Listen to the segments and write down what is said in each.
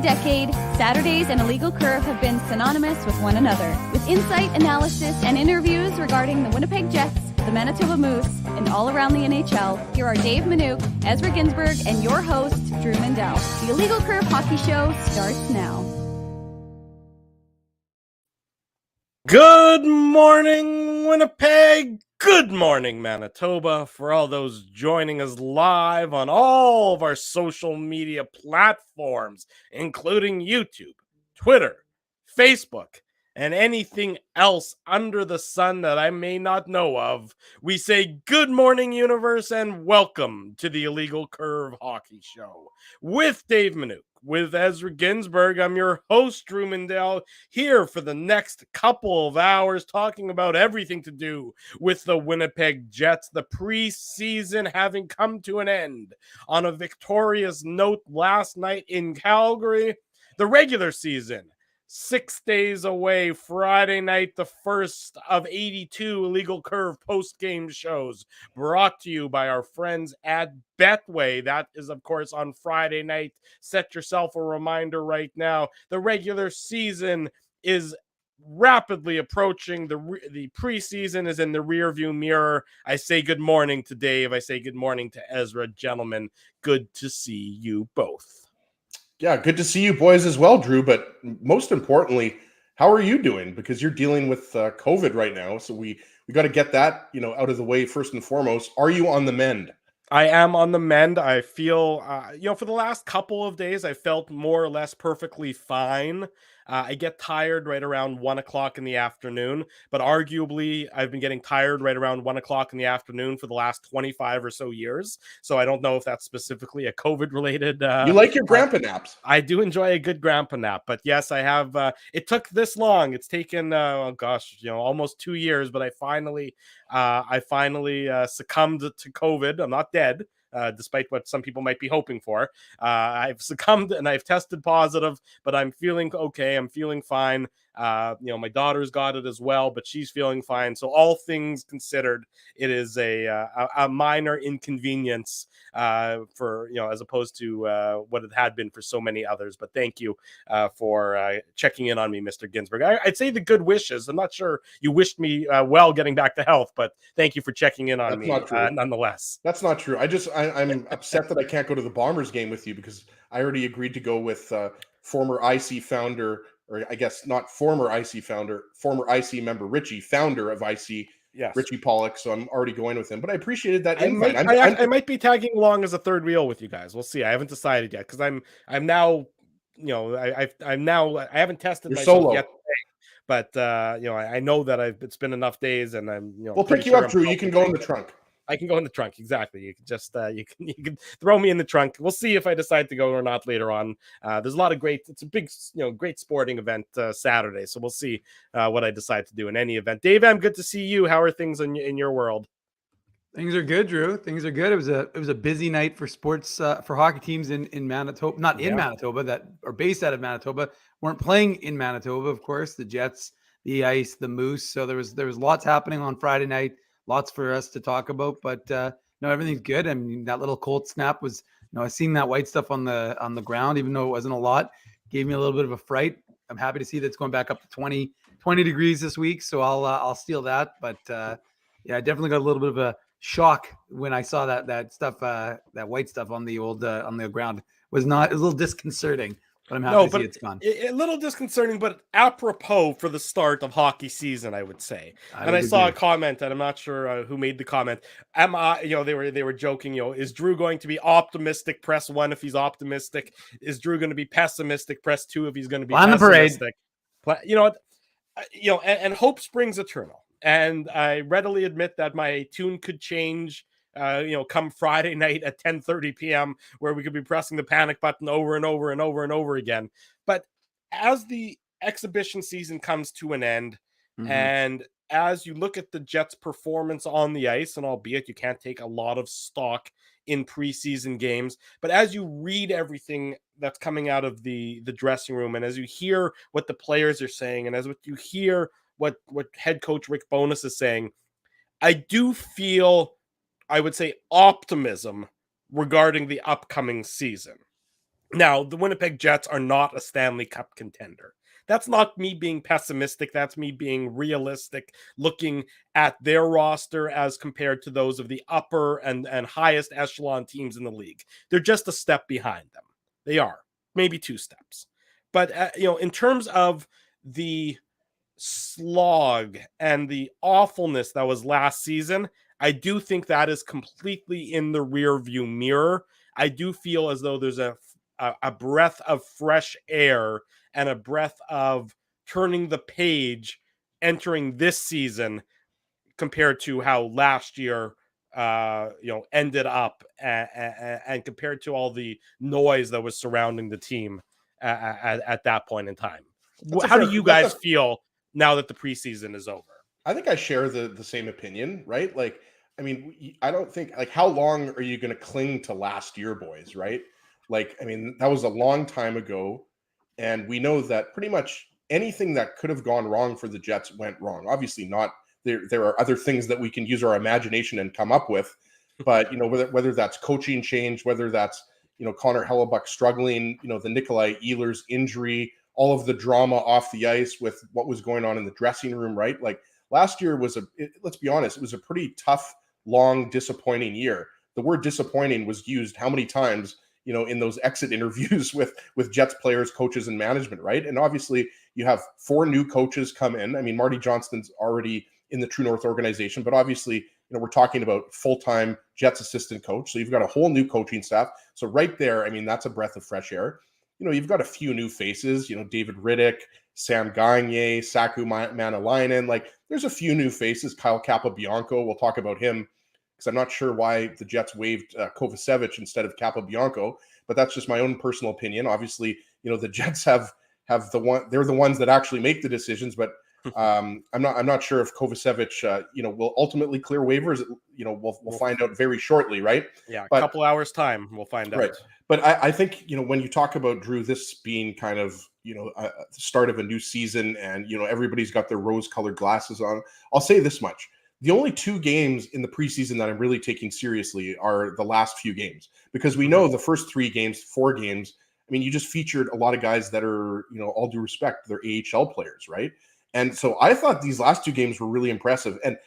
decade, Saturdays and Illegal Curve have been synonymous with one another. With insight, analysis, and interviews regarding the Winnipeg Jets, the Manitoba Moose, and all around the NHL, here are Dave Minuk, Ezra Ginsburg, and your host, Drew Mindell. The Illegal Curve Hockey Show starts now. Good morning, Winnipeg. Good morning, Manitoba. For all those joining us live on all of our social media platforms, including YouTube, Twitter, Facebook, and anything else under the sun that I may not know of, we say good morning, universe, and welcome to the Illegal Curve Hockey Show with Dave Minuk. With Ezra Ginsburg, I'm your host, Drew Mindell, here for the next couple of hours talking about everything to do with the Winnipeg Jets, the preseason having come to an end on a victorious note last night in Calgary. The regular season, 6 days away, Friday night, the first of 82 Illegal Curve post-game shows brought to you by our friends at Betway. That is, of course, on Friday night. Set yourself a reminder right now. The regular season is rapidly approaching. The preseason is in the rearview mirror. I say good morning to Dave. I say good morning to Ezra. Gentlemen, good to see you both. Yeah, good to see you boys as well, Drew. But most importantly, how are you doing? Because you're dealing with COVID right now, so we got to get that out of the way first and foremost. Are you on the mend? I am on the mend. I feel, for the last couple of days, I felt more or less perfectly fine. I get tired right around 1 o'clock in the afternoon, but arguably I've been getting tired right around 1 o'clock in the afternoon for the last 25 or so years. So I don't know if that's specifically a COVID related. You like your grandpa naps? I do enjoy a good grandpa nap, but yes, I have. It took this long. It's taken, almost 2 years, but I finally succumbed to COVID. I'm not dead. Despite what some people might be hoping for. I've succumbed and I've tested positive, but I'm feeling okay. I'm feeling fine. My daughter's got it as well, but she's feeling fine. So all things considered, it is a minor inconvenience for, as opposed to what it had been for so many others. But thank you for checking in on me, Mr. Ginsburg. I'd say the good wishes. I'm not sure you wished me well getting back to health, but thank you for checking in on me nonetheless. That's not true. I'm upset that I can't go to the Bombers game with you because I already agreed to go with former IC founder, or I guess not former IC founder, former IC member Richie, founder of IC, yes. Richie Pollock. So I'm already going with him. But I appreciated that invite. I might be tagging along as a third wheel with you guys. We'll see. I haven't decided yet because I'm now, I haven't tested myself solo. Yet. But I know that it's been enough days, and I'm we'll pick you up, Drew. You can go in the trunk. I can go in the trunk. Exactly. You can just you can throw me in the trunk. We'll see if I decide to go or not later on. There's a lot of it's a big great sporting event Saturday, so we'll see what I decide to do in any event. Dave, I'm good to see you. How are things in your world? Things are good, Drew. Things are good. It was a busy night for sports for hockey teams in Manitoba, not in Manitoba, that are based out of Manitoba, weren't playing in Manitoba, of course. The Jets, the Ice, the Moose. So there was lots happening on Friday night. Lots for us to talk about, but everything's good. I mean, that little cold snap was, I seen that white stuff on the ground, even though it wasn't a lot, gave me a little bit of a fright. I'm happy to see that's going back up to 20 degrees this week, so I'll steal that. But I definitely got a little bit of a shock when I saw that stuff, that white stuff on the ground. It was a little disconcerting. But I'm happy to see it's gone. A little disconcerting, but apropos for the start of hockey season, I would say. I saw a comment, and I'm not sure who made the comment. They were joking. Is Drew going to be optimistic? Press 1 if he's optimistic. Is Drew going to be pessimistic? Press 2 if he's going to be pessimistic. And hope springs eternal. And I readily admit that my tune could change. Come Friday night at 10:30 p.m. where we could be pressing the panic button over and over and over and over again. But as the exhibition season comes to an end, and as you look at the Jets' performance on the ice, and albeit you can't take a lot of stock in preseason games, but as you read everything that's coming out of the dressing room, and as you hear what the players are saying, and as what you hear what head coach Rick Bowness is saying, I do feel, I would say, optimism regarding the upcoming season. Now, the Winnipeg Jets are not a Stanley Cup contender. That's not me being pessimistic. That's me being realistic, looking at their roster as compared to those of the upper and highest echelon teams in the league. They're just a step behind them. They are, maybe 2 steps. But, in terms of the slog and the awfulness that was last season, I do think that is completely in the rear view mirror. I do feel as though there's a breath of fresh air and a breath of turning the page entering this season compared to how last year ended up, and compared to all the noise that was surrounding the team at that point in time. How do you guys feel now that the preseason is over? I think I share the same opinion, right? Like, I mean, I don't think, like, how long are you going to cling to last year, boys, right? Like, I mean, that was a long time ago, and we know that pretty much anything that could have gone wrong for the Jets went wrong. Obviously not. There are other things that we can use our imagination and come up with, but, whether that's coaching change, whether that's, Connor Hellebuck struggling, the Nikolai Ehlers injury, all of the drama off the ice with what was going on in the dressing room, right? Like, last year was let's be honest, it was a pretty tough, long, disappointing year. The word disappointing was used how many times, in those exit interviews with Jets players, coaches, and management, right? And obviously you have 4 new coaches come in. I mean, Marty Johnston's already in the True North organization, but obviously, we're talking about full-time Jets assistant coach. So you've got a whole new coaching staff. So right there, I mean, that's a breath of fresh air. You've got a few new faces, David Riddick, Sam Gagner, Saku Manalainen. Like, there's a few new faces. Kyle Capobianco, we'll talk about him because I'm not sure why the Jets waived Kovacevic instead of Capobianco, but that's just my own personal opinion. Obviously, the Jets have they're the ones that actually make the decisions, but I'm not sure if Kovacevic, will ultimately clear waivers. We'll find out very shortly, right? Yeah, a couple hours time, we'll find out. Right. But I think, when you talk about, Drew, this being kind of, the start of a new season and, everybody's got their rose-colored glasses on, I'll say this much. The only 2 games in the preseason that I'm really taking seriously are the last few games, because we know the first 4 games, I mean, you just featured a lot of guys that are, all due respect, they're AHL players, right? And so I thought these last 2 games were really impressive. And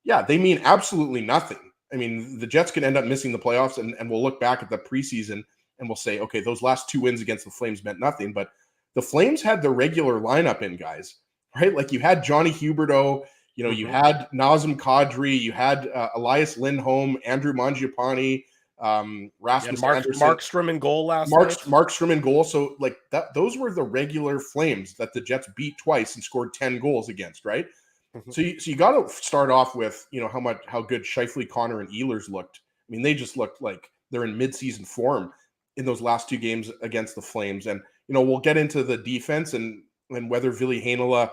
yeah, they mean absolutely nothing. I mean, the Jets can end up missing the playoffs, and we'll look back at the preseason and we'll say, okay, those last 2 wins against the Flames meant nothing. But the Flames had the regular lineup in, guys, right? Like, you had Johnny Huberdeau, you had Nazem Kadri, you had Elias Lindholm, Andrew Mangiapane, Rasmus Anderson. Markstrom in goal night. Markstrom in goal. So, like, those were the regular Flames that the Jets beat twice and scored 10 goals against, right? Mm-hmm. So you got to start off with, how good Scheifele, Connor, and Ehlers looked. I mean, they just looked like they're in midseason form in those last 2 games against the Flames. And, we'll get into the defense and whether Ville Heinola,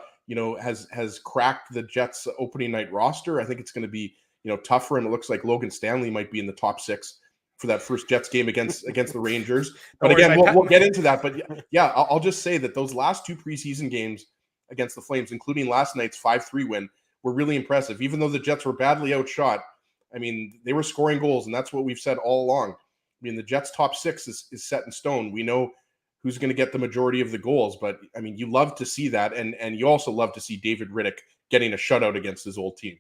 has cracked the Jets opening night roster. I think it's going to be, tough for him. It looks like Logan Stanley might be in the top 6 for that first Jets game against the Rangers. But again, we'll get into that. But yeah, I'll just say that those last 2 preseason games against the Flames, including last night's 5-3 win, were really impressive. Even though the Jets were badly outshot, I mean, they were scoring goals, and that's what we've said all along. I mean, the Jets' top 6 is set in stone. We know who's going to get the majority of the goals, but I mean, you love to see that, and you also love to see David Riddick getting a shutout against his old team.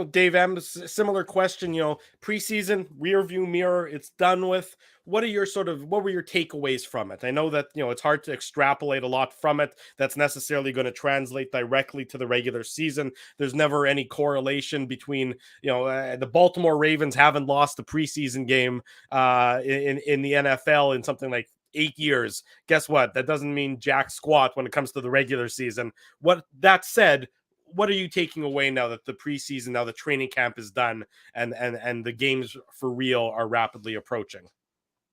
Dave M, similar question, preseason, rear view mirror, it's done with. What were your takeaways from it? I know that, it's hard to extrapolate a lot from it that's necessarily going to translate directly to the regular season. There's never any correlation between, the Baltimore Ravens haven't lost a preseason game in the NFL in something like 8 years. Guess what? That doesn't mean jack squat when it comes to the regular season. That said, what are you taking away now that the preseason, now the training camp is done and the games for real are rapidly approaching?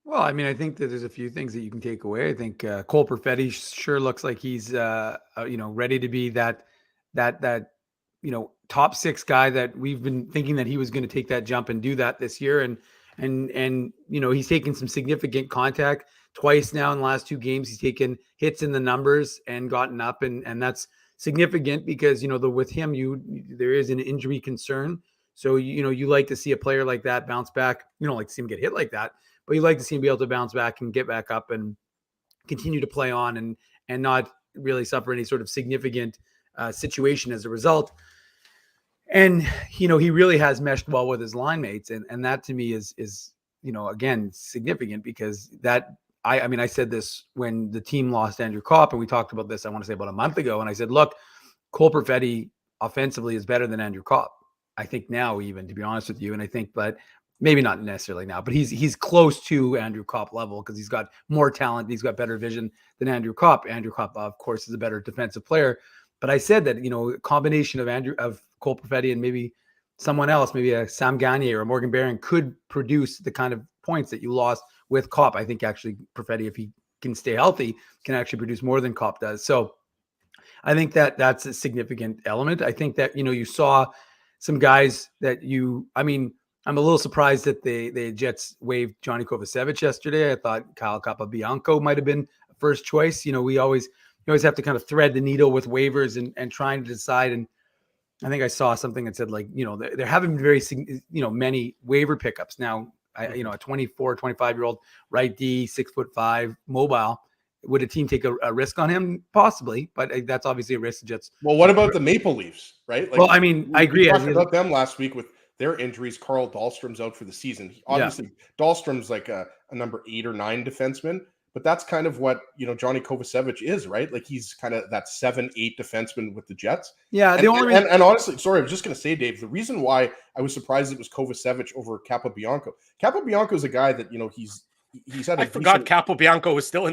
Well, I mean, I think that there's a few things that you can take away. I think Cole Perfetti sure looks like he's, ready to be that top 6 guy that we've been thinking that he was going to take that jump and do that this year. And he's taken some significant contact twice now in the last 2 games. He's taken hits in the numbers and gotten up, and that's significant because, with him, there is an injury concern. So, you like to see a player like that bounce back. You don't like to see him get hit like that, but you like to see him be able to bounce back and get back up and continue to play on and not really suffer any sort of significant situation as a result. And, he really has meshed well with his line mates. And that to me is, again, significant because I said this when the team lost Andrew Kopp, and we talked about this, I want to say about a month ago. And I said, look, Cole Perfetti offensively is better than Andrew Kopp. I think now, even, to be honest with you. And I think, but maybe not necessarily now, but he's close to Andrew Kopp level because he's got more talent. He's got better vision than Andrew Kopp. Andrew Kopp, of course, is a better defensive player. But I said that, a combination of Cole Perfetti and maybe someone else, maybe a Sam Gagner or Morgan Barron, could produce the kind of points that you lost with Kopp. I think actually Perfetti, if he can stay healthy, can actually produce more than Kopp does. So I think that's a significant element. I think that, you saw some guys that I'm a little surprised that the Jets waived Johnny Kovacevic yesterday. I thought Kyle Capobianco might have been a first choice. You always have to kind of thread the needle with waivers and trying to decide. And I think I saw something that said, like, there haven't been very, many waiver pickups. Now, a 24, 25-year-old right D, 6'5", mobile. Would a team take a risk on him? Possibly, but that's obviously a risk the Jets. Well, what about the Maple Leafs, right? Well, I agree. We talked about them last week with their injuries. Carl Dahlstrom's out for the season. Obviously, Dahlstrom's like a number 8 or 9 defenseman, but that's kind of what, Johnny Kovacevic is, right? Like, he's kind of that 7-8 defenseman with the Jets. Yeah. And honestly, sorry, I was just going to say, Dave, the reason why I was surprised it was Kovacevic over Capobianco. Capobianco is a guy that, he's had. I forgot Capobianco was still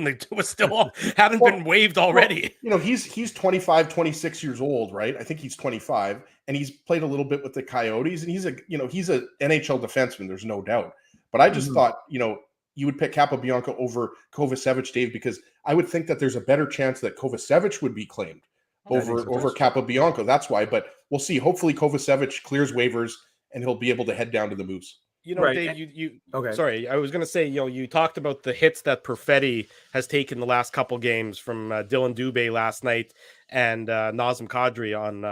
hadn't been waived already. Well, he's 25, 26 years old, right? I think he's 25, and he's played a little bit with the Coyotes, and he's a NHL defenseman. There's no doubt. But I just thought, you would pick Capobianco over Kovacevic, Dave, because I would think that there's a better chance that Kovacevic would be claimed over Capobianco. That's why. But we'll see. Hopefully, Kovacevic clears waivers, and he'll be able to head down to the Moose. Right. Dave, okay. Sorry, I was going to say, you talked about the hits that Perfetti has taken the last couple games from Dylan Dubé last night and Nazem Kadri on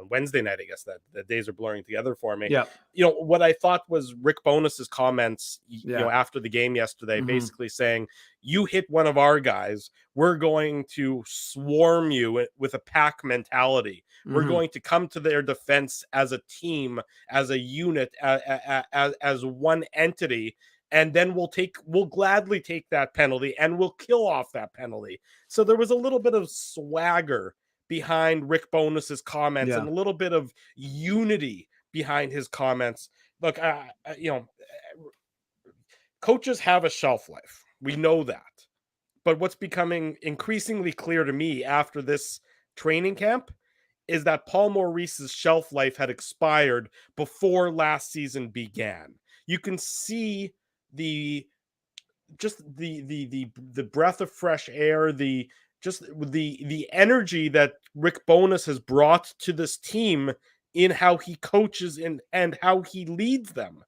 Wednesday night. I guess that the days are blurring together for me. Yeah. What I thought was Rick Bonus's comments, after the game yesterday, basically saying, you hit one of our guys, we're going to swarm you with a pack mentality. We're going to come to their defense as a team, as a unit, as one entity, and then we'll gladly take that penalty and we'll kill off that penalty. So there was a little bit of swagger behind Rick Bonus's comments and a little bit of unity behind his comments. Look, coaches have a shelf life. We know that. But what's becoming increasingly clear to me after this training camp is that Paul Maurice's shelf life had expired before last season began. You can see the breath of fresh air, the energy that Rick Bonus has brought to this team in how he coaches and how he leads them.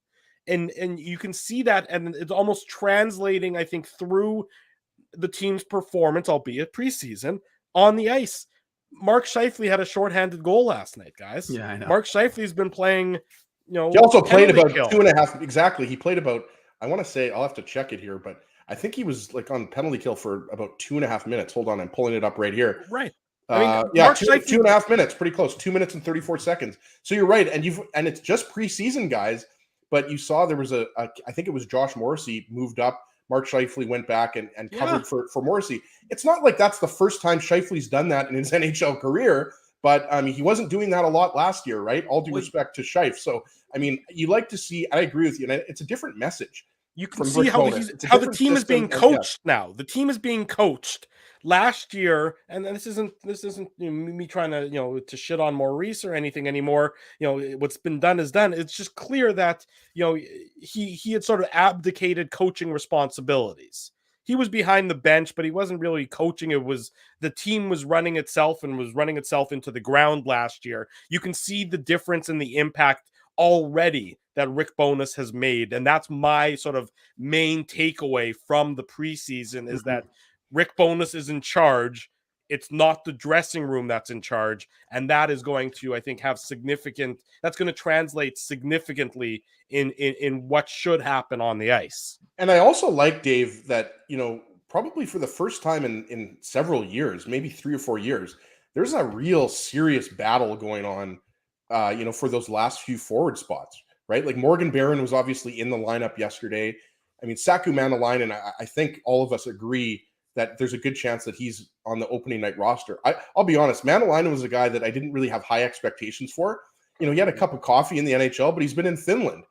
And you can see that, and it's almost translating, I think, through the team's performance, albeit preseason, on the ice. Mark Scheifele had a shorthanded goal last night, guys. Yeah, I know. Mark Scheifele's been playing, he also played about 2.5. Exactly. He played about, I want to say, I'll have to check it here, but I think he was like on penalty kill for about 2.5 minutes. Hold on, I'm pulling it up right here. Right. Mark Scheifele, 2.5 minutes, pretty close. 2 minutes and 34 seconds. So you're right, and it's just preseason, guys. But you saw there was I think it was Josh Morrissey moved up. Mark Scheifele went back and covered for Morrissey. It's not like that's the first time Scheifele's done that in his NHL career, but he wasn't doing that a lot last year, right? All due respect to Scheif. So, you like to see, I agree with you, and it's a different message. You can see how the team is being coached now. The team is being coached. Last year, and this isn't me trying to to shit on Maurice or anything anymore. What's been done is done. It's just clear that he had sort of abdicated coaching responsibilities. He was behind the bench, but he wasn't really coaching. It was the team was running itself and was running itself into the ground last year. You can see the difference in the impact already that Rick Bonus has made, and that's my sort of main takeaway from the preseason is that Rick Bonus is in charge It's not the dressing room that's in charge, and that is going to, I think, that's going to translate significantly in what should happen on the ice. And I also like, Dave, that, probably for the first time in several years, maybe 3 or 4 years, there's a real serious battle going on, for those last few forward spots, right? Like Morgan Barron was obviously in the lineup yesterday. I mean, Saku Manalainen, I think all of us agree that there's a good chance that he's on the opening night roster. I'll be honest, Manalainen was a guy that I didn't really have high expectations for. He had a cup of coffee in the NHL, but he's been in Finland.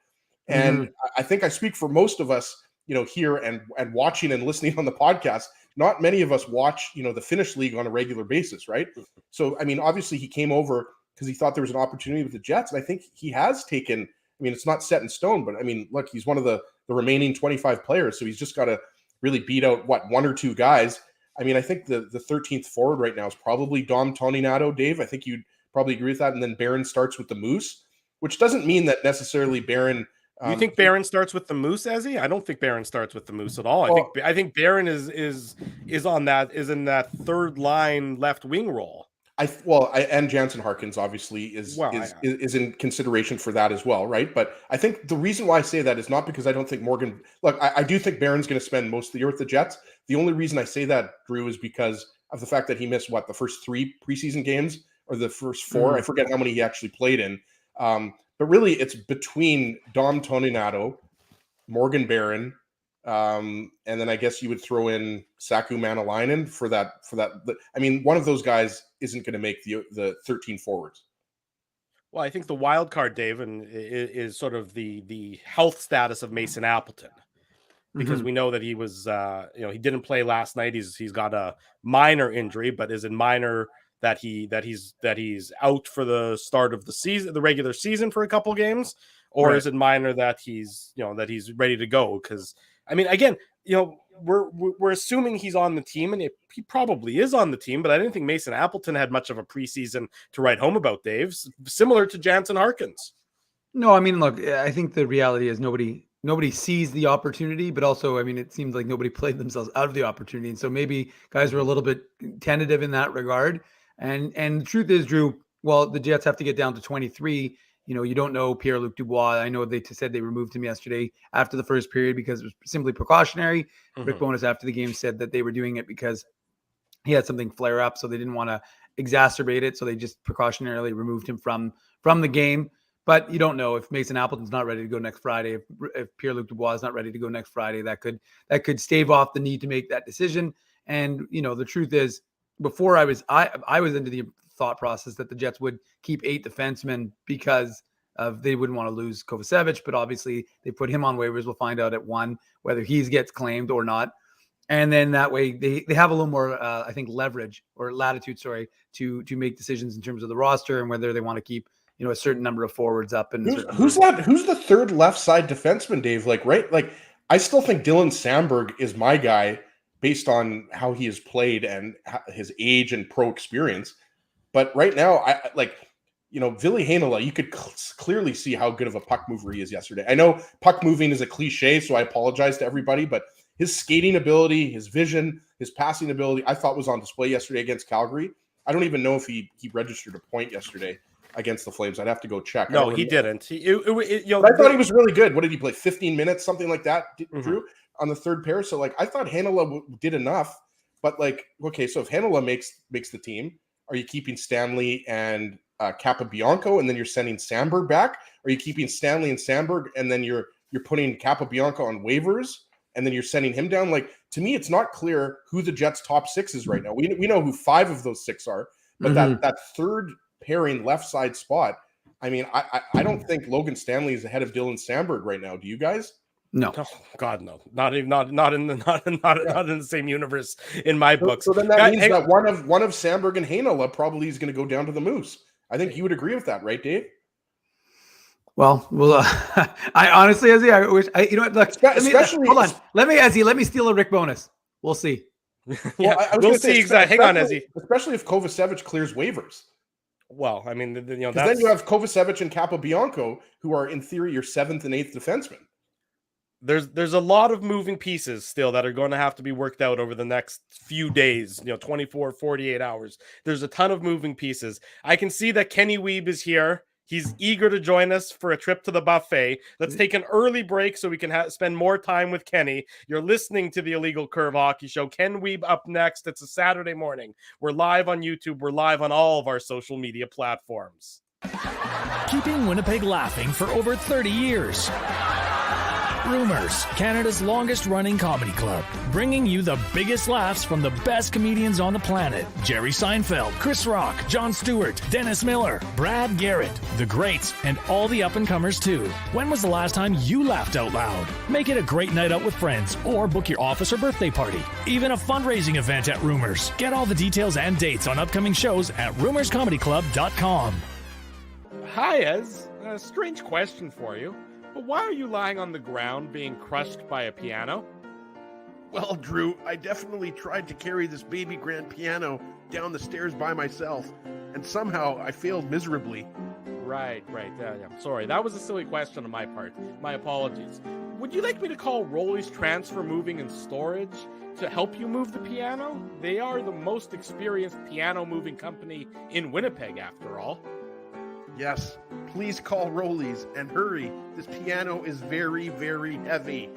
And I think I speak for most of us, here and watching and listening on the podcast. Not many of us watch, the Finnish league on a regular basis, right? So, I mean, obviously he came over because he thought there was an opportunity with the Jets. And I think he has taken, I mean, it's not set in stone, but I mean, look, he's one of the remaining 25 players. So he's just got to really beat out, one or two guys. I mean, I think the 13th forward right now is probably Dom Toninato, Dave. I think you'd probably agree with that. And then Barron starts with the Moose, which doesn't mean that necessarily Barron. You think Barron starts with the Moose, Ezzy? I don't think Barron starts with the Moose at all. I think Barron is in that third line left wing role. And Jansen Harkins obviously is in consideration for that as well, right? But I think the reason why I say that is not because I don't think Morgan. Look, I do think Barron's going to spend most of the year with the Jets. The only reason I say that, Drew, is because of the fact that he missed the first 3 preseason games or the first 4. I forget how many he actually played in. But really, it's between Dom Toninato, Morgan Barron, and then I guess you would throw in Saku Manalainen for that. I mean, one of those guys isn't going to make the 13 forwards. Well, I think the wild card, Dave, is sort of the health status of Mason Appleton, because we know that he was, he didn't play last night. He's got a minor injury, but is in minor that he's out for the start of the season, the regular season, for a couple games, or right. Is it minor that he's ready to go? Because I mean, again, we're assuming he's on the team, and he probably is on the team, but I didn't think Mason Appleton had much of a preseason to write home about, Dave, similar to Jansen Harkins. No, I mean, look, I think the reality is nobody sees the opportunity, but also, I mean, it seems like nobody played themselves out of the opportunity. And so maybe guys were a little bit tentative in that regard. And the truth is, Drew, well, the Jets have to get down to 23. You don't know Pierre-Luc Dubois. I know they said they removed him yesterday after the first period because it was simply precautionary. Rick Bowness after the game said that they were doing it because he had something flare up, so they didn't want to exacerbate it. So they just precautionarily removed him from the game. But you don't know if Mason Appleton's not ready to go next Friday. If Pierre-Luc Dubois is not ready to go next Friday, that could stave off the need to make that decision. And the truth is, before I was into the thought process that the Jets would keep 8 defensemen because they wouldn't want to lose Kovacevic, but obviously they put him on waivers. We'll find out at 1 whether he gets claimed or not. And then that way they have a little more, I think, leverage or latitude, to make decisions in terms of the roster and whether they want to keep, a certain number of forwards up. And who's the third left side defenseman, Dave? I still think Dylan Sandberg is my guy based on how he has played and his age and pro experience. But right now, Ville Heinola, you could clearly see how good of a puck mover he is yesterday. I know puck moving is a cliche, so I apologize to everybody, but his skating ability, his vision, his passing ability, I thought was on display yesterday against Calgary. I don't even know if he registered a point yesterday against the Flames. I'd have to go check. No, he didn't. I thought he was really good. What did he play? 15 minutes, something like that, Drew, on the third pair. So, I thought Heinola did enough. But, okay, so if Heinola makes the team, are you keeping Stanley and Capobianco, and then you're sending Sandberg back? Are you keeping Stanley and Sandberg, and then you're putting Capobianco on waivers, and then you're sending him down? To me, it's not clear who the Jets' top 6 is right now. We know who 5 of those 6 are, but that third pairing left side spot, I mean, I don't think Logan Stanley is ahead of Dylan Sandberg right now. Do you guys? No. Oh, God, no. Not in the same universe in my books. So then that means that one of Sandberg and Heinola probably is going to go down to the Moose. I think you would agree with that, right, Dave? Well, I honestly, Ezzy, I wish look. Hold on. Let me steal a Rick Bowness. We'll see. We'll see exactly. Hang on, Ezzy. Especially if Kovacevic clears waivers. Well, I mean, then you have Kovacevic and Capobianco, who are in theory your 7th and 8th defensemen. there's a lot of moving pieces still that are going to have to be worked out over the next few days, 24, 48 hours. There's a ton of moving pieces. I can see that Kenny Wiebe is here. He's eager to join us for a trip to the buffet. Let's take an early break so we can spend more time with Kenny. You're listening to the Illegal Curve Hockey Show. Ken Wiebe up next. It's a Saturday morning. We're live on YouTube. We're live on all of our social media platforms. Keeping Winnipeg laughing for over 30 years. Rumors, Canada's longest-running comedy club, bringing you the biggest laughs from the best comedians on the planet. Jerry Seinfeld, Chris Rock, Jon Stewart, Dennis Miller, Brad Garrett, the greats, and all the up-and-comers too. When was the last time you laughed out loud? Make it a great night out with friends, or book your office or birthday party. Even a fundraising event at Rumors. Get all the details and dates on upcoming shows at rumorscomedyclub.com. Hi, Ez. A strange question for you. But why are you lying on the ground being crushed by a piano? Well, Drew, I definitely tried to carry this baby grand piano down the stairs by myself, and somehow I failed miserably. Right. Yeah, I'm sorry. That was a silly question on my part. My apologies. Would you like me to call Rolly's Transfer Moving and Storage to help you move the piano? They are the most experienced piano moving company in Winnipeg, after all. Yes, please call Rollies and hurry. This piano is very, very heavy.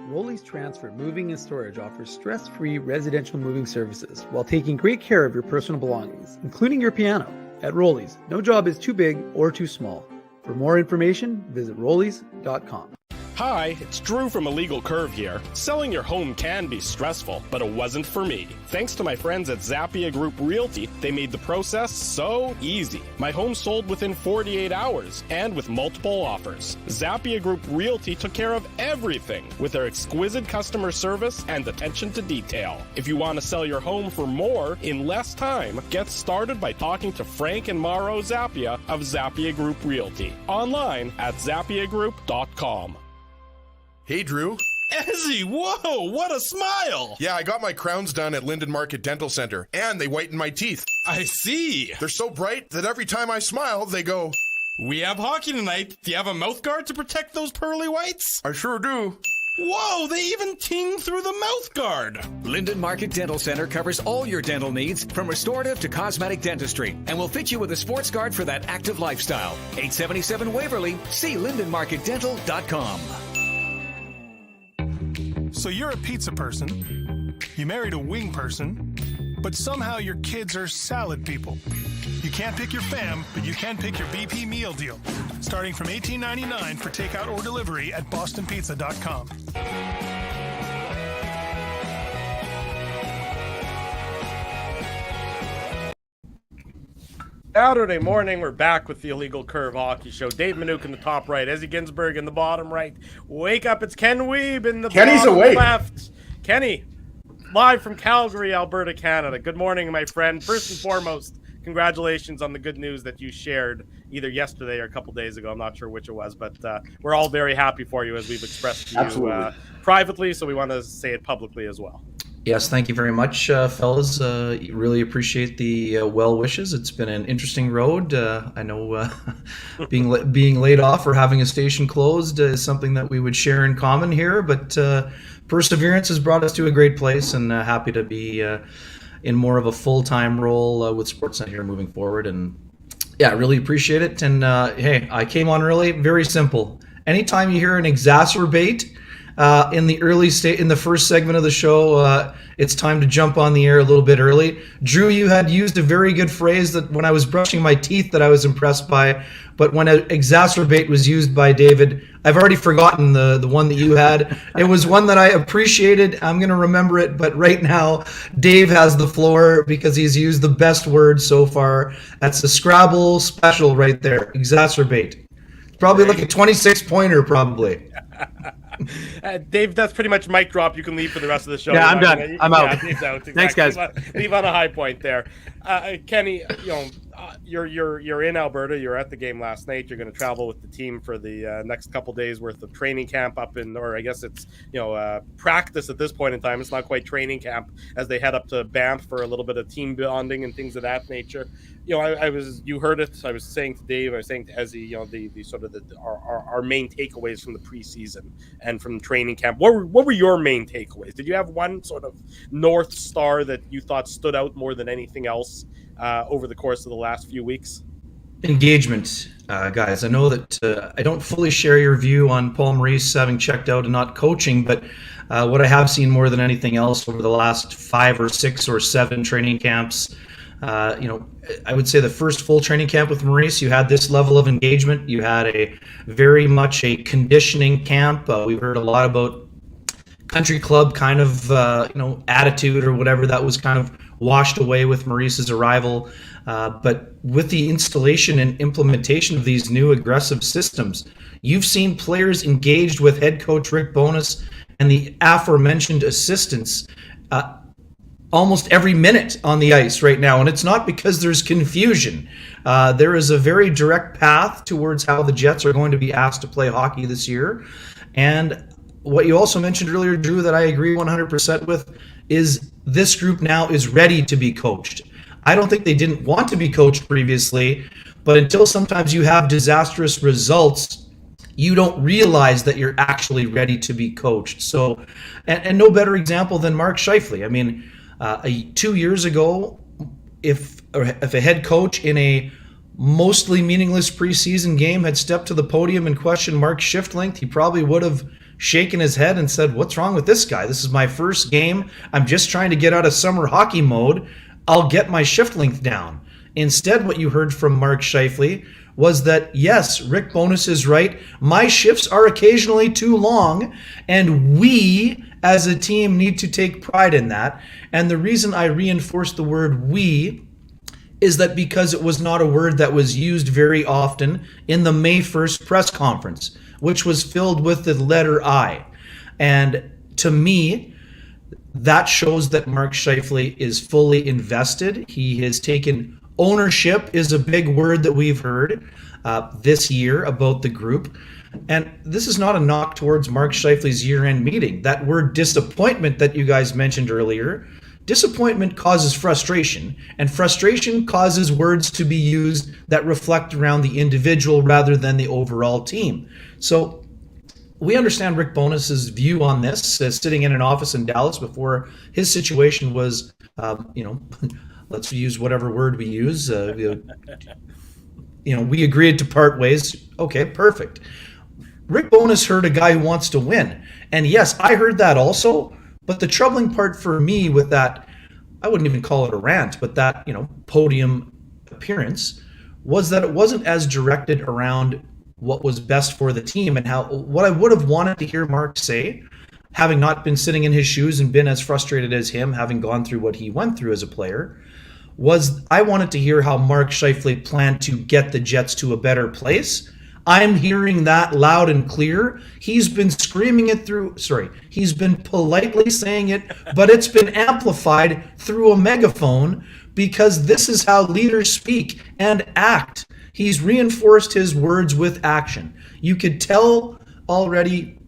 Rolly's Transfer Moving and Storage offers stress-free residential moving services while taking great care of your personal belongings, including your piano. At Rolly's, no job is too big or too small. For more information, visit rollys.com. Hi, it's Drew from Illegal Curve here. Selling your home can be stressful, but it wasn't for me. Thanks to my friends at Zappia Group Realty, they made the process so easy. My home sold within 48 hours and with multiple offers. Zappia Group Realty took care of everything with their exquisite customer service and attention to detail. If you want to sell your home for more in less time, get started by talking to Frank and Mauro Zappia of Zappia Group Realty. Online at zappiagroup.com. Hey, Drew. Ezzy, whoa, what a smile! Yeah, I got my crowns done at Linden Market Dental Center, and they whitened my teeth. I see. They're so bright that every time I smile, they go, "We have hockey tonight. Do you have a mouth guard to protect those pearly whites?" "I sure do." Whoa, they even ting through the mouth guard. Linden Market Dental Center covers all your dental needs from restorative to cosmetic dentistry and will fit you with a sports guard for that active lifestyle. 877 Waverly, see lindenmarketdental.com. So you're a pizza person, you married a wing person, but somehow your kids are salad people. You can't pick your fam, but you can pick your BP meal deal, starting from $18.99 for takeout or delivery at bostonpizza.com. Saturday morning, we're back with the Illegal Curve Hockey Show. Dave Minuk in the top right, Ezra Ginsburg in the bottom right. Wake up, it's Ken Wiebe in the Kenny's bottom awake. left. Kenny, live from Calgary, Alberta, Canada. Good morning, my friend. First and foremost, congratulations on the good news that you shared either yesterday or a couple days ago. I'm not sure which it was, but we're all very happy for you, as we've expressed to you privately, so we want to say it publicly as well. Yes, thank you very much, fellas. Really appreciate the well wishes. It's been an interesting road. I know being laid off or having a station closed is something that we would share in common here, but perseverance has brought us to a great place, and happy to be in more of a full-time role with Sportsnet here moving forward. And yeah, really appreciate it. And hey, I came on early. Very simple. Anytime you hear an exacerbate in the first segment of the show, it's time to jump on the air a little bit early. Drew, you had used a very good phrase that when I was brushing my teeth that I was impressed by, but when exacerbate was used by David, I've already forgotten the one that you had. It was one that I appreciated. I'm going to remember it, but right now Dave has the floor because he's used the best word so far. That's a Scrabble special right there, exacerbate. Probably like a 26-pointer probably. Dave, that's pretty much mic drop. You can leave for the rest of the show. Yeah, I'm done. I'm out. Dave's out. Thanks, guys. Leave on a high point there. Kenny, you're in Alberta. You're at the game last night. You're going to travel with the team for the next couple days worth of training camp up in, or I guess it's practice at this point in time. It's not quite training camp as they head up to Banff for a little bit of team bonding and things of that nature. You heard it. I was saying to Dave, I was saying to Ezzy, the sort of our main takeaways from the preseason and from training camp. What were your main takeaways? Did you have one sort of North Star that you thought stood out more than anything else over the course of the last few weeks? Engagement, guys. I know that I don't fully share your view on Paul Maurice having checked out and not coaching, but what I have seen more than anything else over the last 5 or 6 or 7 training camps, I would say the first full training camp with Maurice, you had this level of engagement. You had a very much a conditioning camp. We heard a lot about country club kind of attitude or whatever that was kind of washed away with Maurice's arrival. But with the installation and implementation of these new aggressive systems, you've seen players engaged with head coach Rick Bowness and the aforementioned assistants almost every minute on the ice right now. And it's not because there's confusion. There is a very direct path towards how the Jets are going to be asked to play hockey this year. And what you also mentioned earlier, Drew, that I agree 100% with, is this group now is ready to be coached. I don't think they didn't want to be coached previously, but until sometimes you have disastrous results, you don't realize that you're actually ready to be coached. So, and no better example than Mark Scheifele. I mean, 2 years ago, if a head coach in a mostly meaningless preseason game had stepped to the podium and questioned Mark's shift length, he probably would have shaken his head and said, "What's wrong with this guy? This is my first game. I'm just trying to get out of summer hockey mode. I'll get my shift length down." Instead, what you heard from Mark Scheifele was that, yes, Rick Bowness is right. My shifts are occasionally too long, and we as a team need to take pride in that. And the reason I reinforce the word "we" is that because it was not a word that was used very often in the May 1st press conference, which was filled with the letter I. And to me, that shows that Mark Scheifele is fully invested. He has taken ownership, is a big word that we've heard this year about the group. And this is not a knock towards Mark Scheifele's year-end meeting. That word disappointment that you guys mentioned earlier, disappointment causes frustration, and frustration causes words to be used that reflect around the individual rather than the overall team. So we understand Rick Bowness's view on this, sitting in an office in Dallas before his situation was, let's use whatever word we use. We agreed to part ways. Okay, perfect. Rick Bowness heard a guy who wants to win. And yes, I heard that also. But the troubling part for me with that, I wouldn't even call it a rant, but that, podium appearance, was that it wasn't as directed around what was best for the team and what I would have wanted to hear Mark say, having not been sitting in his shoes and been as frustrated as him, having gone through what he went through as a player, was I wanted to hear how Mark Scheifele planned to get the Jets to a better place. I'm hearing that loud and clear. He's been screaming it he's been politely saying it, but it's been amplified through a megaphone because this is how leaders speak and act. He's reinforced his words with action. You could tell already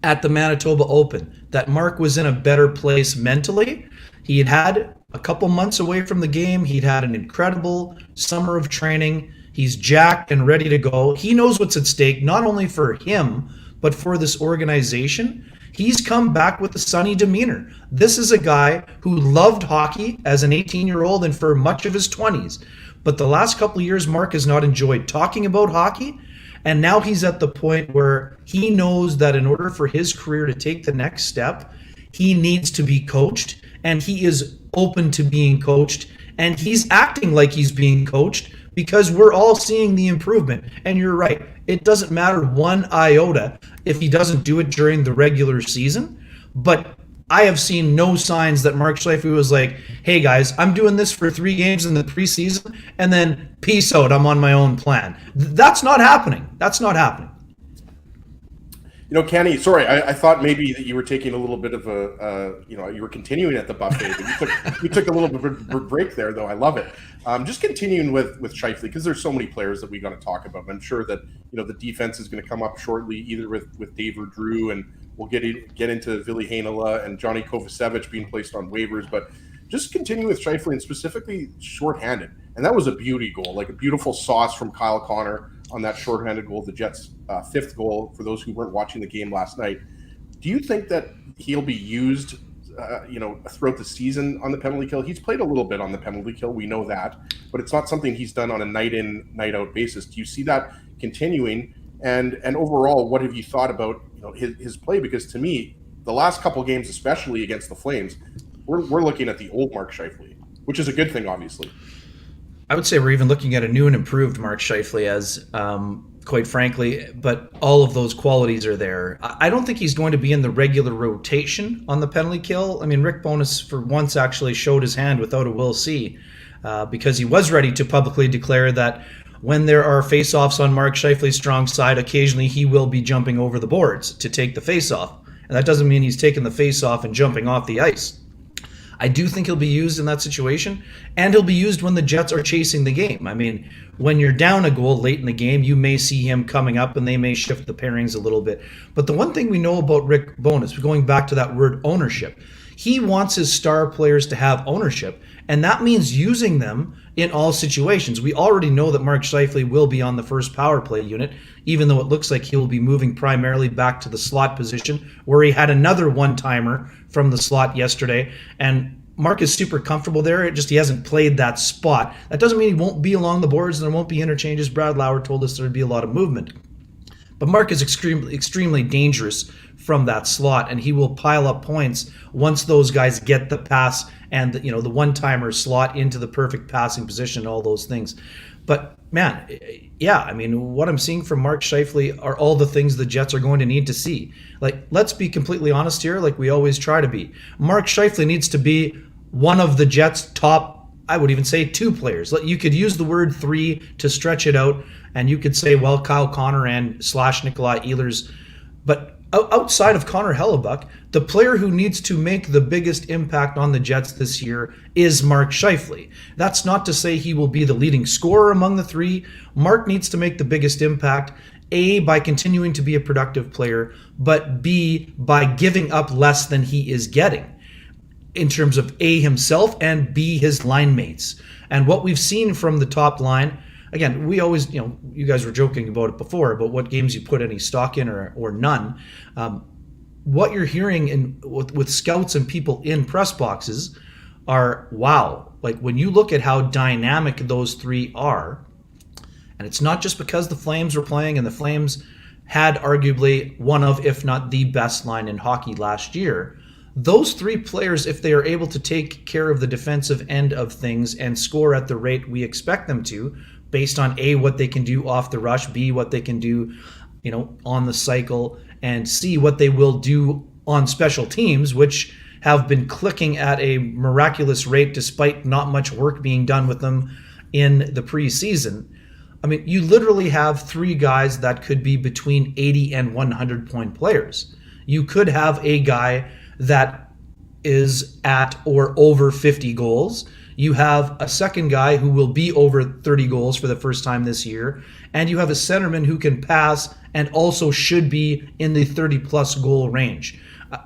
at the Manitoba Open that Mark was in a better place mentally. He had a couple months away from the game. He'd had an incredible summer of training. He's jacked and ready to go. He knows what's at stake, not only for him, but for this organization. He's come back with a sunny demeanor. This is a guy who loved hockey as an 18-year-old and for much of his 20s. But the last couple of years, Mark has not enjoyed talking about hockey. And now he's at the point where he knows that in order for his career to take the next step, he needs to be coached. And he is open to being coached. And he's acting like he's being coached because we're all seeing the improvement. And you're right. It doesn't matter one iota if he doesn't do it during the regular season. But I have seen no signs that Mark Scheifele was like, "Hey guys, I'm doing this for 3 games in the preseason and then peace out, I'm on my own plan." That's not happening. That's not happening. Kenny, sorry, I thought maybe that you were taking a little bit of you were continuing at the buffet, but you took a little bit of a break there, though. I love it. Just continuing with Scheifele, because there's so many players that we got to talk about. I'm sure that the defense is going to come up shortly, either with Dave or Drew, and we'll get into Ville Heinola and Johnny Kovacevic being placed on waivers. But just continue with Scheifele, and specifically shorthanded, and that was a beauty goal, like a beautiful sauce from Kyle Connor on that shorthanded goal, the Jets' fifth goal, for those who weren't watching the game last night. Do you think that he'll be used, throughout the season on the penalty kill? He's played a little bit on the penalty kill, we know that, but it's not something he's done on a night-in, night-out basis. Do you see that continuing? And overall, what have you thought about his play? Because to me, the last couple games, especially against the Flames, we're looking at the old Mark Scheifele, which is a good thing, obviously. I would say we're even looking at a new and improved Mark Scheifele, as quite frankly, but all of those qualities are there. I don't think he's going to be in the regular rotation on the penalty kill. I mean, Rick Bowness for once actually showed his hand without a will see, because he was ready to publicly declare that when there are face-offs on Mark Scheifele's strong side, occasionally he will be jumping over the boards to take the face-off. And that doesn't mean he's taking the face-off and jumping off the ice. I do think he'll be used in that situation, and he'll be used when the Jets are chasing the game. I mean, when you're down a goal late in the game, you may see him coming up and they may shift the pairings a little bit. But the one thing we know about Rick Bowness, going back to that word ownership, he wants his star players to have ownership, and that means using them in all situations. We already know that Mark Scheifele will be on the first power play unit, even though it looks like he will be moving primarily back to the slot position, where he had another one-timer from the slot yesterday, and Mark is super comfortable there. He hasn't played that spot. That doesn't mean he won't be along the boards and there won't be interchanges. Brad Lauer told us there'd be a lot of movement. But Mark is extremely dangerous from that slot, and he will pile up points once those guys get the pass and the one-timer slot into the perfect passing position, all those things. But man, yeah, I mean, what I'm seeing from Mark Scheifele are all the things the Jets are going to need to see. Like, let's be completely honest here, like we always try to be. Mark Scheifele needs to be one of the Jets' top, I would even say, two players. You could use the word three to stretch it out, and you could say, well, Kyle Connor and / Nikolai Ehlers. But outside of Connor Hellebuck, the player who needs to make the biggest impact on the Jets this year is Mark Scheifele. That's not to say he will be the leading scorer among the three. Mark needs to make the biggest impact, A, by continuing to be a productive player, but B, by giving up less than he is getting in terms of A, himself, and B, his line mates. And what we've seen from the top line, again, we always, you guys were joking about it before, about what games you put any stock in or none. What you're hearing with scouts and people in press boxes are, wow. Like, when you look at how dynamic those three are, and it's not just because the Flames were playing, and the Flames had arguably one of, if not the best line in hockey last year. Those three players, if they are able to take care of the defensive end of things and score at the rate we expect them to, based on A, what they can do off the rush, B, what they can do, on the cycle, and C, what they will do on special teams, which have been clicking at a miraculous rate despite not much work being done with them in the preseason. I mean, you literally have three guys that could be between 80 and 100 point players. You could have a guy that is at or over 50 goals. You have a second guy who will be over 30 goals for the first time this year. And you have a centerman who can pass and also should be in the 30-plus goal range.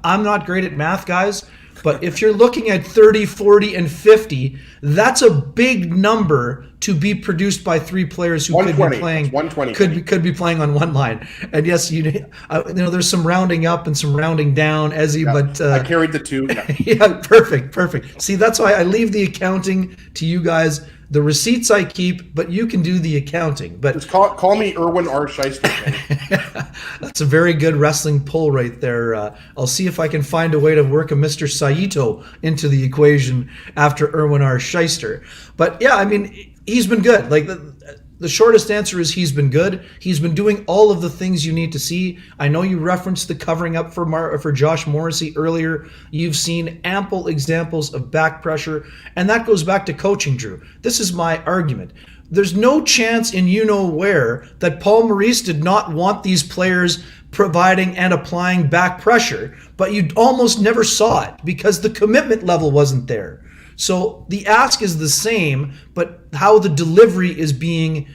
I'm not great at math, guys, but if you're looking at 30, 40, and 50, that's a big number to be produced by three players who could be playing 120 could be playing on one line. And yes, there's some rounding up and some rounding down, Ezzy, but I carried the two. Yeah, perfect. See, that's why I leave the accounting to you guys. The receipts I keep, but you can do the accounting. But just call me Erwin R. Scheister. That's a very good wrestling pull right there. I'll see if I can find a way to work a Mr. Saito into the equation after Erwin R. Scheister. But yeah, I mean, he's been good. Like, The shortest answer is he's been good. He's been doing all of the things you need to see. I know you referenced the covering up for Josh Morrissey earlier. You've seen ample examples of back pressure, and that goes back to coaching, Drew. This is my argument. There's no chance in you-know-where that Paul Maurice did not want these players providing and applying back pressure, but you almost never saw it because the commitment level wasn't there. So the ask is the same, but how the delivery is being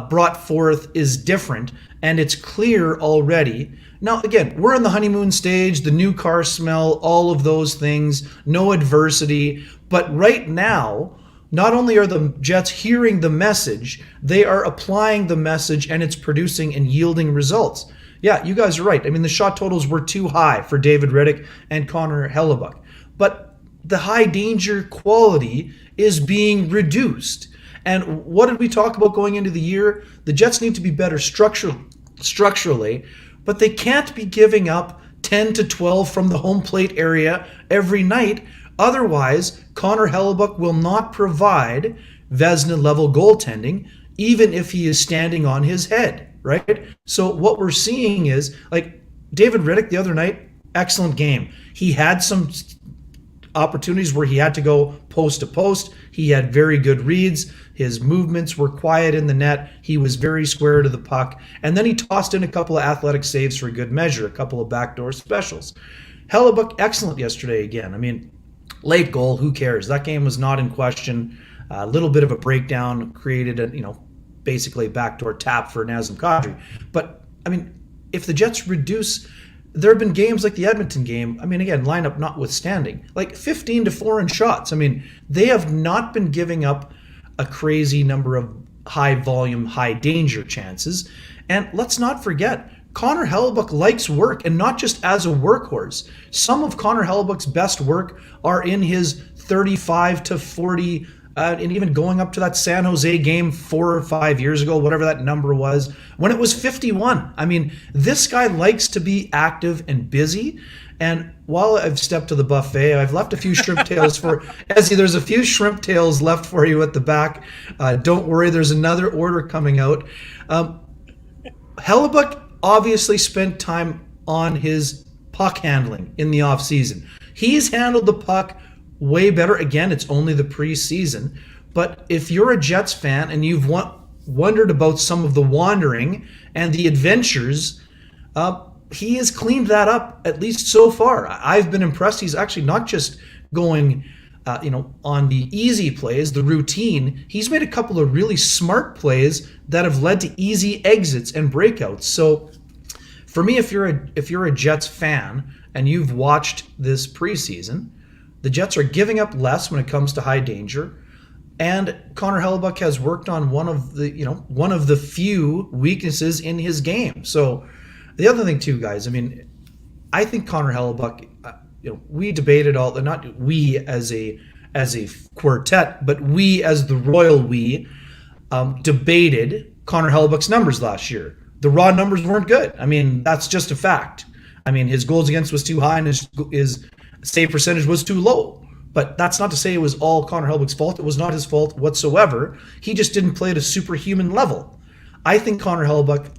brought forth is different, and it's clear already. Now, again, we're in the honeymoon stage, the new car smell, all of those things, no adversity. But right now, not only are the Jets hearing the message, they are applying the message, and it's producing and yielding results. Yeah, you guys are right. I mean, the shot totals were too high for David Rittich and Connor Hellebuyck. But the high danger quality is being reduced. And what did we talk about going into the year? The Jets need to be better structurally, but they can't be giving up 10 to 12 from the home plate area every night. Otherwise, Connor Hellebuyck will not provide Vezina-level goaltending, even if he is standing on his head, right? So what we're seeing is, like, David Rittich the other night, excellent game. He had some opportunities where he had to go post to post. He had very good reads. His movements were quiet in the net. He was very square to the puck. And then he tossed in a couple of athletic saves for good measure, a couple of backdoor specials. Hellebuyck, excellent yesterday again. I mean, late goal, who cares? That game was not in question. A little bit of a breakdown created basically a backdoor tap for Nazem Kadri. But, I mean, if the Jets reduce... There have been games like the Edmonton game, I mean, again, lineup notwithstanding, like 15 to 4 in shots. I mean, they have not been giving up a crazy number of high volume, high danger chances. And let's not forget, Connor Hellebuyck likes work, and not just as a workhorse. Some of Connor Hellebuyck's best work are in his 35 to 40 and even going up to that San Jose game 4 or 5 years ago, whatever that number was, when it was 51. I mean, this guy likes to be active and busy. And while I've stepped to the buffet, I've left a few shrimp tails for Ezzy. There's a few shrimp tails left for you at the back. Don't worry, there's another order coming out. Hellebuyck obviously spent time on his puck handling in the offseason. He's handled the puck way better. Again, it's only the preseason. But if you're a Jets fan and you've wondered about some of the wandering and the adventures, he has cleaned that up, at least so far. I've been impressed. He's actually not just going on the easy plays, the routine. He's made a couple of really smart plays that have led to easy exits and breakouts. So for me, if you're a Jets fan and you've watched this preseason, the Jets are giving up less when it comes to high danger, and Connor Hellebuyck has worked on one of the few weaknesses in his game. So the other thing too, guys, I mean, I think Connor Hellebuyck, we debated not we as a quartet, but we as the royal we debated Connor Hellebuyck's numbers last year. The raw numbers weren't good. I mean, that's just a fact. I mean, his goals against was too high and his save percentage was too low. But that's not to say it was all Connor Hellebuyck's fault. It was not his fault whatsoever. He just didn't play at a superhuman level. I think Connor Hellebuyck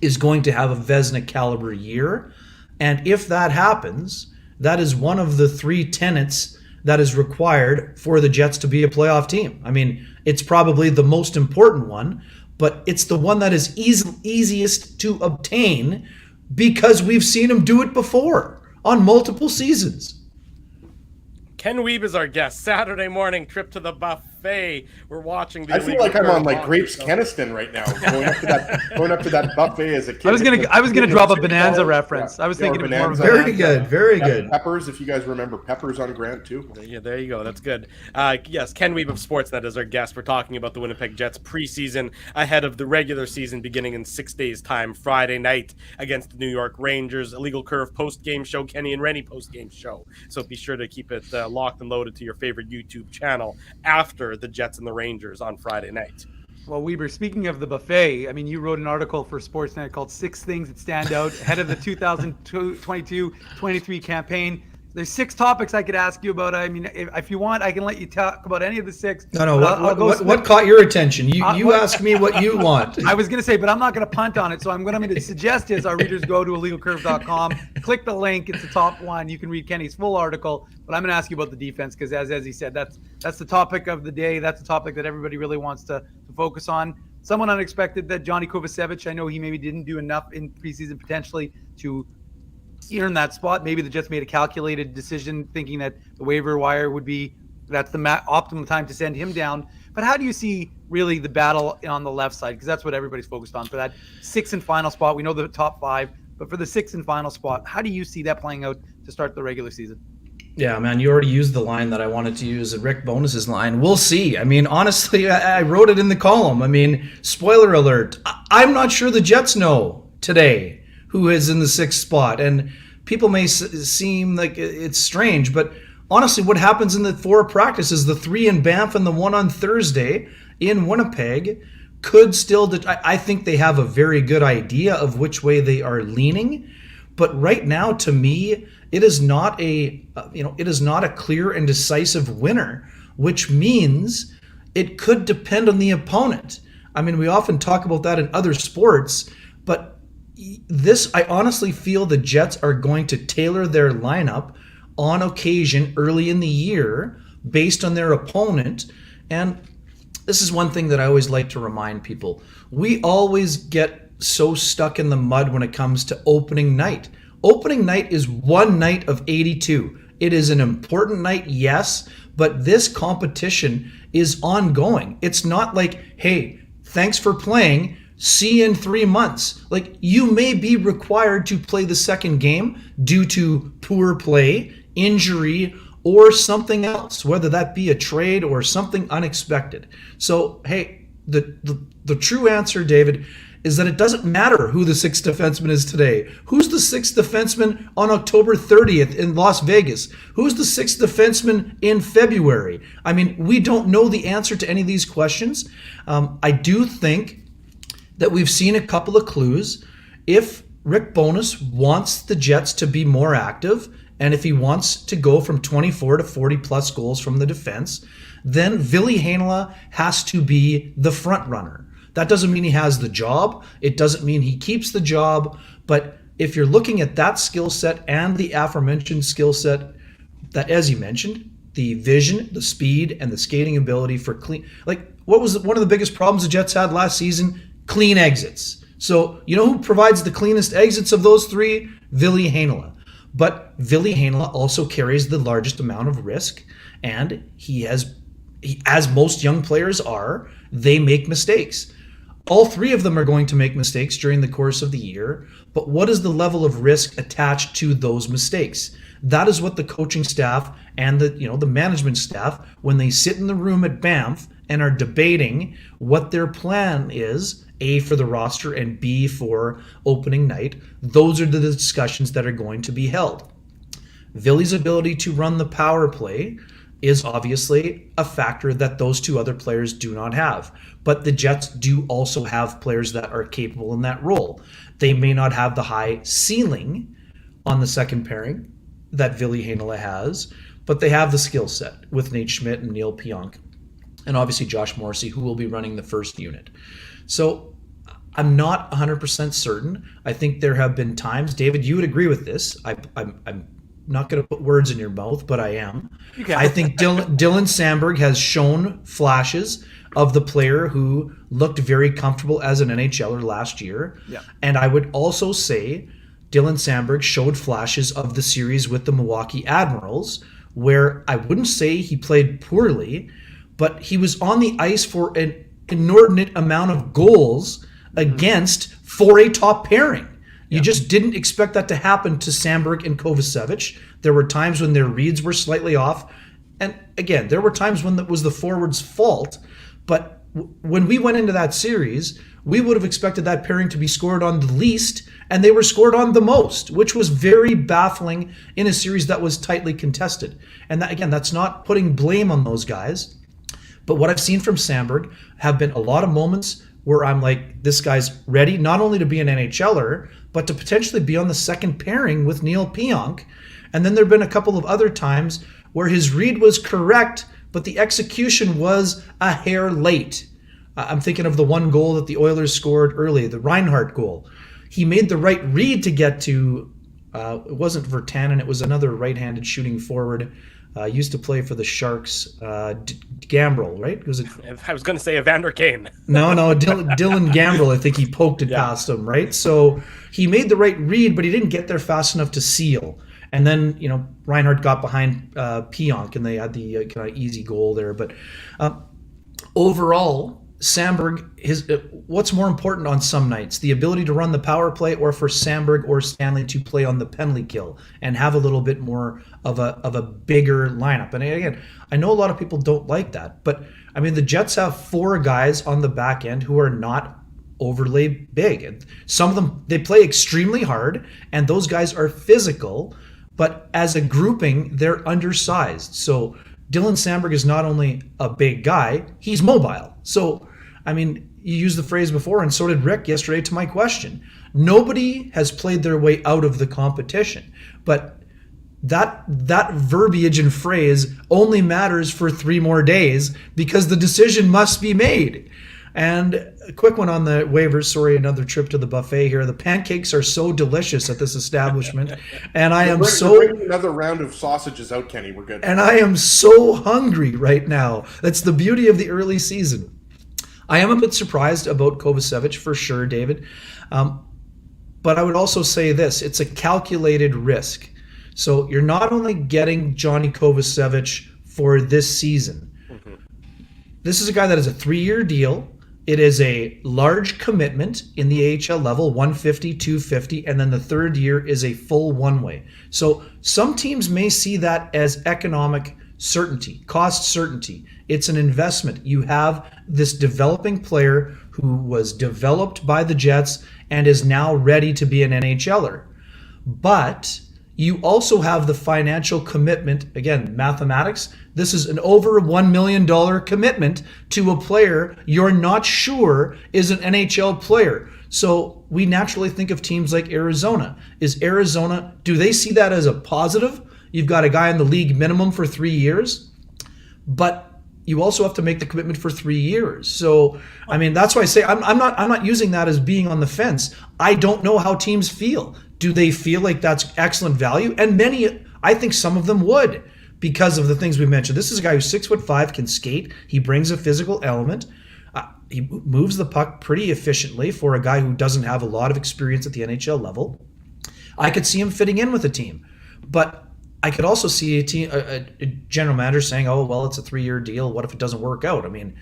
is going to have a Vezina caliber year. And if that happens, that is one of the 3 tenets that is required for the Jets to be a playoff team. I mean, it's probably the most important one, but it's the one that is easiest to obtain because we've seen him do it before on multiple seasons. Ken Wiebe is our guest. Saturday morning trip to the buffet. We're watching the. I feel like I'm on like Grapes Keniston right now, going up to that buffet as a kid. I was gonna drop a Bonanza reference. I was thinking it was more of a very good, very good. Peppers, if you guys remember Peppers on Grant too. Yeah, there you go. That's good. Yes, Ken Wiebe of Sportsnet is our guest. We're talking about the Winnipeg Jets preseason ahead of the regular season beginning in 6 days' time, Friday night against the New York Rangers. Illegal Curve post-game show, Kenny and Rennie post-game show. So be sure to keep it locked and loaded to your favorite YouTube channel after the Jets and the Rangers on Friday night. Well, Weber, speaking of the buffet, I mean, you wrote an article for Sportsnet called 6 Things That Stand Out ahead of the 2022-23 campaign. There's 6 topics I could ask you about. I mean, if you want, I can let you talk about any of the 6. No. What caught your attention? You ask me what you want. I was going to say, but I'm not going to punt on it. So I'm going to suggest is our readers go to illegalcurve.com, click the link. It's the top one. You can read Kenny's full article. But I'm going to ask you about the defense because, as he said, that's the topic of the day. That's the topic that everybody really wants to focus on. Someone unexpected that Johnny Kovacevic. I know he maybe didn't do enough in preseason potentially to earn that spot. Maybe the Jets made a calculated decision thinking that the waiver wire would be that's the optimum time to send him down. But how do you see really the battle on the left side? Because that's what everybody's focused on for that 6th and final spot. We know the top 5, but for the 6th and final spot, how do you see that playing out to start the regular season? Yeah, man, you already used the line that I wanted to use, Rick Bowness's line. We'll see. I mean, honestly, I wrote it in the column. I mean, spoiler alert, I'm not sure the Jets know today who is in the 6th spot. And people may seem like it's strange, but honestly, what happens in the 4 practices, the 3 in Banff and the 1 on Thursday in Winnipeg, could still, I think they have a very good idea of which way they are leaning. But right now, to me, it is not a clear and decisive winner, which means it could depend on the opponent. I mean, we often talk about that in other sports, but I honestly feel the Jets are going to tailor their lineup on occasion early in the year based on their opponent. And this is one thing that I always like to remind people. We always get so stuck in the mud when it comes to opening night. Opening night is one night of 82. It is an important night, yes, but this competition is ongoing. It's not like, hey, thanks for playing. See you in 3 months. Like, you may be required to play the second game due to poor play, injury, or something else, whether that be a trade or something unexpected. So, hey, the true answer, David, is that it doesn't matter who the 6th defenseman is today. Who's the 6th defenseman on October 30th in Las Vegas? Who's the 6th defenseman in February? I mean, we don't know the answer to any of these questions. I do think that we've seen a couple of clues. If Rick Bowness wants the Jets to be more active, and if he wants to go from 24 to 40 plus goals from the defense, then Ville Heinola has to be the front runner. That doesn't mean he has the job. It doesn't mean he keeps the job. But if you're looking at that skill set and the aforementioned skill set that, as you mentioned, the vision, the speed, and the skating ability for clean, like what was one of the biggest problems the Jets had last season? Clean exits. So you know who provides the cleanest exits of those 3? Ville Heinola. But Ville Heinola also carries the largest amount of risk, and as most young players are, they make mistakes. All 3 of them are going to make mistakes during the course of the year, but what is the level of risk attached to those mistakes? That is what the coaching staff and the management staff, when they sit in the room at Banff and are debating what their plan is, A, for the roster and B, for opening night, those are the discussions that are going to be held. Ville's ability to run the power play is obviously a factor that those 2 other players do not have. But the Jets do also have players that are capable in that role. They may not have the high ceiling on the second pairing that Ville Heinola has, but they have the skill set with Nate Schmidt and Neil Pionk, and obviously Josh Morrissey, who will be running the first unit. So I'm not 100% certain. I think there have been times, David, you would agree with this. I'm not going to put words in your mouth, but I am. I think Dylan Sandberg has shown flashes of the player who looked very comfortable as an NHLer last year. Yeah. And I would also say Dylan Sandberg showed flashes of the series with the Milwaukee Admirals, where I wouldn't say he played poorly, but he was on the ice for an inordinate amount of goals for a top pairing. You just didn't expect that to happen to Sandberg and Kovacevic. There were times when their reads were slightly off. And again, there were times when that was the forward's fault. But when we went into that series, we would have expected that pairing to be scored on the least, and they were scored on the most, which was very baffling in a series that was tightly contested. And that, again, that's not putting blame on those guys. But what I've seen from Sandberg have been a lot of moments where I'm like, this guy's ready not only to be an NHLer, but to potentially be on the second pairing with Neil Pionk. And then there have been a couple of other times where his read was correct, but the execution was a hair late. I'm thinking of the one goal that the Oilers scored early, the Reinhart goal. He made the right read to get to, it wasn't Virtanen, it was another right-handed shooting forward. Used to play for the Sharks, Gambrel, right? Was it? I was going to say Evander Kane. No, Dylan Gambrel. I think he poked it past him, right? So he made the right read, but he didn't get there fast enough to seal. And then, Reinhardt got behind Pionk, and they had the kind of easy goal there. But overall, Samberg, what's more important on some nights, the ability to run the power play, or for Samberg or Stanley to play on the penalty kill and have a little bit more of a bigger lineup? And again, I know a lot of people don't like that, but I mean, the Jets have 4 guys on the back end who are not overly big. And some of them, they play extremely hard, and those guys are physical, but as a grouping, they're undersized. So Dylan Samberg is not only a big guy, he's mobile. So I mean, you used the phrase before, and so did Rick yesterday to my question. Nobody has played their way out of the competition, but that verbiage and phrase only matters for 3 more days because the decision must be made. And a quick one on the waivers. Sorry, another trip to the buffet here. The pancakes are so delicious at this establishment, and I am another round of sausages out, Kenny. We're good. And I am so hungry right now. That's the beauty of the early season. I am a bit surprised about Kovacevic for sure, David. But I would also say this, it's a calculated risk. So you're not only getting Johnny Kovacevic for this season. Mm-hmm. This is a guy that has a 3-year deal. It is a large commitment in the AHL level, 150, 250, and then the 3rd year is a full one-way. So some teams may see that as economic certainty, cost certainty. It's an investment. You have this developing player who was developed by the Jets and is now ready to be an NHLer. But you also have the financial commitment. Again, mathematics, this is an over $1 million commitment to a player you're not sure is an NHL player. So we naturally think of teams like Arizona. Do they see that as a positive? You've got a guy in the league minimum for 3 years, but you also have to make the commitment for 3 years. So, I mean, that's why I say I'm not using that as being on the fence. I don't know how teams feel. Do they feel like that's excellent value? And I think some of them would, because of the things we mentioned. This is a guy who's 6'5", can skate. He brings a physical element. He moves the puck pretty efficiently for a guy who doesn't have a lot of experience at the NHL level. I could see him fitting in with a team, but I could also see a general manager saying, oh, well, it's a 3-year deal. What if it doesn't work out? I mean,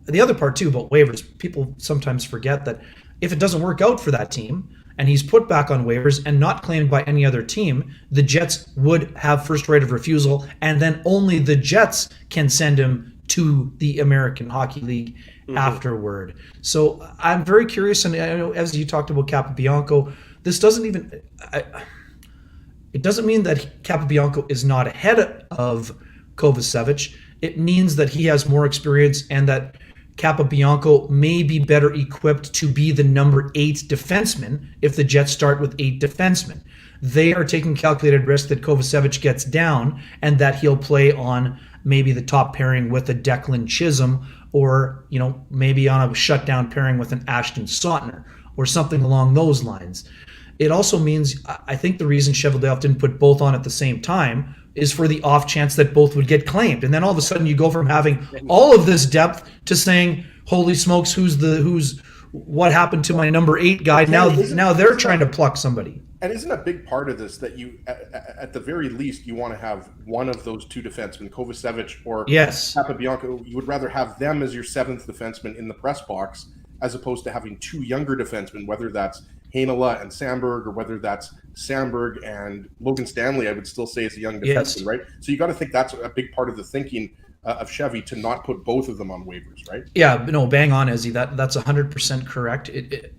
the other part, too, about waivers, people sometimes forget that if it doesn't work out for that team and he's put back on waivers and not claimed by any other team, the Jets would have first right of refusal, and then only the Jets can send him to the American Hockey League afterward. So I'm very curious, and I know, as you talked about Capobianco, this doesn't even... It doesn't mean that Capobianco is not ahead of Kovacevic. It means that he has more experience and that Capobianco may be better equipped to be the number 8 defenseman if the Jets start with 8 defensemen. They are taking calculated risk that Kovacevic gets down and that he'll play on maybe the top pairing with a Declan Chisholm, or maybe on a shutdown pairing with an Ashton Sautner or something along those lines. It also means, I think the reason Scheifele didn't put both on at the same time is for the off chance that both would get claimed. And then all of a sudden you go from having all of this depth to saying, holy smokes, what happened to my number 8 guy? Now they're trying to pluck somebody. And isn't a big part of this that you, at the very least, you want to have one of those 2 defensemen, Kovacevic or Capobianco. You would rather have them as your 7th defenseman in the press box as opposed to having 2 younger defensemen, whether that's Heinola and Samberg, or whether that's Samberg and Logan Stanley. I would still say is a young defenseman, right? So you got to think that's a big part of the thinking of Chevy to not put both of them on waivers, right? Yeah, no, bang on, Ezzy. That's 100% correct.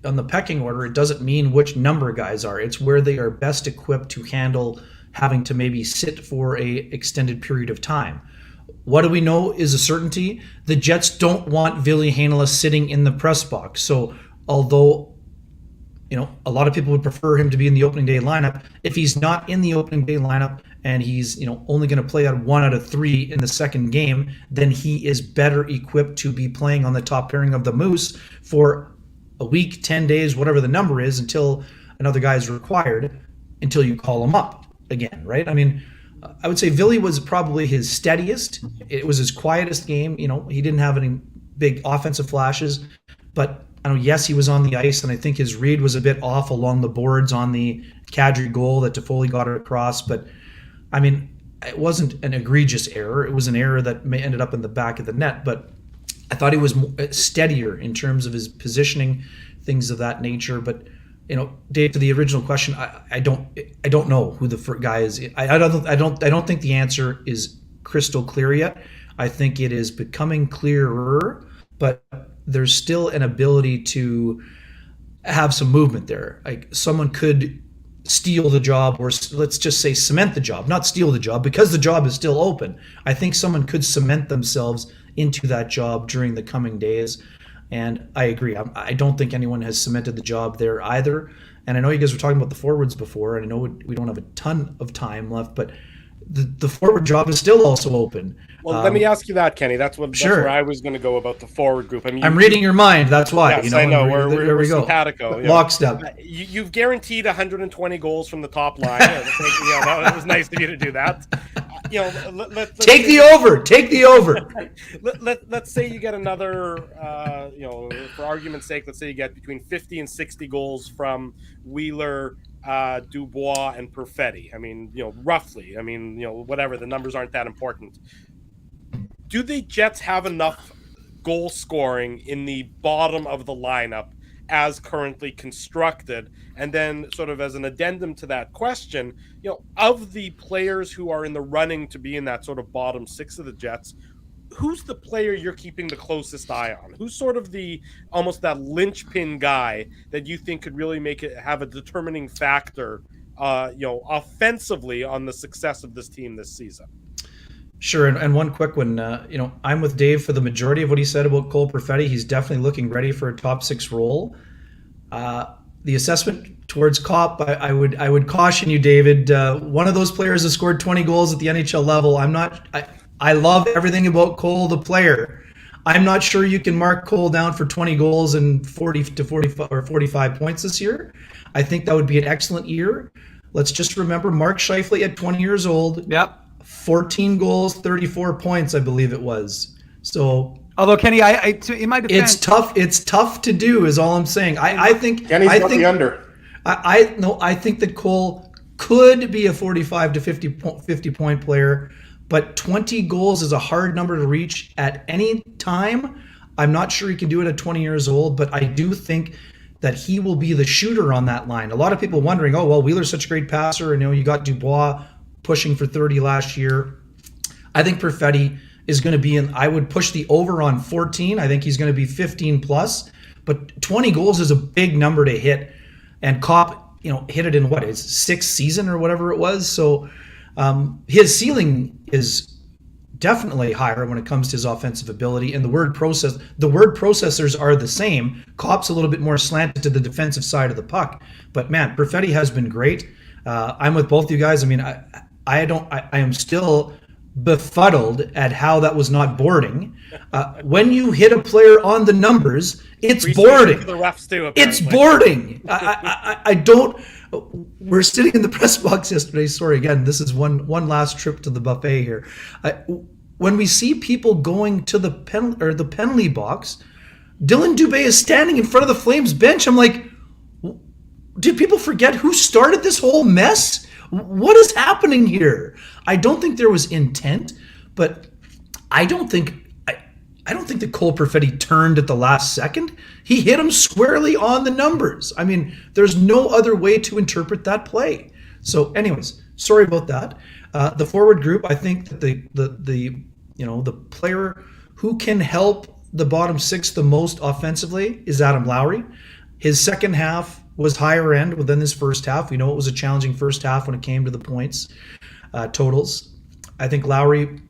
On the pecking order, it doesn't mean which number guys are. It's where they are best equipped to handle having to maybe sit for a extended period of time. What do we know is a certainty? The Jets don't want Ville Heinola sitting in the press box. So although a lot of people would prefer him to be in the opening day lineup. If he's not in the opening day lineup and he's, only going to play at 1 out of 3 in the second game, then he is better equipped to be playing on the top pairing of the Moose for a week, 10 days, whatever the number is, until another guy is required, until you call him up again, right? I mean, I would say Ville was probably his steadiest. It was his quietest game. He didn't have any big offensive flashes, but yes, he was on the ice, and I think his read was a bit off along the boards on the Kadri goal that Toffoli got it across. But, I mean, it wasn't an egregious error. It was an error that ended up in the back of the net. But I thought he was steadier in terms of his positioning, things of that nature. But, Dave, to the original question, I don't know who the guy is. I don't think the answer is crystal clear yet. I think it is becoming clearer, but there's still an ability to have some movement there. Like someone could steal the job, or let's just say cement the job, not steal the job, because the job is still open. I think someone could cement themselves into that job during the coming days. And I agree. I don't think anyone has cemented the job there either. And I know you guys were talking about the forwards before, and I know we don't have a ton of time left, but the forward job is still also open. Well, let me ask you that, Kenny. That's where I was going to go about the forward group. I mean, I'm reading your mind. That's why. Yes, I know. We're go. simpatico. Lockstep. You've guaranteed 120 goals from the top line. It was nice of you to do that. Let's take the over. Take the over. Let's say you get another. For argument's sake, let's say you get between 50 and 60 goals from Wheeler, Dubois, and Perfetti. I mean, roughly. I mean, whatever. The numbers aren't that important. Do the Jets have enough goal scoring in the bottom of the lineup as currently constructed? And then sort of as an addendum to that question, of the players who are in the running to be in that sort of bottom 6 of the Jets, who's the player you're keeping the closest eye on? Who's sort of almost that linchpin guy that you think could really make it have a determining factor, offensively on the success of this team this season? Sure, and one quick one. I'm with Dave for the majority of what he said about Cole Perfetti. He's definitely looking ready for a top 6 role. The assessment towards Kopp, I would caution you, David. One of those players has scored 20 goals at the NHL level. I love everything about Cole, the player. I'm not sure you can mark Cole down for 20 goals and 40 to 45 or 45 points this year. I think that would be an excellent year. Let's just remember Mark Scheifele at 20 years old. Yep. 14 goals, 34 points, I believe it was. So, although Kenny, in my defense, it's tough to do, is all I'm saying. I think Kenny's got the under. I think that Cole could be a 45 to 50 point player, but 20 goals is a hard number to reach at any time. I'm not sure he can do it at 20 years old, but I do think that he will be the shooter on that line. A lot of people wondering, oh, well, Wheeler's such a great passer, and you got Dubois pushing for 30 last year. I think Perfetti is going to be I would push the over on 14. I think he's going to be 15 plus, but 20 goals is a big number to hit. And Kopp, hit it in his 6th season or whatever it was. So his ceiling is definitely higher when it comes to his offensive ability. And the word processors are the same. Kopp's a little bit more slanted to the defensive side of the puck. But man, Perfetti has been great. I'm with both you guys. I mean, I am still befuddled at how that was not boarding. When you hit a player on the numbers, it's boarding. The refs too, it's boarding. I don't. We're sitting in the press box yesterday. Sorry, again, this is one last trip to the buffet here. When we see people going to the penalty box, Dylan Dubé is standing in front of the Flames bench. I'm like, did people forget who started this whole mess? What is happening here? I don't think there was intent, but I don't think that Cole Perfetti turned at the last second. He hit him squarely on the numbers. I mean, there's no other way to interpret that play. So, anyways, sorry about that. The forward group, I think that the player who can help the bottom 6 the most offensively is Adam Lowry. His second half was higher end than his first half. We know it was a challenging first half when it came to the points totals. I think Lowry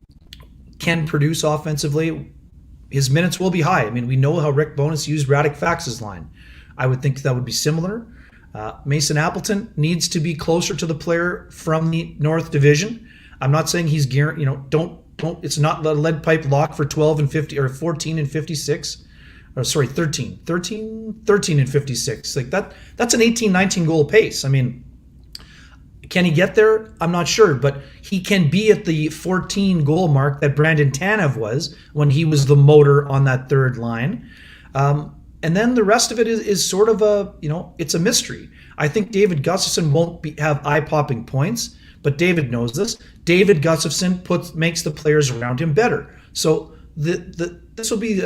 can produce offensively. His minutes will be high. I mean, we know how Rick Bowness used Radek Fax's line. I would think that would be similar. Mason Appleton needs to be closer to the player from the North Division. I'm not saying he's guaranteed, don't, it's not the lead pipe lock for 12 and 50 or 14 and 56. Or sorry, 13 and 56. Like that's an 18, 19 goal pace. I mean, can he get there? I'm not sure, but he can be at the 14 goal mark that Brandon Tanev was when he was the motor on that third line. And then the rest of it is sort of it's a mystery. I think David Gustafsson won't have eye-popping points, but David knows this. David Gustafsson makes the players around him better. So this will be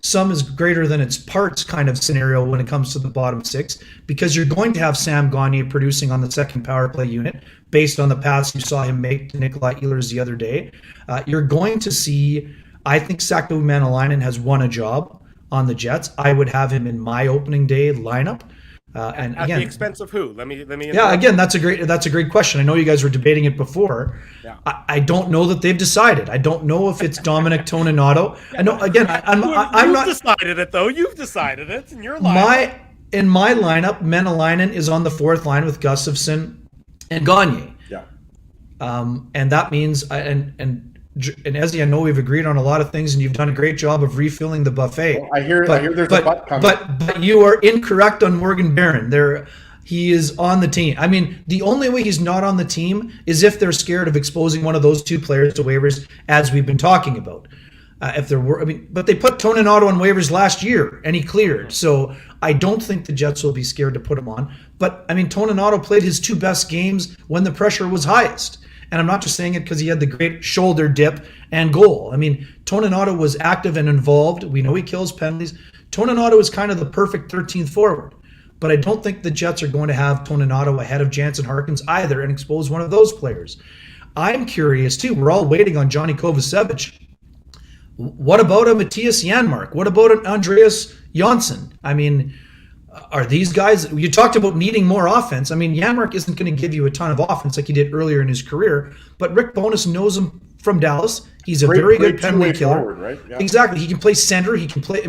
sum is greater than its parts kind of scenario when it comes to the bottom six, because you're going to have Sam Gagner producing on the second power play unit based on the pass you saw him make to Nikolai Ehlers the other day. You're going to see, I think Saku Manalainen has won a job on the Jets. I would have him in my opening day lineup. And at again, the expense of who? Let me. Yeah, again, that's a great question. I know you guys were debating it before. Yeah. I don't know that they've decided. I don't know if it's Dominic Toninato. I know. Again, I'm not decided it though. You've decided it in your lineup. In my lineup, Menelainen is on the fourth line with Gustafsson and Gagner. Yeah. And that means and Ezzy, I know we've agreed on a lot of things, and you've done a great job of refilling the buffet. Well, I hear there's a butt coming. But you are incorrect on Morgan Barron. He is on the team. I mean, the only way he's not on the team is if they're scared of exposing one of those two players to waivers, as we've been talking about. But they put Toninato on waivers last year, and he cleared. So I don't think the Jets will be scared to put him on. But I mean, Toninato played his two best games when the pressure was highest. And I'm not just saying it because he had the great shoulder dip and goal. I mean, Toninato was active and involved. We know he kills penalties. Toninato is kind of the perfect 13th forward. But I don't think the Jets are going to have Toninato ahead of Jansen Harkins either and expose one of those players. I'm curious, too. We're all waiting on Johnny Kovacevic. What about a Matthias Janmark? What about an Andreas Johnsson? I mean, are these guys, you talked about needing more offense. I mean, Janmark isn't going to give you a ton of offense like he did earlier in his career, but Rick Bowness knows him from Dallas. He's a very good penalty killer. Forward, right? Yeah. Exactly. He can play center. He can play,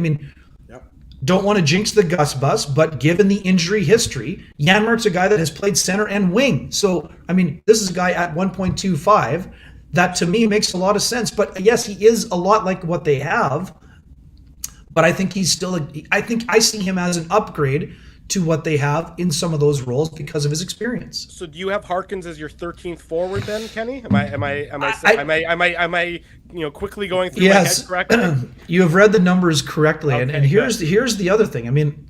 don't want to jinx the Gus bus, but given the injury history, Janmark's a guy that has played center and wing. So, I mean, this is a guy at 1.25 that to me makes a lot of sense. But yes, he is a lot like what they have. But I think he's still. I think I see him as an upgrade to what they have in some of those roles because of his experience. So, do you have Harkins as your 13th forward then, Kenny? Am I quickly going through my head correctly? You have read the numbers correctly, okay, and here's the other thing. I mean,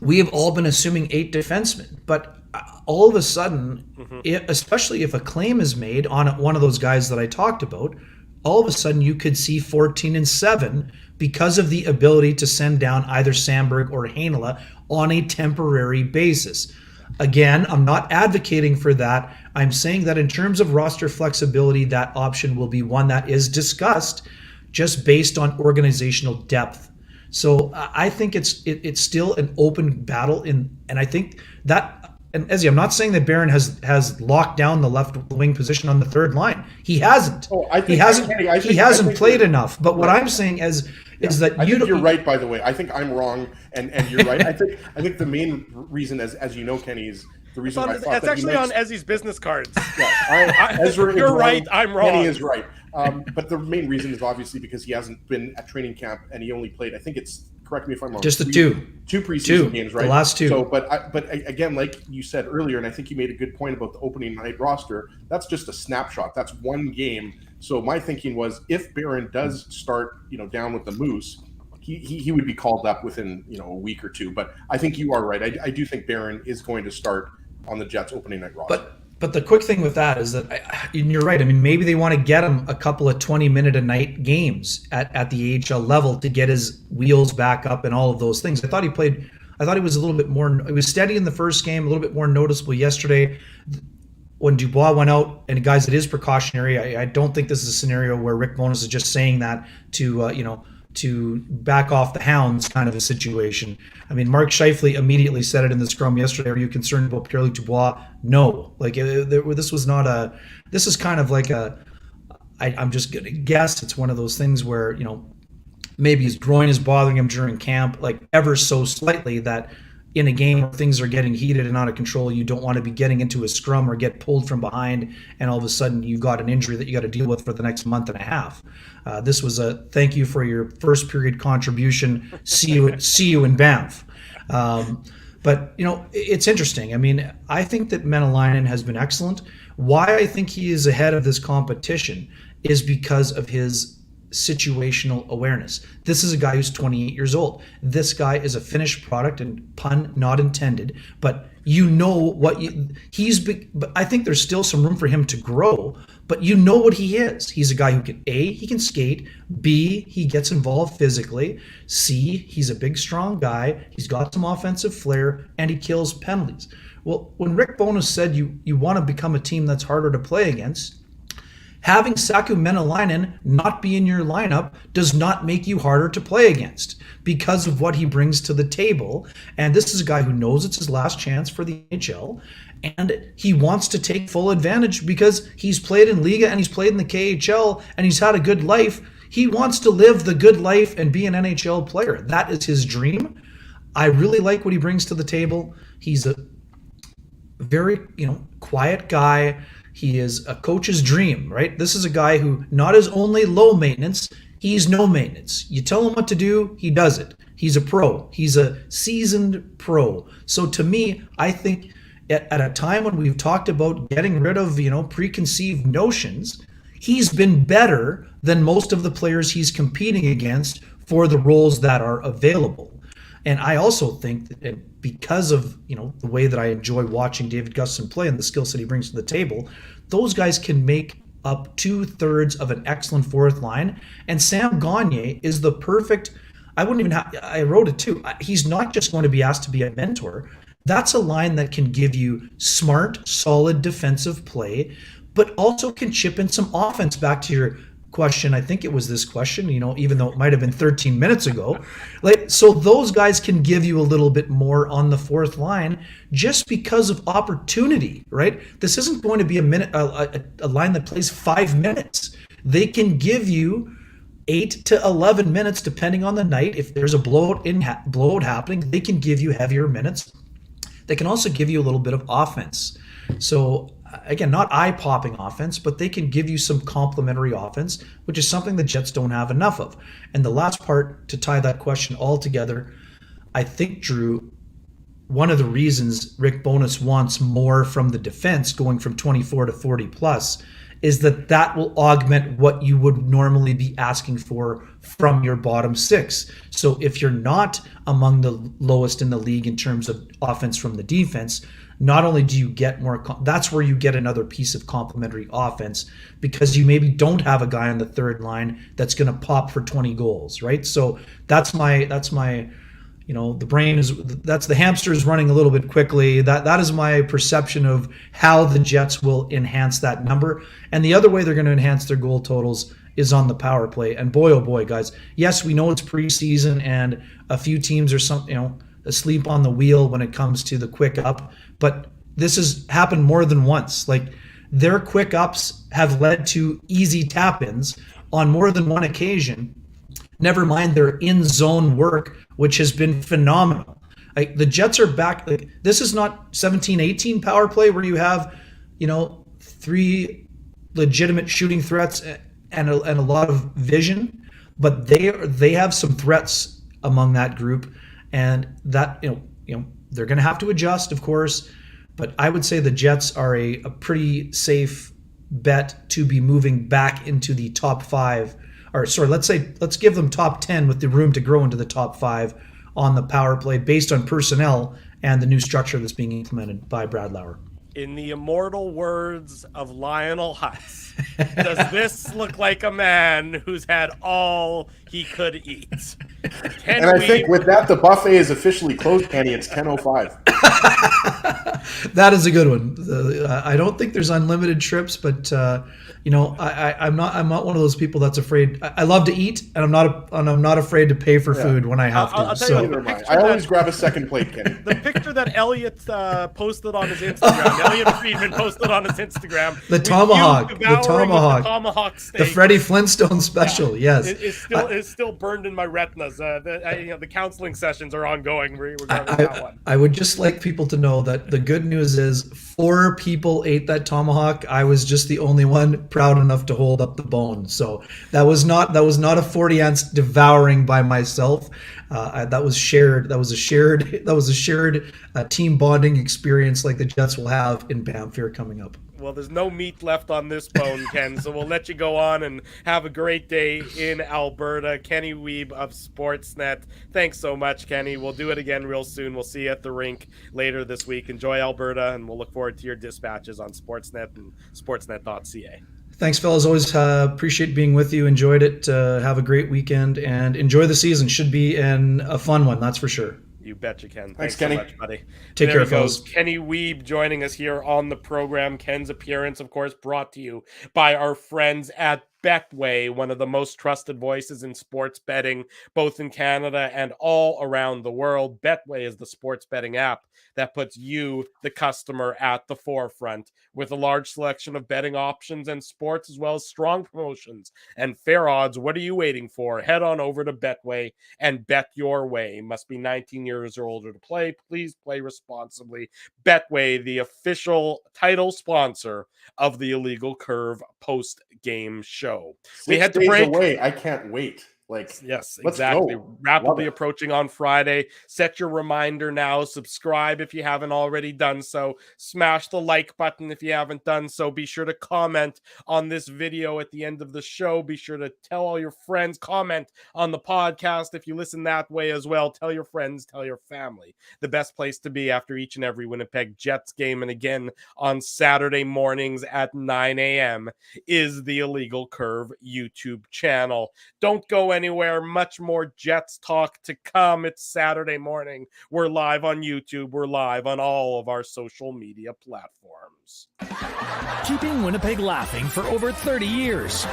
we have all been assuming 8 defensemen, but all of a sudden, especially if a claim is made on one of those guys that I talked about, all of a sudden you could see 14 and 7. Because of the ability to send down either Sandberg or Heinola on a temporary basis. Again, I'm not advocating for that. I'm saying that in terms of roster flexibility, that option will be one that is discussed just based on organizational depth. So I think it's still an open battle, and I think that. And Ezzy, I'm not saying that Barron has locked down the left wing position on the third line. He hasn't. He hasn't played enough. But what I'm saying is that you're right. By the way, I think I'm wrong, and you're right. I think the main reason, as you know, Kenny, is the reason I thought it's that actually on Ezzy's business cards. Yeah, Ezra you're right. I'm wrong. Kenny is right. But the main reason is obviously because he hasn't been at training camp, and he only played. I think it's. Correct me if I'm wrong. Just the two preseason games, right? The last 2. So, but again, like you said earlier, and I think you made a good point about the opening night roster. That's just a snapshot. That's one game. So my thinking was, if Barron does start, down with the Moose, he would be called up within a week or two. But I think you are right. I do think Barron is going to start on the Jets opening night roster. But the quick thing with that is that, and you're right, I mean, maybe they want to get him a couple of 20-minute-a-night games at the AHL level to get his wheels back up and all of those things. I thought he was a little bit more, he was steady in the first game, a little bit more noticeable yesterday. When Dubois went out, and guys, it is precautionary. I don't think this is a scenario where Rick Bowness is just saying that to back off the hounds kind of a situation. I mean, Mark Scheifele immediately said it in the scrum yesterday. Are you concerned about Pierre-Luc Dubois? No. This is kind of like I'm just going to guess it's one of those things where, maybe his groin is bothering him during camp, like ever so slightly that, in a game where things are getting heated and out of control. You don't want to be getting into a scrum or get pulled from behind, and all of a sudden you've got an injury that you got to deal with for the next month and a half. This was a thank you for your first period contribution. See you in Banff. But, it's interesting. I mean, I think that Menelainen has been excellent. Why I think he is ahead of this competition is because of his situational awareness. This is a guy who's 28 years old. This guy is a finished product, and pun not intended, but but I think there's still some room for him to grow, but what he is. He's a guy who can, A, he can skate, B, he gets involved physically, C, he's a big, strong guy, he's got some offensive flair, and he kills penalties. Well, when Rick Bowness said you want to become a team that's harder to play against, having Saku Menelainen not be in your lineup does not make you harder to play against because of what he brings to the table. And this is a guy who knows it's his last chance for the NHL, and he wants to take full advantage because he's played in Liga and he's played in the KHL and he's had a good life. He wants to live the good life and be an NHL player. That is his dream. I really like what he brings to the table. He's a very, quiet guy. He is a coach's dream, right? This is a guy who not is only low maintenance, he's no maintenance. You tell him what to do, he does it. He's a pro. He's a seasoned pro. So to me, I think at a time when we've talked about getting rid of, preconceived notions, he's been better than most of the players he's competing against for the roles that are available. And I also think that because of, the way that I enjoy watching David Gustafsson play and the skill set he brings to the table, those guys can make up 2/3 of an excellent fourth line. And Sam Gagner is the perfect, I wrote it too. He's not just going to be asked to be a mentor. That's a line that can give you smart, solid defensive play, but also can chip in some offense. Back to your question, I think it was this question, even though it might have been 13 minutes ago. So those guys can give you a little bit more on the fourth line just because of opportunity, right? This isn't going to be a line that plays 5 minutes. They can give you 8 to 11 minutes depending on the night. If there's a blowout happening, they can give you heavier minutes. They can also give you a little bit of offense. So again, not eye-popping offense, but they can give you some complementary offense, which is something the Jets don't have enough of. And the last part, to tie that question all together, I think, Drew, one of the reasons Rick Bowness wants more from the defense, going from 24 to 40 plus, is that will augment what you would normally be asking for from your bottom six. So if you're not among the lowest in the league in terms of offense from the defense, not only do you get more, that's where you get another piece of complementary offense, because you maybe don't have a guy on the third line that's going to pop for 20 goals, right? So that's my, the brain is, that's the hamster is running a little bit quickly. That is my perception of how the Jets will enhance that number. And the other way they're going to enhance their goal totals is on the power play. And boy, oh boy, guys, yes, we know it's preseason and a few teams are asleep on the wheel when it comes to the quick up, but this has happened more than once. Like, their quick ups have led to easy tap-ins on more than one occasion. Never mind their in-zone work, which has been phenomenal. Like, the Jets are back. Like, this is not 17-18 power play where you have, 3 legitimate shooting threats and a lot of vision, but they have some threats among that group, and that they're going to have to adjust, of course. But I would say the Jets are a pretty safe bet to be moving back into the top 5. Or sorry, let's give them top 10 with the room to grow into the top 5 on the power play based on personnel and the new structure that's being implemented by Brad Lowry. In the immortal words of Lionel Hutz, does this look like a man who's had all he could eat? I think with that, the buffet is officially closed, Kenny. It's 10:05. That is a good one. I don't think there's unlimited trips, but I'm not one of those people that's afraid. I love to eat, and I'm not afraid to pay for food when I have to. I'll tell you I always grab a second plate, Kenny. The picture that Elliot posted on his Instagram, Elliot Friedman posted on his Instagram, the tomahawk steak, the Freddie Flintstone special. Yes, it's still burned in my retinas. The counseling sessions are ongoing regarding that one. I would just like people to know that the good news is 4 people ate that tomahawk. I was just the only one proud enough to hold up the bone. So that was not a 40-ounce devouring by myself. That was shared. That was a shared team bonding experience like the Jets will have in Banff here coming up. Well, there's no meat left on this bone, Ken, so we'll let you go on and have a great day in Alberta. Kenny Wiebe of Sportsnet. Thanks so much, Kenny. We'll do it again real soon. We'll see you at the rink later this week. Enjoy Alberta, and we'll look forward to your dispatches on Sportsnet and sportsnet.ca. Thanks, fellas. Always appreciate being with you. Enjoyed it. Have a great weekend, and enjoy the season. Should be a fun one, that's for sure. You betcha, Ken. Thanks Kenny. So much, buddy. Take care, fellas. Kenny Wiebe joining us here on the program. Ken's appearance, of course, brought to you by our friends at Betway, one of the most trusted voices in sports betting, both in Canada and all around the world. Betway is the sports betting app that puts you, the customer, at the forefront with a large selection of betting options and sports, as well as strong promotions and fair odds. What are you waiting for? Head on over to Betway and bet your way. Must be 19 years or older to play. Please play responsibly. Betway, the official title sponsor of the Illegal Curve post-game show. 6 we had to break away. I can't wait. Yes, exactly. Rapidly approaching on Friday. Set your reminder now. Subscribe if you haven't already done so. Smash the like button if you haven't done so. Be sure to comment on this video at the end of the show. Be sure to tell all your friends. Comment on the podcast if you listen that way as well. Tell your friends, tell your family. The best place to be after each and every Winnipeg Jets game, and again on Saturday mornings at 9 a.m. is the Illegal Curve YouTube channel. Don't go anywhere. Much more Jets talk to come. It's Saturday morning. We're live on YouTube. We're live on all of our social media platforms. Keeping Winnipeg laughing for over 30 years.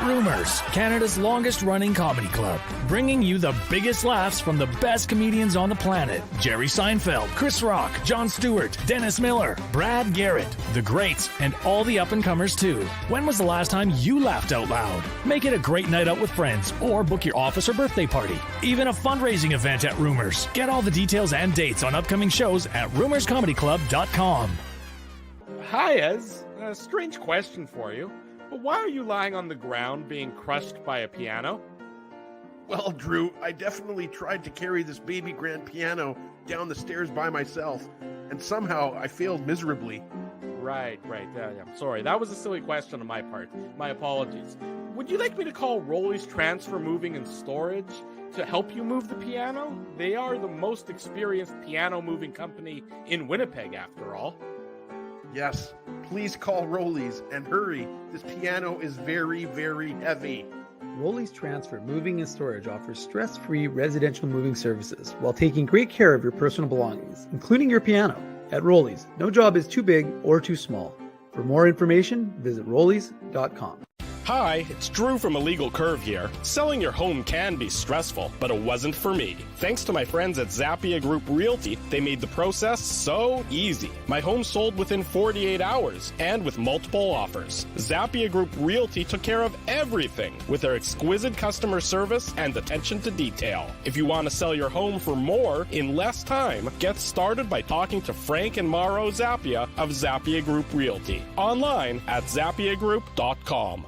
Rumors, Canada's longest running comedy club, bringing you the biggest laughs from the best comedians on the planet. Jerry Seinfeld, Chris Rock, Jon Stewart, Dennis Miller, Brad Garrett, the greats, and all the up-and-comers too. When was the last time you laughed out loud? Make it a great night out with friends, or book your office or birthday party. Even a fundraising event at Rumors. Get all the details and dates on upcoming shows at rumorscomedyclub.com. Hi, Ez. A strange question for you. But why are you lying on the ground being crushed by a piano? Well, Drew, I definitely tried to carry this baby grand piano down the stairs by myself, and somehow I failed miserably. Right. Yeah, I'm sorry. That was a silly question on my part. My apologies. Would you like me to call Rolly's Transfer Moving and Storage to help you move the piano? They are the most experienced piano moving company in Winnipeg, after all. Yes, please call Rolly's and hurry. This piano is very, very heavy. Rolly's Transfer Moving and Storage offers stress-free residential moving services while taking great care of your personal belongings, including your piano. At Rolly's, no job is too big or too small. For more information, visit rollys.com. Hi, it's Drew from Illegal Curve here. Selling your home can be stressful, but it wasn't for me. Thanks to my friends at Zappia Group Realty, they made the process so easy. My home sold within 48 hours and with multiple offers. Zappia Group Realty took care of everything with their exquisite customer service and attention to detail. If you want to sell your home for more in less time, get started by talking to Frank and Mauro Zappia of Zappia Group Realty. Online at zappiagroup.com.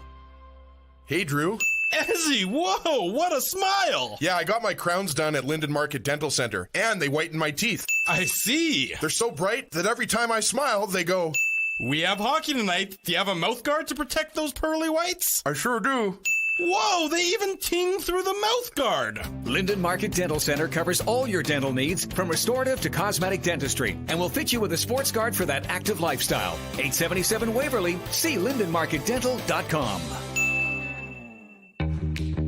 Hey, Drew. Ezzy, whoa, what a smile! Yeah, I got my crowns done at Linden Market Dental Center, and they whiten my teeth. I see. They're so bright that every time I smile, they go... We have hockey tonight. Do you have a mouth guard to protect those pearly whites? I sure do. Whoa, they even ting through the mouth guard. Linden Market Dental Center covers all your dental needs, from restorative to cosmetic dentistry, and will fit you with a sports guard for that active lifestyle. 877 Waverly. See lindenmarketdental.com.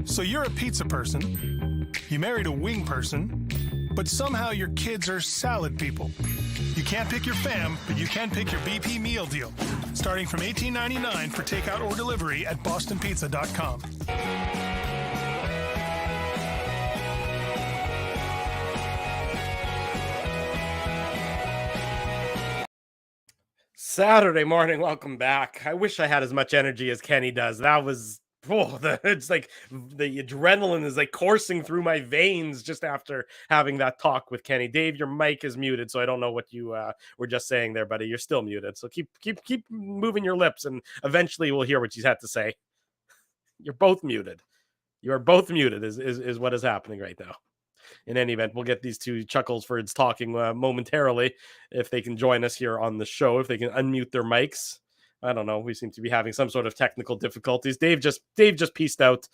So you're a pizza person, you married a wing person, but somehow your kids are salad people. You can't pick your fam, but you can pick your BP meal deal. Starting from $18.99 for takeout or delivery at bostonpizza.com. Saturday morning, welcome back. I wish I had as much energy as Kenny does. That was it's like the adrenaline is like coursing through my veins just after having that talk with Kenny. Dave, your mic is muted, so I don't know what you were just saying there, buddy. You're still muted, so keep moving your lips, and eventually we'll hear what you had to say. You're both muted. You are both muted. Is what is happening right now. In any event, we'll get these two chucklesfords talking momentarily if they can join us here on the show, if they can unmute their mics. I don't know. We seem to be having some sort of technical difficulties. Dave just pieced out.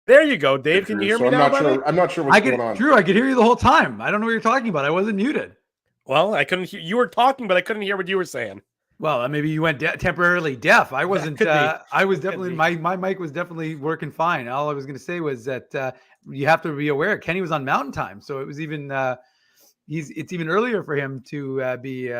There you go, Dave. Can you hear me now? I'm not sure what's going on. Drew, I could hear you the whole time. I don't know what you're talking about. I wasn't muted. Well, I couldn't hear. You were talking, but I couldn't hear what you were saying. Well, maybe you went temporarily deaf. I wasn't. I was definitely my mic was definitely working fine. All I was going to say was that you have to be aware. Kenny was on Mountain Time, so it was even it's even earlier for him to be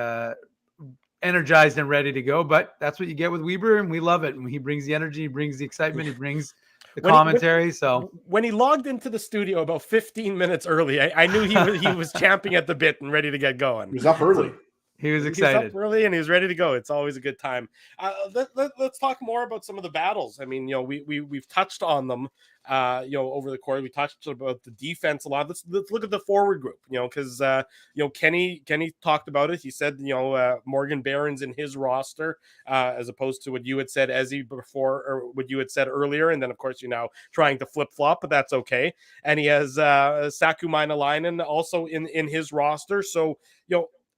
energized and ready to go. But that's what you get with Wiebe, and we love it. And he brings the energy, he brings the excitement, he brings the commentary. So when he logged into the studio about 15 minutes early, I knew he was champing at the bit and ready to get going. He was up early. He was excited. He was up early and he was ready to go. It's always a good time. Let's talk more about some of the battles. I mean, we've touched on them, over the course. We touched about the defense a lot. Let's look at the forward group, because Kenny talked about it. He said, Morgan Barron's in his roster, as opposed to what you had said, Ezzy, before, or what you had said earlier. And then, of course, you're now trying to flip flop, but that's okay. And he has Saku Maenalainen also in his roster. So,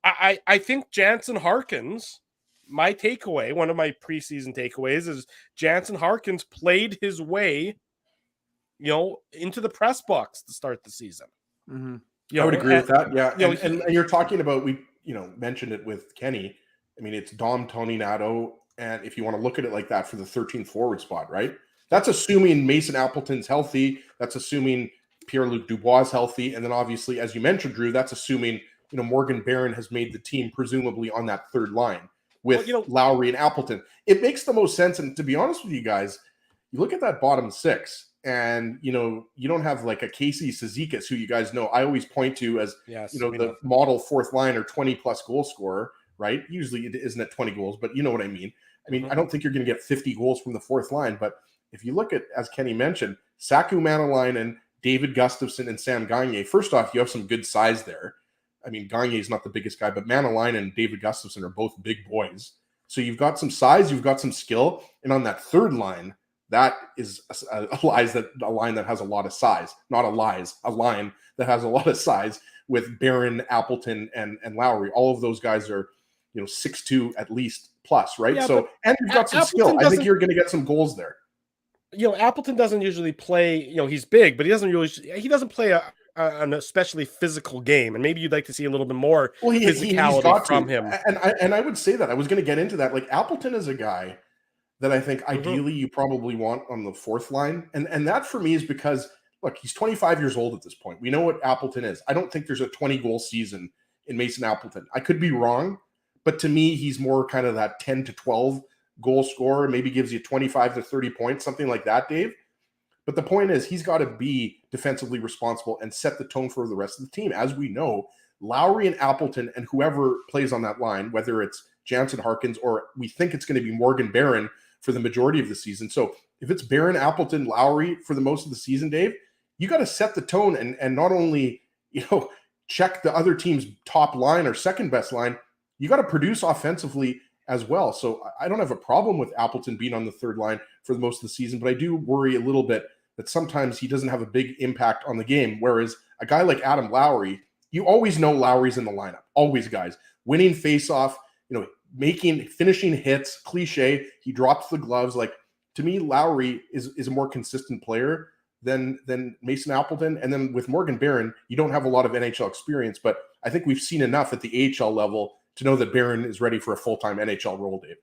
I think Jansen Harkins, my takeaway, one of my preseason takeaways, is Jansen Harkins played his way, into the press box to start the season. Mm-hmm. I would agree with that. Yeah. And you're talking about, we mentioned it with Kenny. I mean, it's Dom Toninato. And if you want to look at it like that for the 13th forward spot, right? That's assuming Mason Appleton's healthy. That's assuming Pierre-Luc Dubois is healthy. And then obviously, as you mentioned, Drew, that's assuming Morgan Barron has made the team presumably on that third line with Lowry and Appleton. It makes the most sense. And to be honest with you guys, you look at that bottom six and, you don't have like a Casey Cizikas, who you guys know I always point to as, the model fourth line or 20 plus goal scorer, right? Usually it isn't at 20 goals, but you know what I mean? I mean, I don't think you're going to get 50 goals from the fourth line, but if you look at, as Kenny mentioned, Saku Maenalainen, David Gustafsson, and Sam Gagner, first off, you have some good size there. I mean, Gagne is not the biggest guy, but Maenalainen and David Gustafsson are both big boys. So you've got some size, you've got some skill, and on that third line, that is a line that has a lot of size. Not a line that has a lot of size with Barron, Appleton, and Lowry. All of those guys are, 6'2" at least plus, right? Yeah, so, and you've got some skill. I think you're going to get some goals there. Appleton doesn't usually play. He's big, but he doesn't play an especially physical game, and maybe you'd like to see a little bit more physicality from him. And I would say that I was going to get into that. Like Appleton is a guy that I think ideally you probably want on the fourth line, and that for me is because look, he's 25 years old at this point. We know what Appleton is. I don't think there's a 20 goal season in Mason Appleton. I could be wrong, but to me, he's more kind of that 10 to 12 goal scorer. Maybe gives you 25 to 30 points, something like that, Dave. But the point is, he's got to be defensively responsible and set the tone for the rest of the team. As we know, Lowry and Appleton and whoever plays on that line, whether it's Jansen Harkins or we think it's going to be Morgan Barron for the majority of the season. So if it's Barron, Appleton, Lowry for the most of the season, Dave, you got to set the tone and not only, check the other team's top line or second best line, you got to produce offensively as well. So I don't have a problem with Appleton being on the third line for the most of the season, but I do worry a little bit that sometimes he doesn't have a big impact on the game. Whereas a guy like Adam Lowry, you always know Lowry's in the lineup. Always, guys. Winning face-off, finishing hits, cliche. He drops the gloves. Like, to me, Lowry is a more consistent player than Mason Appleton. And then with Morgan Barron, you don't have a lot of NHL experience, but I think we've seen enough at the AHL level to know that Barron is ready for a full-time NHL role, Dave.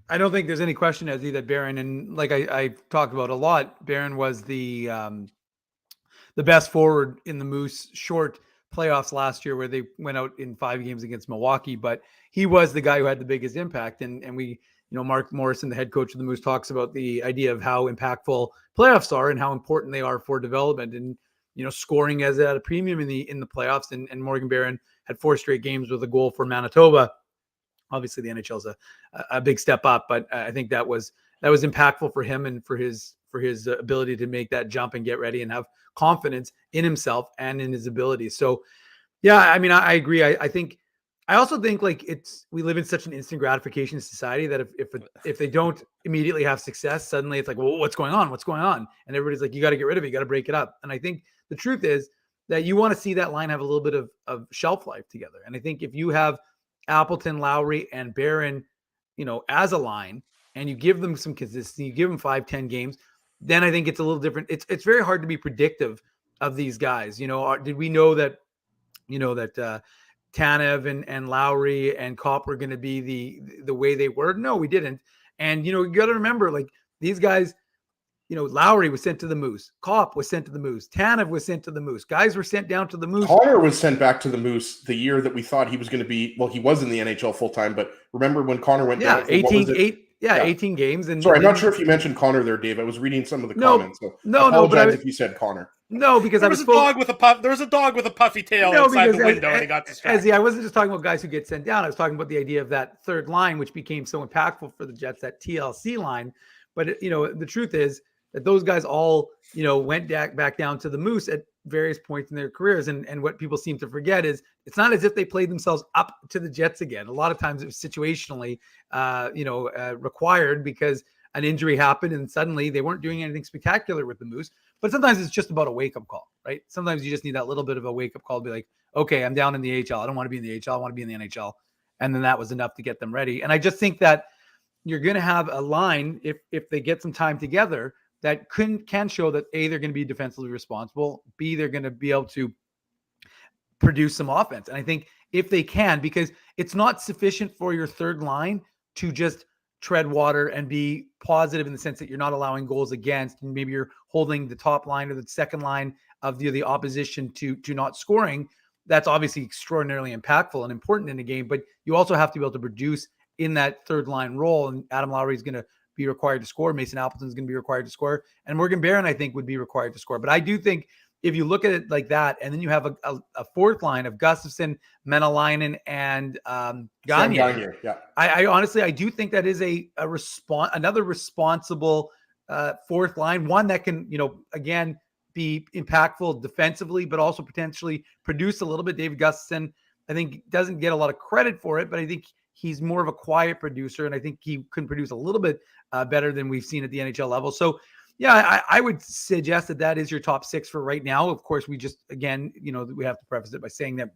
I don't think there's any question, Ezzy, that Barron, and like I talked about a lot, Barron was the the best forward in the Moose short playoffs last year, where they went out in 5 games against Milwaukee. But he was the guy who had the biggest impact. And we, Mark Morrison, the head coach of the Moose, talks about the idea of how impactful playoffs are and how important they are for development. And scoring as at a premium in the playoffs. And Morgan Barron had 4 straight games with a goal for Manitoba. Obviously, the NHL is a big step up, but I think that was impactful for him and for his ability to make that jump and get ready and have confidence in himself and in his abilities. So, yeah, I mean, I agree. I also think like we live in such an instant gratification society that if they don't immediately have success, suddenly it's like, well, what's going on? What's going on? And everybody's like, you got to get rid of it. You got to break it up. And I think the truth is that you want to see that line have a little bit of shelf life together. And I think if you have Appleton, Lowry, and Barron, as a line, and you give them some consistency, you give them 5-10 games, then I think it's a little different. It's very hard to be predictive of these guys. Did we know that, Tanev and Lowry and Kopp were going to be the way they were? No, we didn't. And, you got to remember, like, these guys, Lowry was sent to the Moose. Kopp was sent to the Moose. Tanev was sent to the Moose. Guys were sent down to the Moose. Connor was sent back to the Moose the year that we thought he was going to be. Well, he was in the NHL full time, but remember when Connor went down? 18 games. And sorry, I'm not sure if you mentioned Connor there, Dave. I was reading some of the comments. So I apologize if you said Connor. No, because there was a dog with a puffy tail inside the window, and he got distracted. I wasn't just talking about guys who get sent down. I was talking about the idea of that third line, which became so impactful for the Jets, that TLC line. But the truth is that those guys all went back down to the Moose at various points in their careers. And what people seem to forget is it's not as if they played themselves up to the Jets again. A lot of times it was situationally, required because an injury happened and suddenly they weren't doing anything spectacular with the Moose. But sometimes it's just about a wake-up call, right? Sometimes you just need that little bit of a wake-up call to be like, okay, I'm down in the AHL. I don't want to be in the AHL. I want to be in the NHL. And then that was enough to get them ready. And I just think that you're going to have a line, if they get some time together, that can show that A, they're going to be defensively responsible, B, they're going to be able to produce some offense. And I think if they can, because it's not sufficient for your third line to just tread water and be positive in the sense that you're not allowing goals against, and maybe you're holding the top line or the second line of the opposition to not scoring. That's obviously extraordinarily impactful and important in a game, but you also have to be able to produce in that third line role. And Adam Lowry is going to be required to score. Mason Appleton is going to be required to score. And Morgan Barron, I think, would be required to score. But I do think if you look at it like that, and then you have a fourth line of Gustafsson, Menelainen, and Gagne. Yeah. I honestly, I do think that is another responsible fourth line, one that can, again, be impactful defensively, but also potentially produce a little bit. David Gustafsson, I think, doesn't get a lot of credit for it, but I think he's more of a quiet producer, and I think he can produce a little bit better than we've seen at the NHL level. So, yeah, I would suggest that is your top 6 for right now. Of course, we just, again, we have to preface it by saying that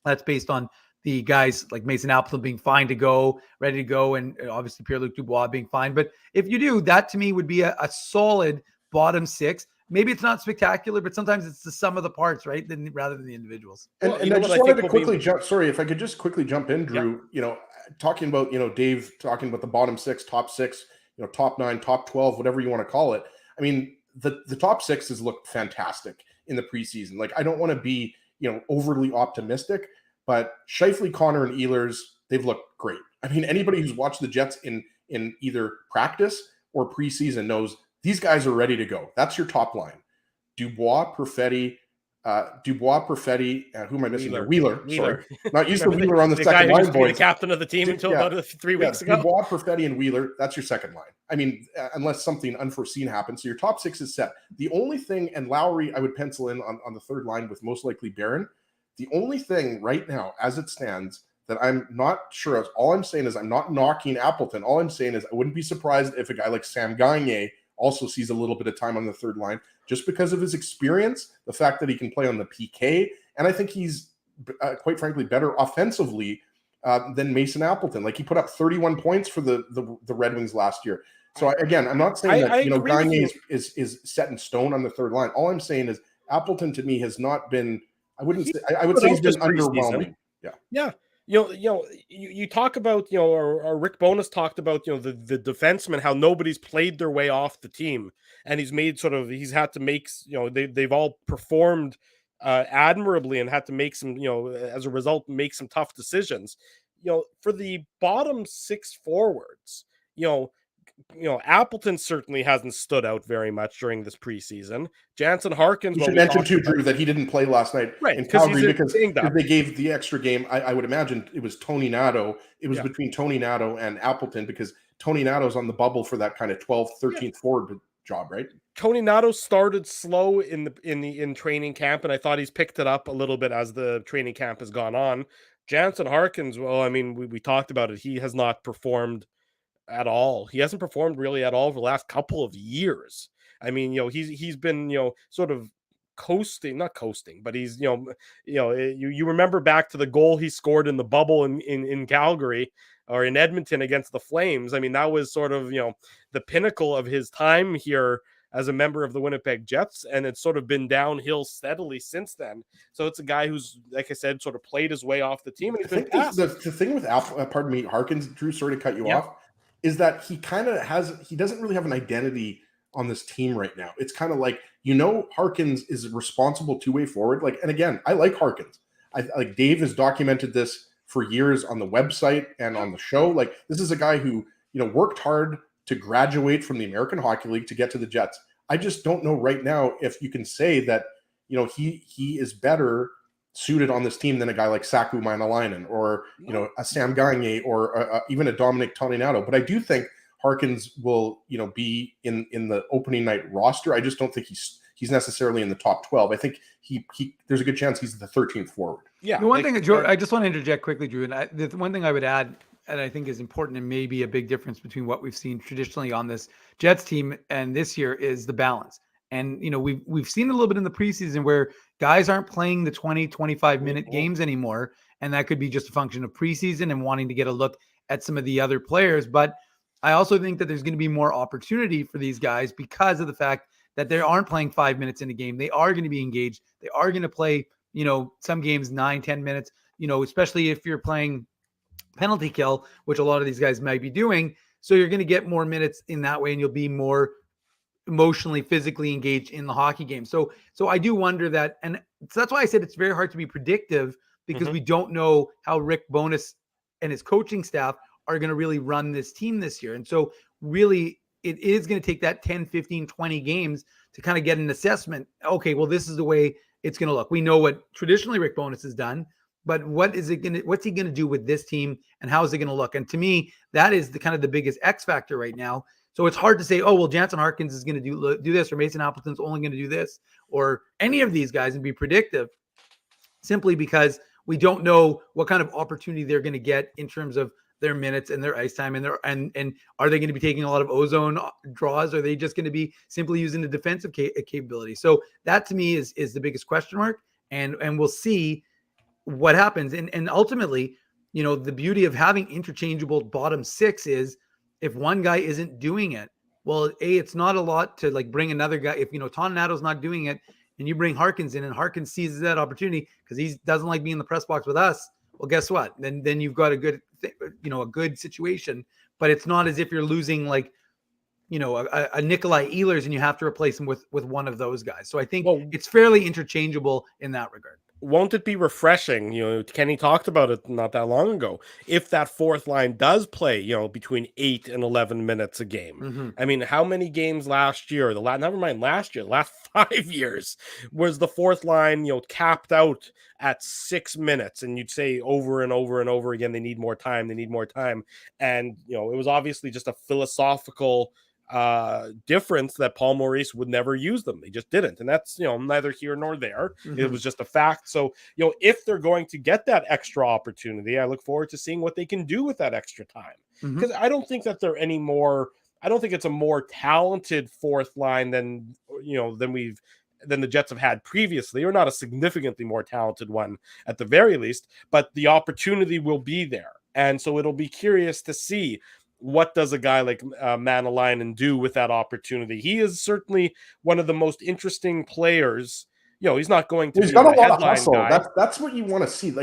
that's based on the guys like Mason Appleton being fine to go, ready to go, and obviously Pierre-Luc Dubois being fine. But if you do, that to me would be a solid bottom 6. Maybe it's not spectacular, but sometimes it's the sum of the parts, right? Rather than the individuals. And I just wanted to quickly jump. Sorry, if I could just quickly jump in, Drew. Yeah. Talking about Dave talking about the bottom 6, top 6, top 9, top 12, whatever you want to call it. I mean, the top 6 has looked fantastic in the preseason. Like, I don't want to be overly optimistic, but Scheifele, Connor, and Ehlers, they've looked great. I mean, anybody who's watched the Jets in either practice or preseason knows these guys are ready to go. That's your top line. Dubois, Perfetti, who am I missing there? Wheeler. Sorry. Not used to Wheeler on the second line, boys. The captain of the team until about 3 weeks ago. Dubois, Perfetti, and Wheeler, that's your second line. I mean, unless something unforeseen happens. So your top 6 is set. The only thing, and Lowry, I would pencil in on the third line with most likely Barron. The only thing right now, as it stands, that I'm not sure of, all I'm saying is I'm not knocking Appleton. All I'm saying is I wouldn't be surprised if a guy like Sam Gagne also sees a little bit of time on the third line just because of his experience, the fact that he can play on the PK, and I think he's, quite frankly, better offensively than Mason Appleton. Like, he put up 31 points for the Red Wings last year. So, again, I'm not saying that Gagne is set in stone on the third line. All I'm saying is Appleton, to me, has not been – I would say he's been underwhelming. Yeah. You talk about, or Rick Bowness talked about, the defensemen, how nobody's played their way off the team, and he's had to make, they've all performed admirably and had to make some, as a result, make some tough decisions. For the bottom six forwards, Appleton certainly hasn't stood out very much during this preseason. Jansen Harkins. You should mention too, Drew, that he didn't play last night in Calgary because they gave the extra game. I would imagine it was Tony Nato. It was between Tony Nato and Appleton because Tony Nato's on the bubble for that kind of 12th, 13th forward job, right? Tony Nato started slow in training camp, and I thought he's picked it up a little bit as the training camp has gone on. Jansen Harkins, well, I mean, we talked about it. He has not performed at all. He hasn't performed really at all for the last couple of years. I mean, he's been, sort of not coasting, but he's, you remember back to the goal he scored in the bubble in Calgary or in Edmonton against the Flames. I mean, that was sort of, the pinnacle of his time here as a member of the Winnipeg Jets, and it's sort of been downhill steadily since then. So it's a guy who's, like I said, sort of played his way off the team. And I think the thing with Harkins, Drew, sorry to cut you off, is that he doesn't really have an identity on this team right now. It's kind of like, Harkins is a responsible two-way forward. And again, I like Harkins. Like Dave has documented this for years on the website and on the show. This is a guy who, worked hard to graduate from the American Hockey League to get to the Jets. I just don't know right now if you can say that, he is better suited on this team than a guy like Saku Maenalainen or, a Sam Gagner or even a Dominic Toninato. But I do think Harkins will, be in the opening night roster. I just don't think he's necessarily in the top 12. I think there's a good chance he's the 13th forward. Yeah. The one thing, Drew, I just want to interject quickly, Drew, and the one thing I would add, and I think is important and maybe a big difference between what we've seen traditionally on this Jets team and this year is the balance. And, we've seen a little bit in the preseason where guys aren't playing the 20, 25-minute games anymore. And that could be just a function of preseason and wanting to get a look at some of the other players. But I also think that there's going to be more opportunity for these guys because of the fact that they aren't playing 5 minutes in a game. They are going to be engaged. They are going to play, some games 9-10 minutes, especially if you're playing penalty kill, which a lot of these guys might be doing. So you're going to get more minutes in that way, and you'll be more emotionally, physically engaged in the hockey game. So I do wonder that, and so that's why I said it's very hard to be predictive because we don't know how Rick Bowness and his coaching staff are going to really run this team this year. And so really it is going to take that 10, 15, 20 games to kind of get an assessment. Okay, well, this is the way it's going to look. We know what traditionally Rick Bowness has done, but what's he going to do with this team and how is it going to look? And to me, that is the kind of the biggest X factor right now. So it's hard to say, oh, well, Jansen Harkins is going to do this, or Mason Appleton's only going to do this, or any of these guys, and be predictive, simply because we don't know what kind of opportunity they're going to get in terms of their minutes and their ice time, and and are they going to be taking a lot of ozone draws? Or are they just going to be simply using the defensive capability? So that to me is the biggest question mark, and we'll see what happens. And ultimately, the beauty of having interchangeable bottom six is, if one guy isn't doing it, well, it's not a lot to bring another guy. If Toninado's not doing it and you bring Harkins in and Harkins seizes that opportunity because he doesn't like being in the press box with us, well, guess what? Then you've got a good situation. But it's not as if you're losing a Nikolai Ehlers and you have to replace him with one of those guys. So I think it's fairly interchangeable in that regard. Won't it be refreshing? Kenny talked about it not that long ago. If that fourth line does play, between 8 and 11 minutes a game. I mean, how many games last year, the last 5 years, was the fourth line, capped out at 6 minutes? And you'd say over and over and over again, they need more time. And, it was obviously just a philosophical difference that Paul Maurice would never use them. They just didn't. And that's, neither here nor there. It was just a fact. So, if they're going to get that extra opportunity, I look forward to seeing what they can do with that extra time. Because I don't think that I don't think it's a more talented fourth line than the Jets have had previously, or not a significantly more talented one at the very least, but the opportunity will be there. And so it'll be curious to see, what does a guy like Maenalainen do with that opportunity? He is certainly one of the most interesting players. He's not going to. He's got a lot of hustle. That's what you want to see.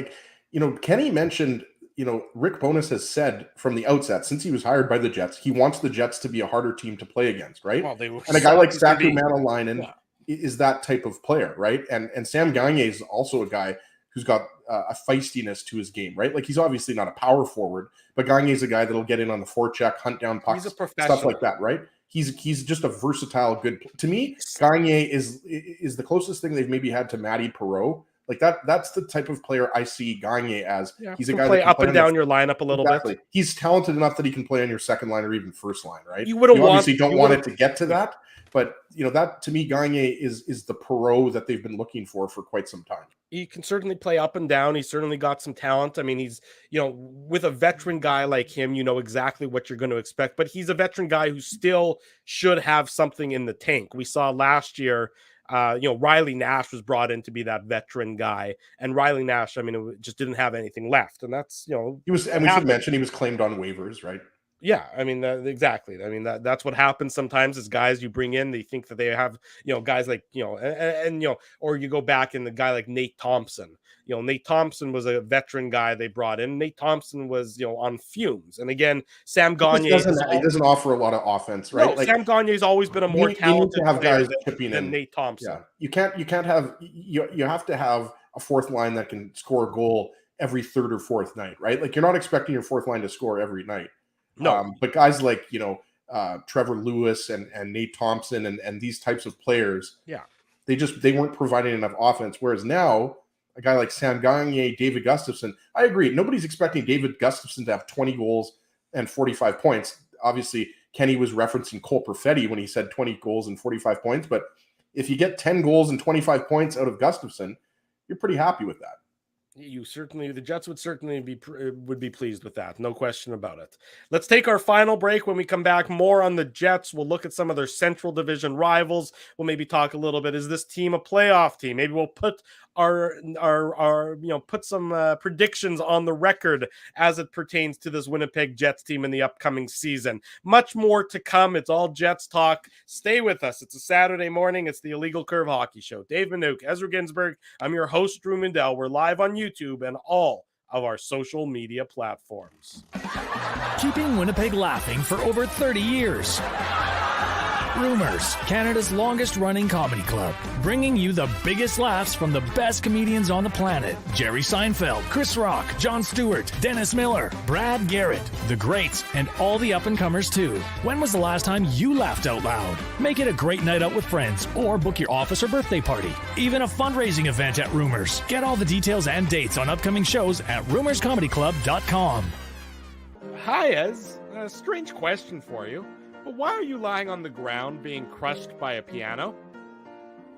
Kenny mentioned Rick Bowness has said from the outset, since he was hired by the Jets, he wants the Jets to be a harder team to play against, right? Well, and a guy like Saku Manalainen is that type of player, right? And Sam Gagner is also a guy who's got a feistiness to his game, right? Like, he's obviously not a power forward, but Gagner is a guy that'll get in on the forecheck, hunt down pucks, he's a professional. stuff like that, right? He's just a versatile, good. To me, Gagner is the closest thing they've maybe had to Matty Perreault. Like that's the type of player I see Gagner as. He's a guy play that can up play and down your lineup a little bit. He's talented enough that he can play on your second line or even first line, right? You obviously don't want it to get to that, but that to me, Gagner is the Perreault that they've been looking for quite some time. He can certainly play up and down. He's certainly got some talent. I mean, he's, with a veteran guy like him, you know exactly what you're going to expect, but he's a veteran guy who still should have something in the tank. We saw last year, Riley Nash was brought in to be that veteran guy, and Riley Nash, I mean, it just didn't have anything left. And that's, he was, and we should mention he was claimed on waivers, right? Yeah, I mean, exactly. I mean, that's what happens sometimes is guys you bring in, they think that they have, guys like, or you go back and the guy like Nate Thompson. Nate Thompson was a veteran guy they brought in. Nate Thompson was, on fumes. And again, Sam Gagner he doesn't offer a lot of offense, right? No, like, Sam Gagner's always been a more talented have guys player than Nate Thompson. Yeah. You can't have you have to have a fourth line that can score a goal every third or fourth night, right? Like, you're not expecting your fourth line to score every night. No, but guys like Trevor Lewis and Nate Thompson and these types of players, they weren't providing enough offense. Whereas now, a guy like Sam Gagner, David Gustafson, I agree. Nobody's expecting David Gustafson to have 20 goals and 45 points. Obviously, Kenny was referencing Cole Perfetti when he said 20 goals and 45 points. But if you get 10 goals and 25 points out of Gustafson, you're pretty happy with that. The Jets would certainly be pleased with that. No question about it. Let's take our final break. When we come back, more on the Jets. We'll look at some of their Central Division rivals. We'll maybe talk a little bit. Is this team a playoff team? Maybe we'll put put some predictions on the record as it pertains to this Winnipeg Jets team in the upcoming season. Much more to come. It's all Jets talk. Stay with us. It's a Saturday morning. It's the Illegal Curve Hockey Show. Dave Minuk, Ezra Ginsburg. I'm your host, Drew Mindell. We're live on YouTube and all of our social media platforms. Keeping Winnipeg laughing for over 30 years. Rumors, Canada's longest running comedy club, bringing you the biggest laughs from the best comedians on the planet. Jerry Seinfeld, Chris Rock, Jon Stewart, Dennis Miller, Brad Garrett, the greats, and all the up-and-comers too. When was the last time you laughed out loud? Make it a great night out with friends or book your office or birthday party. Even a fundraising event at Rumors. Get all the details and dates on upcoming shows at rumorscomedyclub.com. Hi, Ez. A strange question for you. But why are you lying on the ground being crushed by a piano?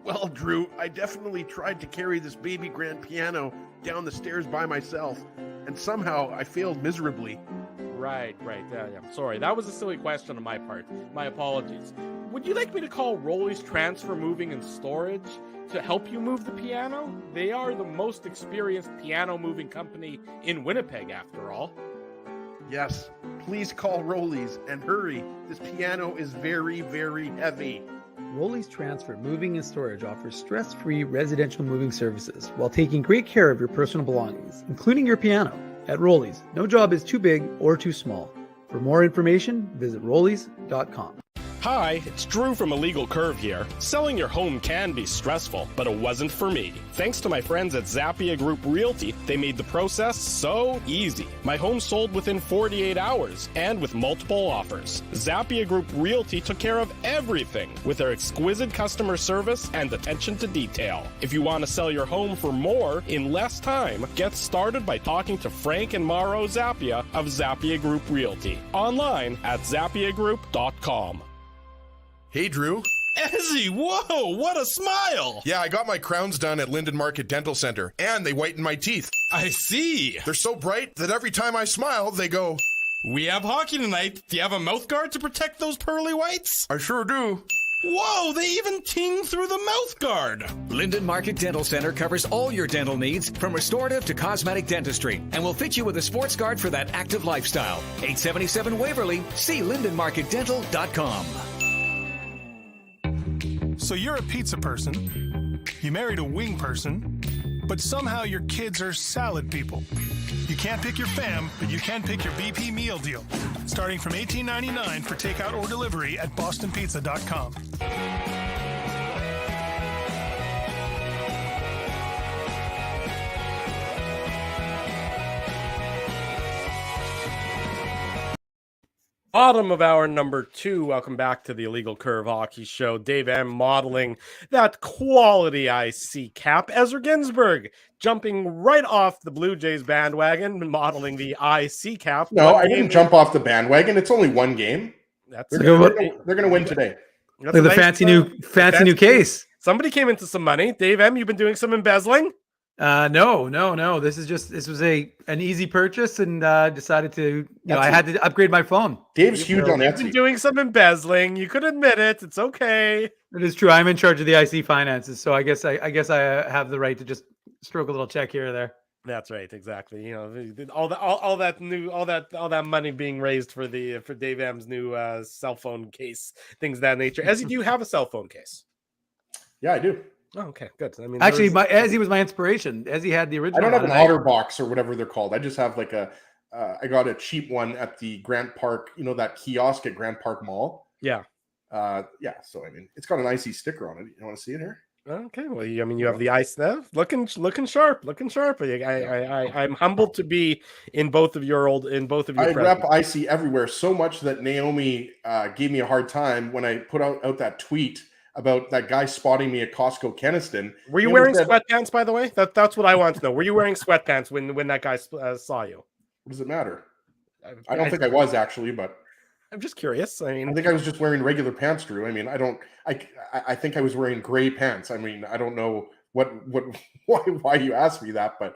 Well, Drew, I definitely tried to carry this baby grand piano down the stairs by myself, and somehow I failed miserably. Right. Yeah. Sorry, that was a silly question on my part. My apologies. Would you like me to call Rolly's Transfer Moving and Storage to help you move the piano? They are the most experienced piano moving company in Winnipeg, after all. Yes, please call Rolly's and hurry. This piano is very, very heavy. Rolly's Transfer Moving and Storage offers stress-free residential moving services while taking great care of your personal belongings, including your piano. At Rolly's, no job is too big or too small. For more information, visit rollys.com. Hi, it's Drew from Illegal Curve here. Selling your home can be stressful, but it wasn't for me. Thanks to my friends at Zappia Group Realty, they made the process so easy. My home sold within 48 hours and with multiple offers. Zappia Group Realty took care of everything with their exquisite customer service and attention to detail. If you want to sell your home for more in less time, get started by talking to Frank and Mauro Zappia of Zappia Group Realty. Online at zappiagroup.com. Hey, Drew. Ezzy, whoa, what a smile! Yeah, I got my crowns done at Linden Market Dental Center, and they whiten my teeth. I see. They're so bright that every time I smile, they go, "We have hockey tonight. Do you have a mouth guard to protect those pearly whites?" I sure do. Whoa, they even ting through the mouth guard. Linden Market Dental Center covers all your dental needs from restorative to cosmetic dentistry and will fit you with a sports guard for that active lifestyle. 877 Waverly. See lindenmarketdental.com. So you're a pizza person, you married a wing person, but somehow your kids are salad people. You can't pick your fam, but you can pick your BP meal deal. Starting from $18.99 for takeout or delivery at bostonpizza.com. Bottom of hour number 2. Welcome back to the Illegal Curve Hockey Show. Dave M modeling that quality IC cap. Ezra Ginsburg jumping right off the Blue Jays bandwagon, modeling the IC cap. No, I didn't jump off the bandwagon. It's only one game. That's they're going to win today. Look at the fancy new case. Somebody came into some money. Dave M, you've been doing some embezzling? No. This was an easy purchase, and decided to. I had to upgrade my phone. Dave's huge on Etsy. You've been doing some embezzling. You could admit it. It's okay. It is true. I'm in charge of the IC finances, so I guess I have the right to just stroke a little check here or there. That's right, exactly. You know, all that money being raised for Dave M's new cell phone case, things of that nature. Ezzy, do you have a cell phone case? Yeah, I do. Oh, okay, good. I mean, actually, Ezzy was my inspiration. Ezzy had the original. I don't have an OtterBox or whatever they're called. I just have like I got a cheap one at the Grant Park, that kiosk at Grant Park Mall. Yeah. So I mean, it's got an IC sticker on it. You want to see it here? Okay. Well, you have the ice there, looking sharp. I'm humbled to be in both of your. I rep IC everywhere so much that Naomi gave me a hard time when I put out that tweet about that guy spotting me at Costco Keniston. Were you wearing sweatpants, by the way? That's what I want to know. Were you wearing sweatpants when that guy saw you? What does it matter? I don't think I was actually, but I'm just curious. I mean, I think I was just wearing regular pants, Drew. I mean, I think I was wearing gray pants. I mean, I don't know why you asked me that, but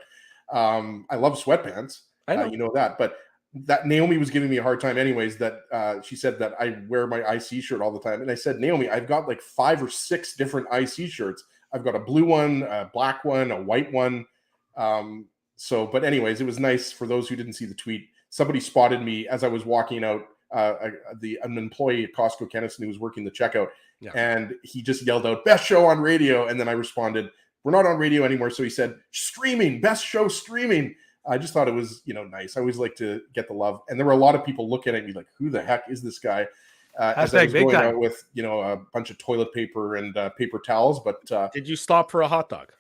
I love sweatpants. I know. You know that, but that Naomi was giving me a hard time anyways, that she said that I wear my IC shirt all the time. And I said, Naomi, I've got like 5 or 6 different IC shirts. I've got a blue one, a black one, a white one. But anyways, it was nice for those who didn't see the tweet. Somebody spotted me as I was walking out, an employee at Costco Keniston who was working the checkout. Yeah. And he just yelled out, "Best show on radio." And then I responded, "We're not on radio anymore." So he said, "Streaming, best show streaming." I just thought it was, nice. I always like to get the love. And there were a lot of people looking at me like, who the heck is this guy? As I was going out with, a bunch of toilet paper and paper towels. But did you stop for a hot dog?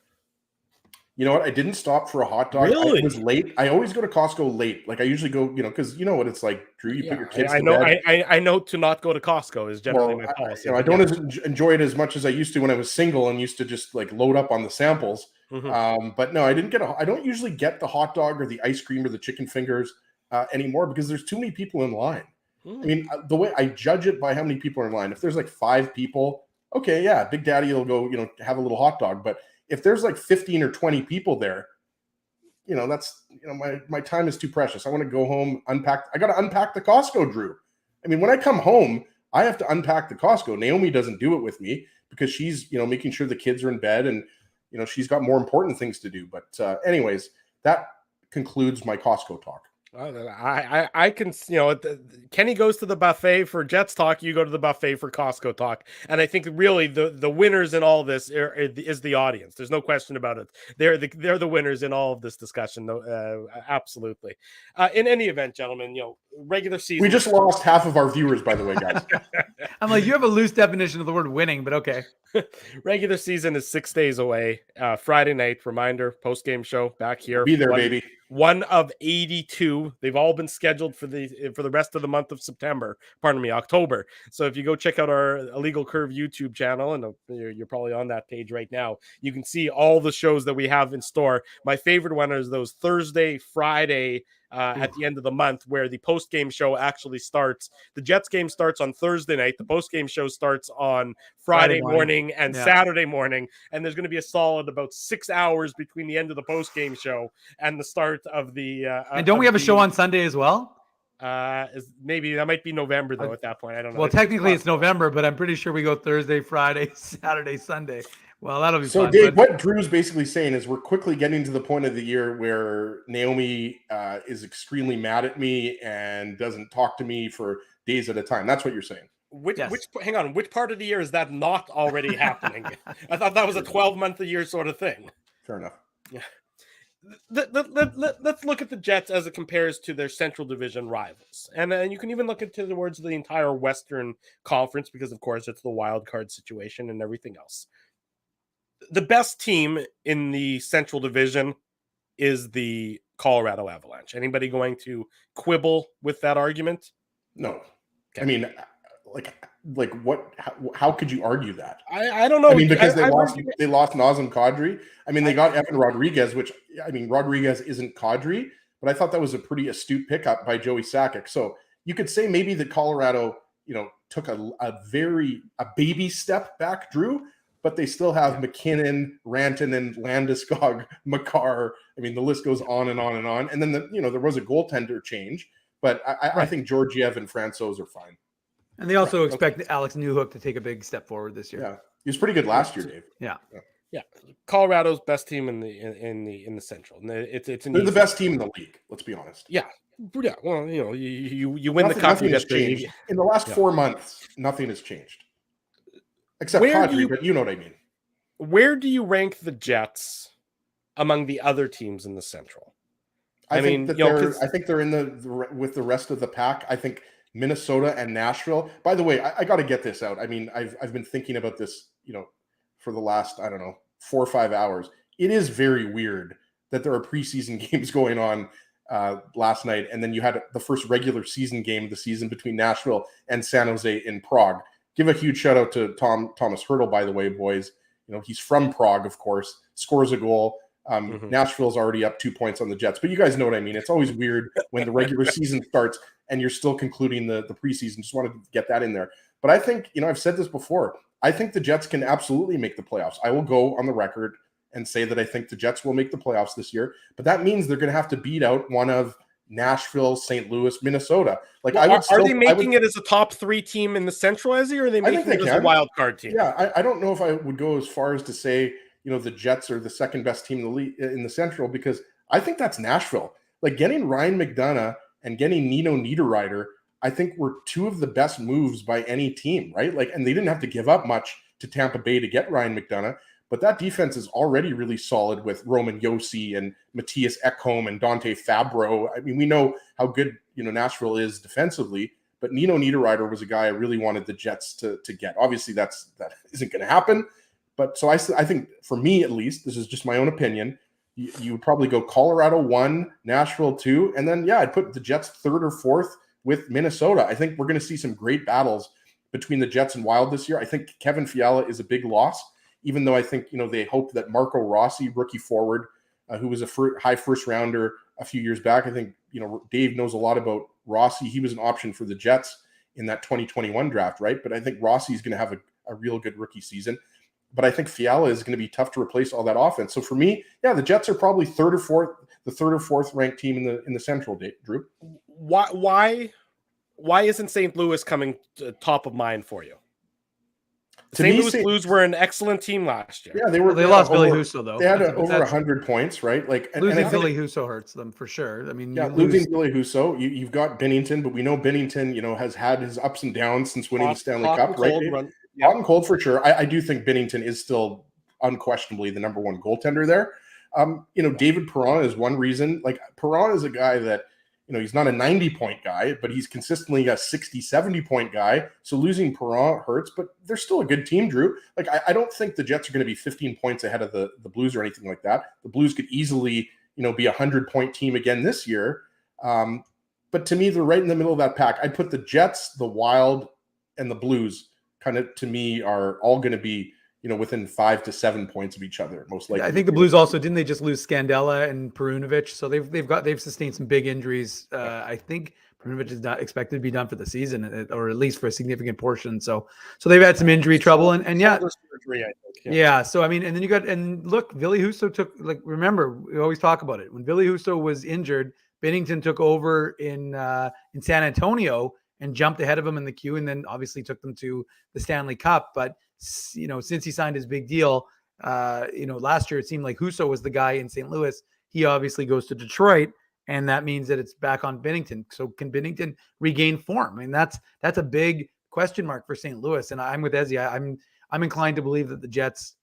You know what? I didn't stop for a hot dog. Really? I was late. I always go to Costco late. Like I usually go, because you know what it's like, Drew. You put your kids to bed. I know to not go to Costco is generally my policy. I don't enjoy it as much as I used to when I was single and used to just like load up on the samples. Mm-hmm. But no, I don't usually get the hot dog or the ice cream or the chicken fingers anymore because there's too many people in line. I mean, the way I judge it by how many people are in line. If there's like 5 people, okay, yeah, Big Daddy will go, have a little hot dog. But if there's like 15 or 20 people there, that's, my time is too precious. I want to go home, unpack. I got to unpack the Costco, Drew. I mean, when I come home, I have to unpack the Costco. Naomi doesn't do it with me because she's, making sure the kids are in bed and, she's got more important things to do. But anyways, that concludes my Costco talk. I can, Kenny goes to the buffet for Jets talk. You go to the buffet for Costco talk. And I think really the winners in all of this is the audience. There's no question about it. They're the winners in all of this discussion. Absolutely. In any event, gentlemen, regular season. We just lost half of our viewers, by the way, guys. I'm like, you have a loose definition of the word winning, but okay. Regular season is 6 days away. Friday night, reminder, post-game show back here. Be there, baby. One of 82. They've all been scheduled for the rest of the month of September. Pardon me, October. So if you go check out our Illegal Curve YouTube channel, and you're probably on that page right now, you can see all the shows that we have in store. My favorite one is those Thursday, Friday, at the end of the month where the post-game show actually starts. The Jets game starts on Thursday night. The post-game show starts on Friday morning and Saturday morning. And there's going to be a solid about 6 hours between the end of the post-game show and the start of the... and don't we have a show on Sunday as well? Maybe that might be November though at that point. I don't know. Well, technically it's November, but I'm pretty sure we go Thursday, Friday, Saturday, Sunday. Well, that'll be so fun. Dave, what Drew's basically saying is we're quickly getting to the point of the year where Naomi is extremely mad at me and doesn't talk to me for days at a time. That's what you're saying. Hang on, which part of the year is that not already happening? I thought that was a 12-month a year sort of thing. Fair enough. Let's look at the Jets as it compares to their Central Division rivals, and you can even look into towards the entire Western Conference because, of course, it's the wild card situation and everything else. The best team in the Central Division is the Colorado Avalanche. Anybody going to quibble with that argument? No. Okay. I mean, like what? How could you argue that? I don't know. I mean, because they lost Nazem Kadri. I mean, they got Evan Rodriguez, which, I mean, Rodriguez isn't Kadri, but I thought that was a pretty astute pickup by Joey Sakic. So you could say maybe that Colorado, took a baby step back, Drew, but they still have McKinnon, Rantanen, Landeskog, Makar. I mean, the list goes on and on and on. And then there was a goaltender change, but I think Georgiev and Francouz are fine. And they also expect Alex Newhook to take a big step forward this year. Yeah, he was pretty good last year, Dave. Yeah. Colorado's best team in the Central. They're the best team in the league. Let's be honest. Yeah. Well, you win the cup. Nothing has changed in the last 4 months. Nothing has changed, except Kadri. But you know what I mean. Where do you rank the Jets among the other teams in the Central? I think they're in with the rest of the pack. I think Minnesota and Nashville. By the way, I got to get this out. I mean, I've been thinking about this, for the last, 4 or 5 hours. It is very weird that there are preseason games going on last night, and then you had the first regular season game of the season between Nashville and San Jose in Prague. Give a huge shout out to Thomas Hertl, by the way, boys. He's from Prague, of course, scores a goal. Nashville's already up 2 points on the Jets, but you guys know what I mean. It's always weird when the regular season starts and you're still concluding the preseason. Just wanted to get that in there. But I think, I've said this before, I think the Jets can absolutely make the playoffs. I will go on the record and say that I think the Jets will make the playoffs this year, but that means they're going to have to beat out one of Nashville, St. Louis, Minnesota. Are they making it as a top 3 team in the Central, Ezzy, or are they making it as a wild card team? Yeah, I don't know if I would go as far as to say, the Jets are the second best team in the league in the Central, because I think that's Nashville. Like, getting Ryan McDonough and getting Nino Niederreiter, I think were two of the best moves by any team, right? And they didn't have to give up much to Tampa Bay to get Ryan McDonough, but that defense is already really solid with Roman Josi and Matthias Ekholm and Dante Fabro. I mean, we know how good, Nashville is defensively, but Nino Niederreiter was a guy I really wanted the Jets to get. Obviously, that isn't going to happen. But so I think, for me at least, this is just my own opinion, you would probably go Colorado 1, Nashville 2, and then, I'd put the Jets 3rd or 4th with Minnesota. I think we're going to see some great battles between the Jets and Wild this year. I think Kevin Fiala is a big loss, even though I think, they hope that Marco Rossi, rookie forward, who was a high first rounder a few years back. I think, Dave knows a lot about Rossi. He was an option for the Jets in that 2021 draft, right? But I think Rossi is going to have a real good rookie season. But I think Fiala is going to be tough to replace all that offense. So for me, the Jets are probably the 3rd or 4th ranked team in the Central, Drew. Why isn't St. Louis coming top of mind for you? St. Louis Blues were an excellent team last year. Yeah, they lost Billy Husso, though. They had over 100 points, right? Losing Billy Husso hurts them for sure. I mean, losing Billy Husso, you've got Binnington, but we know Binnington, has had his ups and downs since winning the Stanley Cup, right? Hot and cold for sure. I do think Binnington is still unquestionably the number 1 goaltender there. David Perron is one reason. Perron is a guy that, he's not a 90-point guy, but he's consistently a 60, 70-point guy. So losing Perron hurts, but they're still a good team, Drew. I don't think the Jets are going to be 15 points ahead of the Blues or anything like that. The Blues could easily, be a 100-point team again this year. But to me, they're right in the middle of that pack. I'd put the Jets, the Wild, and the Blues kind of, to me, are all going to be, within 5 to 7 points of each other, most likely. I think the Blues also, didn't they just lose Scandella and Perunovic? So they've sustained some big injuries. I think Perunovic is not expected to be done for the season, or at least for a significant portion. So they've had some injury trouble, and surgery, I think. Yeah. So I mean, and then look, Billy Husso took, remember, we always talk about it. When Billy Husso was injured, Binnington took over in San Antonio and jumped ahead of him in the queue, and then obviously took them to the Stanley Cup. But since he signed his big deal, last year it seemed like Husso was the guy in St. Louis. He obviously goes to Detroit, and that means that it's back on Binnington. So can Binnington regain form? I mean, that's a big question mark for St. Louis. And I'm with Ezzy. I'm inclined to believe that the Jets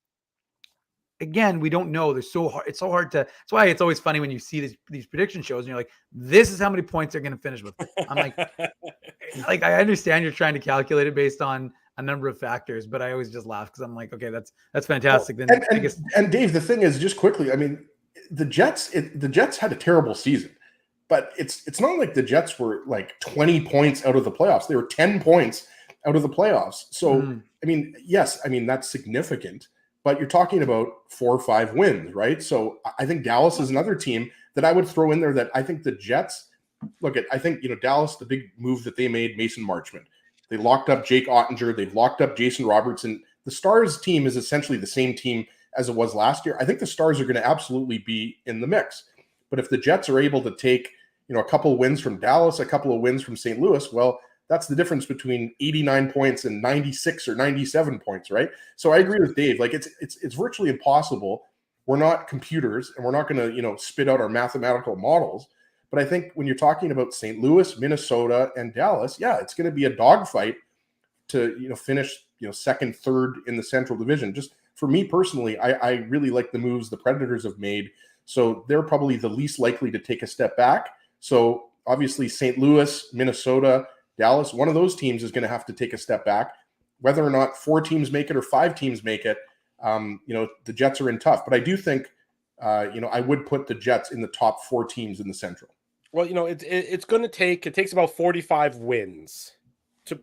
again, we don't know. There's so hard. It's so hard to. That's why it's always funny when you see these prediction shows and you're like, this is how many points they're going to finish with. I'm like, I understand you're trying to calculate it based on a number of factors, but I always just laugh because I'm like, okay, that's fantastic. Well, Then and Dave, the thing is, just quickly, I mean, the Jets had a terrible season, but it's not like the Jets were like 20 points out of the playoffs. They were 10 points out of the playoffs. So, I mean, yes, I mean, that's significant, but you're talking about 4 or 5 wins, right? So I think Dallas is another team that I would throw in there that I think the Jets, I think, Dallas, the big move that they made, Mason Marchment. They locked up Jake Ottinger. They've locked up Jason Robertson. The Stars team is essentially the same team as it was last year. I think the Stars are going to absolutely be in the mix. But if the Jets are able to take, a couple of wins from Dallas, a couple of wins from St. Louis, well, that's the difference between 89 points and 96 or 97 points, right? So I agree with Dave. Like it's virtually impossible. We're not computers, and we're not going to, spit out our mathematical models. But I think when you're talking about St. Louis, Minnesota, and Dallas, yeah, it's going to be a dogfight to, finish, second, third in the Central Division. Just for me personally, I really like the moves the Predators have made. So they're probably the least likely to take a step back. So obviously St. Louis, Minnesota, Dallas, one of those teams is going to have to take a step back. Whether or not 4 teams make it or 5 teams make it, the Jets are in tough. But I do think, I would put the Jets in the top 4 teams in the Central. Well, it's going to take, it takes about 45 wins to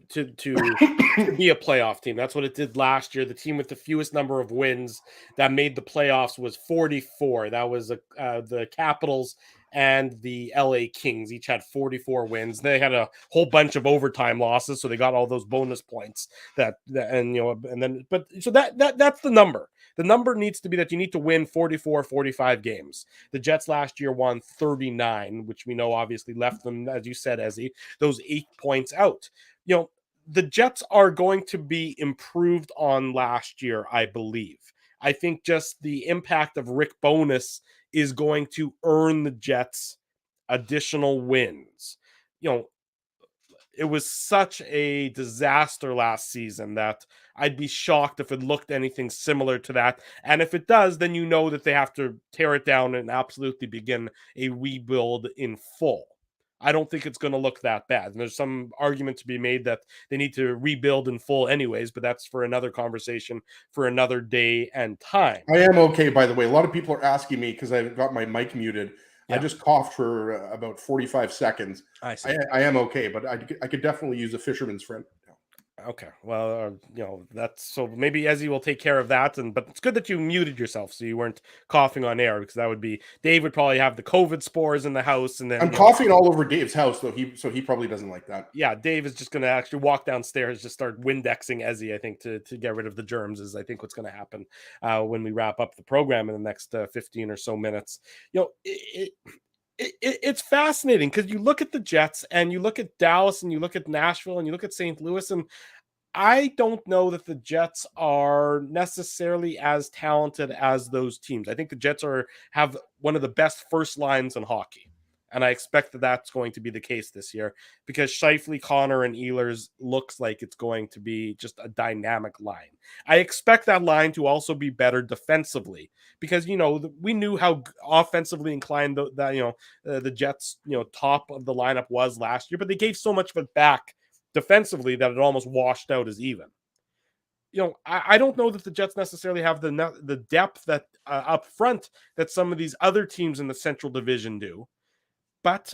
be a playoff team. That's what it did last year. The team with the fewest number of wins that made the playoffs was 44. That was the Capitals and the LA Kings each had 44 wins. They had a whole bunch of overtime losses, so they got all those bonus points that's the number. The number needs to be that you need to win 44, 45 games. The Jets last year won 39, which we know obviously left them, as you said, Ezzy, those 8 points out. The Jets are going to be improved on last year, I believe. I think just the impact of Rick Bowness is going to earn the Jets additional wins. It was such a disaster last season that I'd be shocked if it looked anything similar to that. And if it does, then you know that they have to tear it down and absolutely begin a rebuild in full. I don't think it's going to look that bad. And there's some argument to be made that they need to rebuild in full anyways, but that's for another conversation for another day and time. I am okay, by the way. A lot of people are asking me because I've got my mic muted. Yeah. I just coughed for about 45 seconds. I see. I am okay, but I could definitely use a fisherman's friend. Okay, well, that's so maybe Ezzy will take care of that, but it's good that you muted yourself so you weren't coughing on air, because that would be Dave would probably have the COVID spores in the house, and then I'm coughing all over Dave's house, though. He probably doesn't like that. Yeah, Dave is just going to actually walk downstairs, just start Windexing Ezzy, I think, to get rid of the germs is I think what's going to happen when we wrap up the program in the next 15 or so minutes. It's fascinating because you look at the Jets and you look at Dallas and you look at Nashville and you look at St. Louis, and I don't know that the Jets are necessarily as talented as those teams. I think the Jets have one of the best first lines in hockey, and I expect that that's going to be the case this year because Scheifele, Connor, and Ehlers looks like it's going to be just a dynamic line. I expect that line to also be better defensively because, we knew how offensively inclined the Jets, top of the lineup was last year, but they gave so much of it back defensively that it almost washed out as even. I don't know that the Jets necessarily have the depth that up front that some of these other teams in the Central Division do. But,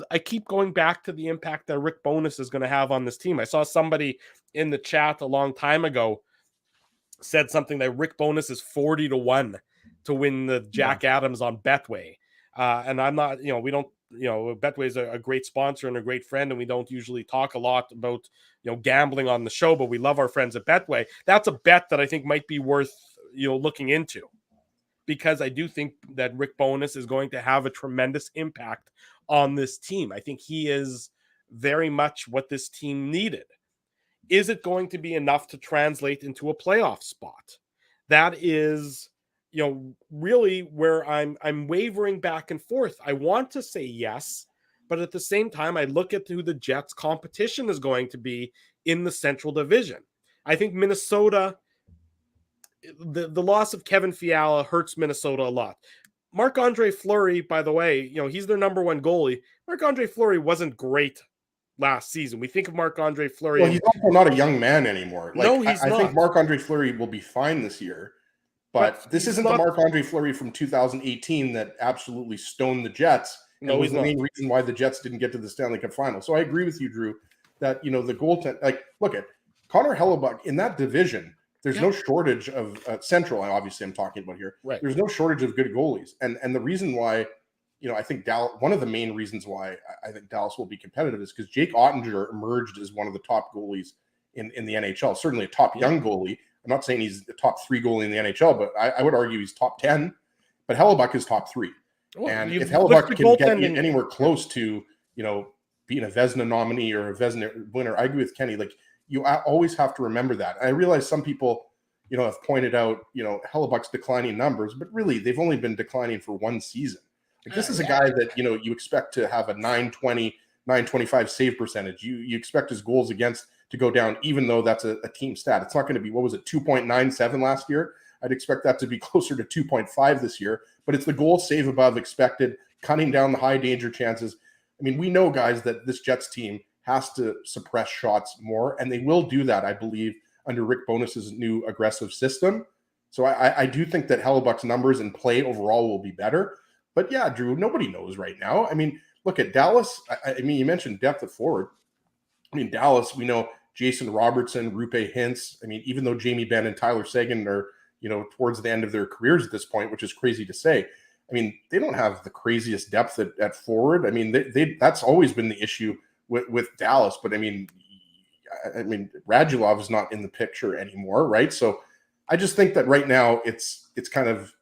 I keep going back to the impact that Rick Bowness is going to have on this team. I saw somebody in the chat a long time ago said something that Rick Bowness is 40-1 to win the Jack Adams on Betway. And I'm not, we don't, Betway is a great sponsor and a great friend, and we don't usually talk a lot about, gambling on the show, but we love our friends at Betway. That's a bet that I think might be worth, looking into, because I do think that Rick Bowness is going to have a tremendous impact on this team. I think he is very much what this team needed. Is it going to be enough to translate into a playoff spot? That is, really where I'm wavering back and forth. I want to say yes, but at the same time, I look at who the Jets' competition is going to be in the Central Division. I think Minnesota the loss of Kevin Fiala hurts Minnesota a lot. Marc-Andre Fleury, by the way, he's their number one goalie. Marc-Andre Fleury wasn't great last season. We think of Marc-Andre Fleury. Well, he's also not a young man anymore. No, he's I not. think Marc-Andre Fleury will be fine this year, but this isn't the Marc-Andre Fleury from 2018 that absolutely stoned the Jets. No, was the main reason why the Jets didn't get to the Stanley Cup final. So I agree with you, Drew, that the goaltender, look at Connor Hellebuck in that division. There's no shortage of Central. Obviously, I'm talking about here. Right. There's no shortage of good goalies, and the reason why, I think Dallas. One of the main reasons why I think Dallas will be competitive is because Jake Ottinger emerged as one of the top goalies in the NHL. Certainly a top young goalie. I'm not saying he's the top 3 goalie in the NHL, but I would argue he's top 10. But Hellebuck is top 3. Well, and if Hellebuck can get anywhere close to being a Vezina nominee or a Vezina winner, I agree with Kenny. You always have to remember that. And I realize some people, have pointed out, Hellebuck's declining numbers, but really they've only been declining for one season. This is a guy that, you expect to have a 920, 925 save percentage. You expect his goals against to go down, even though that's a team stat. It's not going to be, 2.97 last year? I'd expect that to be closer to 2.5 this year, but it's the goal save above expected, cutting down the high danger chances. I mean, we know, guys, that this Jets team has to suppress shots more, and they will do that, I believe, under Rick Bonus's new aggressive system. So I do think that Hellebuck's numbers and play overall will be better. But yeah, Drew, nobody knows right now. I mean, look at Dallas. I mean, you mentioned depth at forward. I mean, Dallas, we know Jason Robertson, Rupe Hintz. I mean, even though Jamie Benn and Tyler Seguin are, towards the end of their careers at this point, which is crazy to say. I mean, they don't have the craziest depth at forward. I mean, that's always been the issue with Dallas. But I mean, Radulov is not in the picture anymore, right? So I just think that right now it's kind of,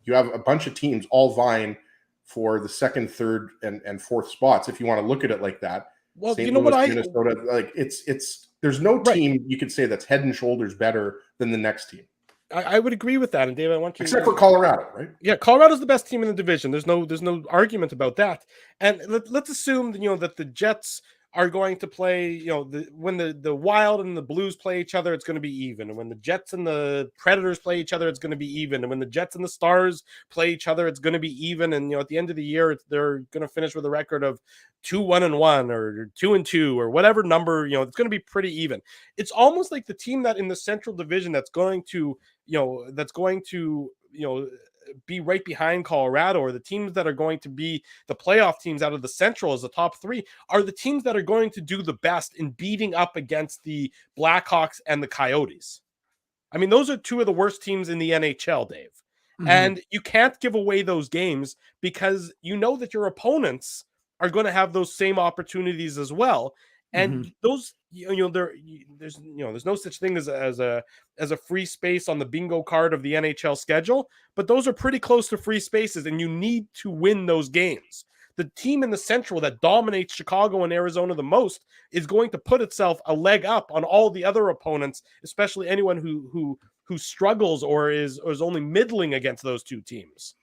you have a bunch of teams all vying for the second, third, and fourth spots, if you want to look at it like that. Well, St. Louis, Minnesota, it's there's no team you could say that's head and shoulders better than the next team. I would agree with that, and Dave, I want you except for Colorado, right? Yeah, Colorado's the best team in the division. There's no argument about that. And let's assume that the Jets are going to play. When the Wild and the Blues play each other, it's going to be even. And when the Jets and the Predators play each other, it's going to be even. And when the Jets and the Stars play each other, it's going to be even. And at the end of the year, they're going to finish with a record of 2-1-1 or 2-2 or whatever number. It's going to be pretty even. It's almost like the team that in the Central Division that's going to be right behind Colorado, or the teams that are going to be the playoff teams out of the Central as the top 3 are the teams that are going to do the best in beating up against the Blackhawks and the Coyotes. I mean, those are 2 of the worst teams in the NHL, Dave. Mm-hmm. And you can't give away those games because that your opponents are going to have those same opportunities as well. And those, there's no such thing as a free space on the bingo card of the NHL schedule, but those are pretty close to free spaces, and you need to win those games. The team in the Central that dominates Chicago and Arizona the most is going to put itself a leg up on all the other opponents, especially anyone who struggles or is only middling against those 2 teams.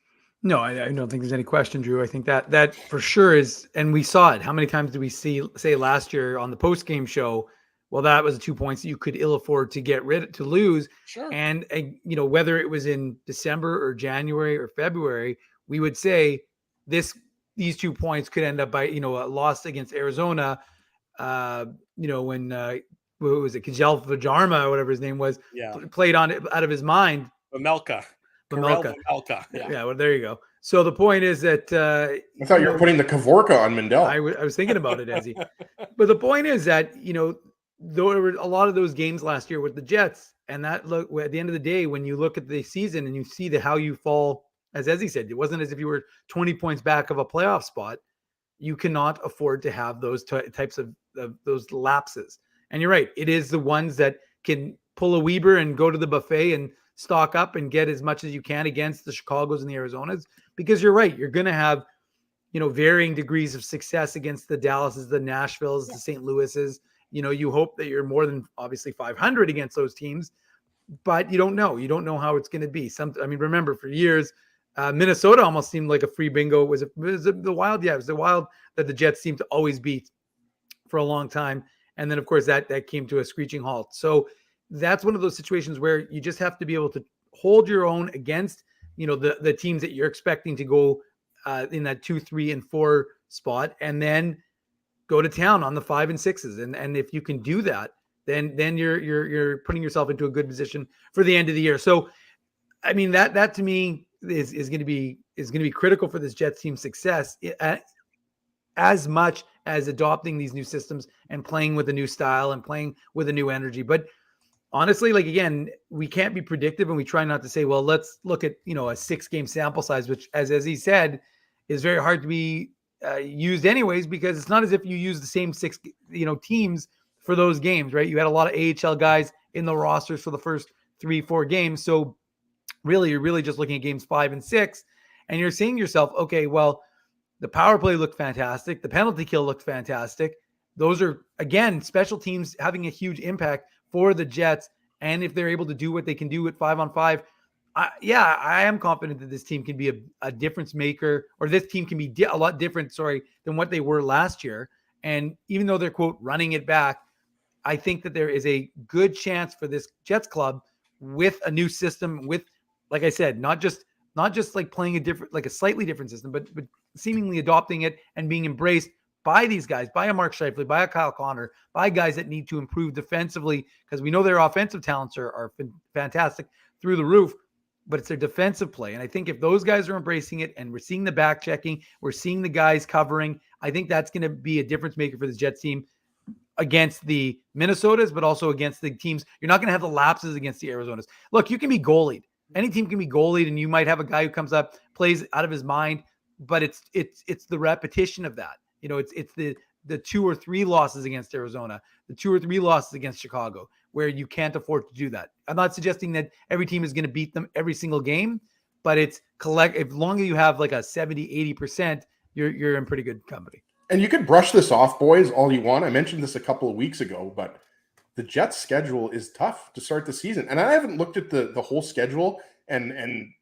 No, I don't think there's any question, Drew. I think that for sure is, and we saw it. How many times did we say last year on the post-game show, well, that was 2 points that you could ill afford to lose. Sure. And, whether it was in December or January or February, we would say these 2 points could end up by, a loss against Arizona, when, what was it, Kjell Vajarma or whatever his name was, played on it out of his mind. Melka. Yeah, well, there you go. So the point is that I thought you were putting the Kavorka on Mindell. I was thinking about it, Ezzy. But the point is that there were a lot of those games last year with the Jets, and that look at the end of the day, when you look at the season and you see how you fall, as Ezzy said, it wasn't as if you were 20 points back of a playoff spot. You cannot afford to have those types of those lapses. And you're right, it is the ones that can pull a Wiebe and go to the buffet and stock up and get as much as you can against the Chicagos and the Arizonas, because you're right. You're going to have, varying degrees of success against the Dallases, the Nashvilles, the St. Louises. You hope that you're more than obviously 500 against those teams, but you don't know. You don't know how it's going to be. Remember for years, Minnesota almost seemed like a free bingo. Was it the Wild? Yeah, it was the Wild that the Jets seemed to always beat for a long time. And then of course that came to a screeching halt. So that's one of those situations where you just have to be able to hold your own against, the teams that you're expecting to go in that 2, 3, and 4 spot, and then go to town on the 5 and 6s. And if you can do that, then you're putting yourself into a good position for the end of the year. So, I mean, that to me is going to be critical for this Jets team success, as much as adopting these new systems and playing with a new style and playing with a new energy. But honestly, like, again, we can't be predictive, and we try not to say, well, let's look at, a 6-game sample size, which as he said, is very hard to be used anyways, because it's not as if you use the same 6, teams for those games, right? You had a lot of AHL guys in the rosters for the first 3-4 games. So really, you're really just looking at games 5 and 6, and you're saying to yourself, okay, well, the power play looked fantastic. The penalty kill looked fantastic. Those are, again, special teams having a huge impact for the Jets. And if they're able to do what they can do at 5-on-5, I am confident that this team can be a difference maker, or this team can be a lot different, than what they were last year. And even though they're, quote, running it back, I think that there is a good chance for this Jets club with a new system, with, like I said, not just like playing a slightly different system, but seemingly adopting it and being embraced by these guys, by a Mark Scheifele, by a Kyle Connor, by guys that need to improve defensively, because we know their offensive talents are fantastic through the roof, but it's their defensive play. And I think if those guys are embracing it, and we're seeing the back checking, we're seeing the guys covering, I think that's going to be a difference maker for this Jets team against the Minnesotas, but also against the teams. You're not going to have the lapses against the Arizonas. Look, you can be goalied. Any team can be goalied, and you might have a guy who comes up, plays out of his mind, but it's the repetition of that. It's the 2 or 3 losses against Arizona, the 2 or 3 losses against Chicago, where you can't afford to do that. I'm not suggesting that every team is going to beat them every single game, but it's as long as you have like a 70-80%, you're in pretty good company. And you could brush this off, boys, all you want. I mentioned this a couple of weeks ago, but the Jets' schedule is tough to start the season. And I haven't looked at the whole schedule, and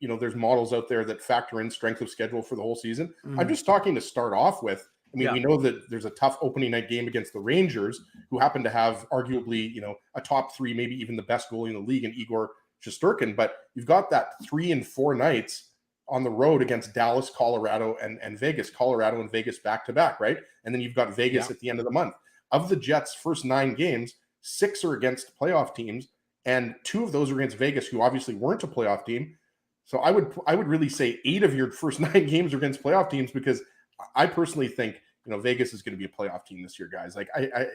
there's models out there that factor in strength of schedule for the whole season. Mm-hmm. I'm just talking to start off with. I mean, we know that there's a tough opening night game against the Rangers, who happen to have arguably, a top 3, maybe even the best goalie in the league in Igor Shesterkin. But you've got that 3 and 4 nights on the road against Dallas, Colorado, and Vegas. Colorado and Vegas back-to-back, right? And then you've got Vegas at the end of the month. Of the Jets' first 9 games, 6 are against playoff teams, and 2 of those are against Vegas, who obviously weren't a playoff team. So I would really say 8 of your first 9 games are against playoff teams, because I personally think, Vegas is going to be a playoff team this year, guys. Like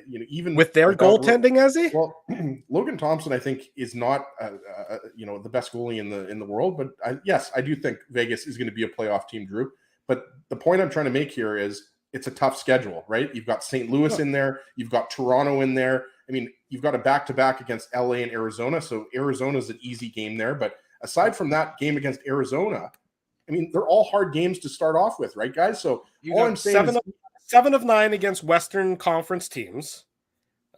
even with their goaltending, Ezzy? Well, Logan Thompson, I think, is not, the best goalie in the world. But I do think Vegas is going to be a playoff team, Drew. But the point I'm trying to make here is it's a tough schedule, right? You've got St. Louis in there. You've got Toronto in there. I mean, you've got a back-to-back against LA and Arizona. So Arizona's an easy game there. But aside from that game against Arizona, I mean, they're all hard games to start off with, right, guys? So all I'm saying is 7 of 9 against Western Conference teams.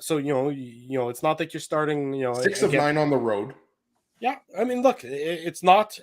So, it's not that you're starting, 6 of 9 on the road. Yeah. I mean, look, it's not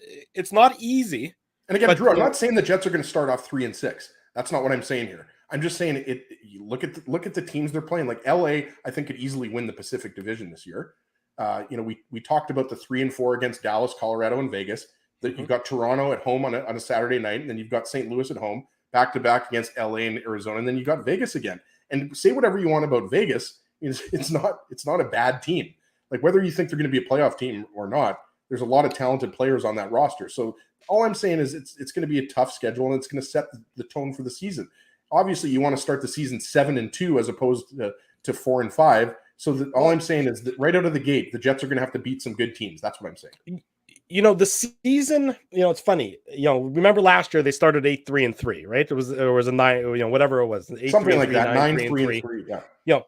easy. And again, Drew, I'm not saying the Jets are going to start off 3 and 6. That's not what I'm saying here. I'm just saying you look at the teams they're playing. Like LA, I think could easily win the Pacific Division this year. We talked about the 3 and 4 against Dallas, Colorado, and Vegas. That you've got Toronto at home on a Saturday night, and then you've got St. Louis at home, back-to-back against LA and Arizona, and then you got Vegas again. And say whatever you want about Vegas, it's not a bad team. Like, whether you think they're going to be a playoff team or not, there's a lot of talented players on that roster. So all I'm saying is it's going to be a tough schedule, and it's going to set the tone for the season. Obviously, you want to start the season 7-2 as opposed to 4 and 5. So all I'm saying is that right out of the gate, the Jets are going to have to beat some good teams. That's what I'm saying. The season, it's funny. Remember last year they started 8-3-3, right? There was a 9, whatever it was, 8, something 3, like 3, that, 9-3-3. Yeah.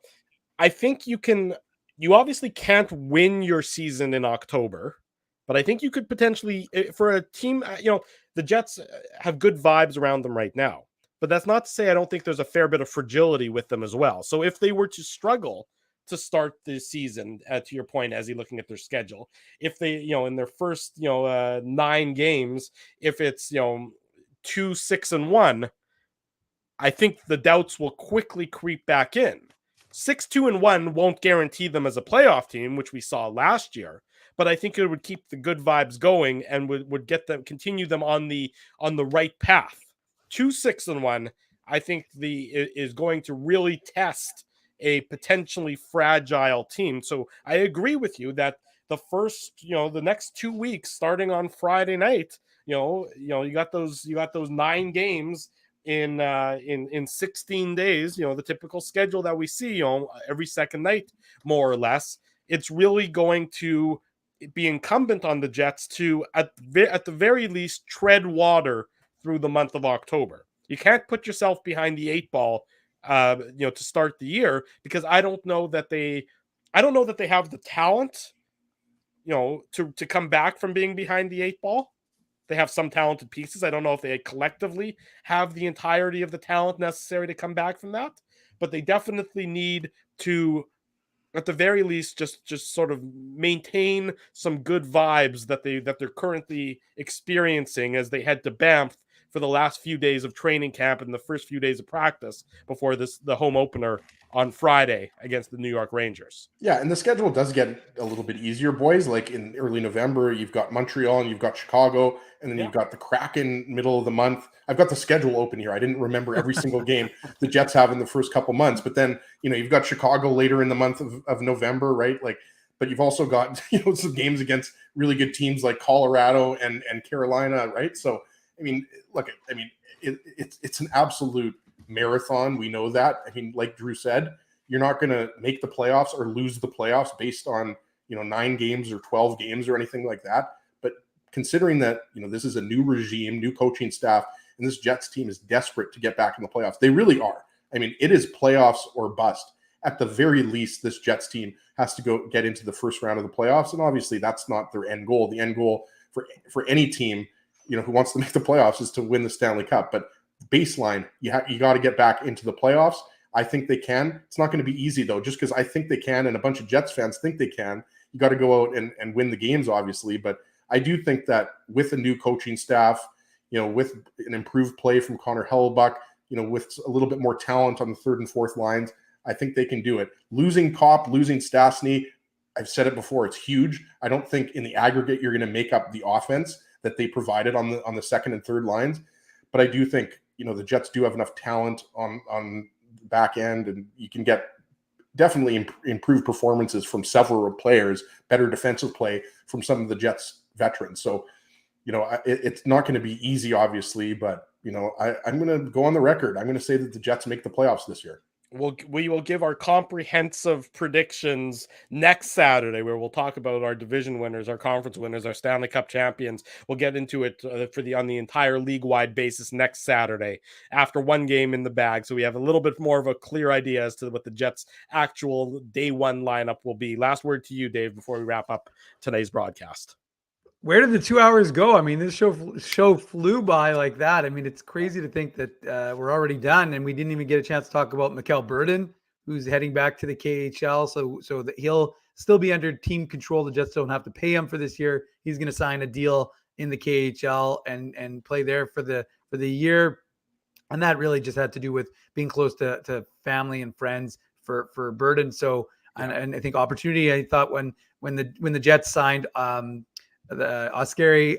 I think you obviously can't win your season in October, but I think you could potentially, for a team, the Jets have good vibes around them right now. But that's not to say I don't think there's a fair bit of fragility with them as well. So if they were to struggle to start the season, to your point, as you're looking at their schedule, if they, in their first, 9 games, if it's, 2, 6, and 1, I think the doubts will quickly creep back in. 6, 2, and 1 won't guarantee them as a playoff team, which we saw last year. but I think it would keep the good vibes going and would get them, continue them on the right path. 2-6-1, I think is going to really test a potentially fragile team. So I agree with you that the next 2 weeks, starting on Friday night, you got those 9 games in 16 days, the typical schedule that we see, every second night, more or less. It's really going to be incumbent on the Jets to, at the very least, tread water through the month of October. You can't put yourself behind the 8 ball, to start the year, because I don't know that they have the talent, to come back from being behind the 8 ball. They have some talented pieces. I don't know if they collectively have the entirety of the talent necessary to come back from that, but they definitely need to, at the very least, just sort of maintain some good vibes that they're currently experiencing as they head to Banff for the last few days of training camp and the first few days of practice before the home opener on Friday against the New York Rangers. Yeah, and the schedule does get a little bit easier, boys. Like in early November, you've got Montreal and you've got Chicago, and then you've got the Kraken middle of the month. I've got the schedule open here. I didn't remember every single game the Jets have in the first couple months, but then, you've got Chicago later in the month of November, right? Like, but you've also got, some games against really good teams like Colorado and Carolina, right? So, it's an absolute marathon. We know that. Like Drew said, you're not going to make the playoffs or lose the playoffs based on 9 games or 12 games or anything like that. But considering that this is a new regime, new coaching staff, and this Jets team is desperate to get back in the playoffs, they really are. It is playoffs or bust. At the very least, this Jets team has to go get into the first round of the playoffs, and obviously that's not their end goal. The end goal for any team who wants to make the playoffs is to win the Stanley Cup. But baseline, you got to get back into the playoffs. I think they can. It's not going to be easy, though, just because I think they can and a bunch of Jets fans think they can. You got to go out and win the games, obviously. But I do think that with a new coaching staff, with an improved play from Connor Hellebuyck, with a little bit more talent on the third and fourth lines, I think they can do it. Losing Kopp, losing Stastny, I've said it before, it's huge. I don't think in the aggregate you're going to make up the offense that they provided on the second and third lines. But I do think, the Jets do have enough talent on the back end, and you can get definitely improved performances from several players, better defensive play from some of the Jets veterans. So, it's not going to be easy, obviously, but, I'm going to go on the record. I'm going to say that the Jets make the playoffs this year. We will give our comprehensive predictions next Saturday, where we'll talk about our division winners, our conference winners, our Stanley Cup champions. We'll get into it on the entire league-wide basis next Saturday after one game in the bag, so we have a little bit more of a clear idea as to what the Jets' actual day one lineup will be. Last word to you, Dave, before we wrap up today's broadcast. Where did the 2 hours go? This show flew by like that. It's crazy to think that we're already done, and we didn't even get a chance to talk about Mikkel Burden, who's heading back to the KHL. So that he'll still be under team control. The Jets don't have to pay him for this year. He's going to sign a deal in the KHL and play there for the year. And that really just had to do with being close to family and friends for Burden. So and I think opportunity. I thought when the Jets signed the Oskari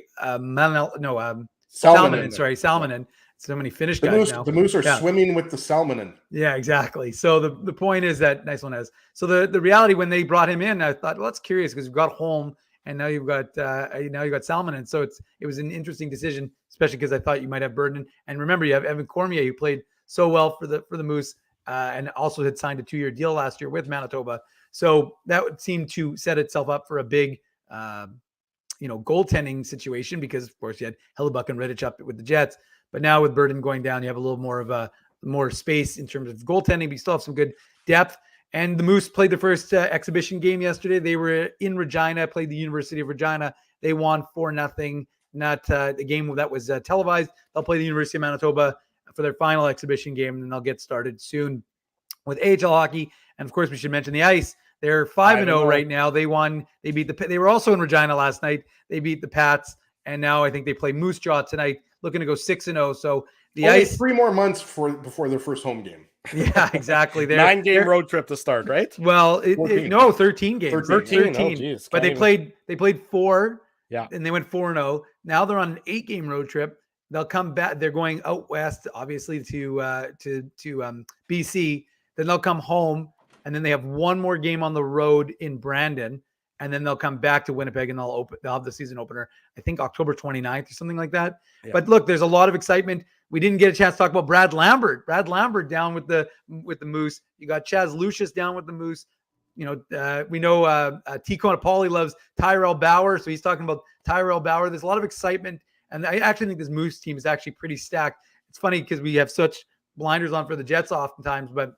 Salminen. So many Finnish guys now. The Moose are swimming with the Salminen. Yeah, exactly. So the point is that nice one has. So the reality when they brought him in, I thought, well, that's curious because we've got Holm and now you've got Salminen. So it was an interesting decision, especially because I thought you might have Burden. And remember, you have Evan Cormier, who played so well for the Moose and also had signed a 2-year deal last year with Manitoba. So that would seem to set itself up for a big goaltending situation because, of course, you had Hellebuyck and Rittich up with the Jets. But now with Burden going down, you have a little more of more space in terms of goaltending, but you still have some good depth. And the Moose played the first exhibition game yesterday. They were in Regina, played the University of Regina. They won 4-0. Not the game that was televised. They'll play the University of Manitoba for their final exhibition game, and then they'll get started soon with AHL hockey. And, of course, we should mention the Ice. They're 5-0 right now. They beat they were also in Regina last night. They beat the Pats, and now I think they play Moose Jaw tonight, looking to go 6-0. So the Only Ice 3 more months before their first home game. Yeah, exactly. 9-game road trip to start, right? Well, 13 games. 13. Oh, geez. But they played 4. Yeah. And they went 4-0. Now they're on an 8-game road trip. They'll come back. They're going out west, obviously, to BC. Then they'll come home, and then they have one more game on the road in Brandon, and then they'll come back to Winnipeg, and they'll have the season opener, I think October 29th or something like that. Yeah. But look, there's a lot of excitement. We didn't get a chance to talk about Brad Lambert. Brad Lambert down with the Moose. You got Chaz Lucius down with the Moose. We know T. Conapoli loves Tyrell Bauer, so he's talking about Tyrell Bauer. There's a lot of excitement, and I actually think this Moose team is actually pretty stacked. It's funny because we have such blinders on for the Jets oftentimes, but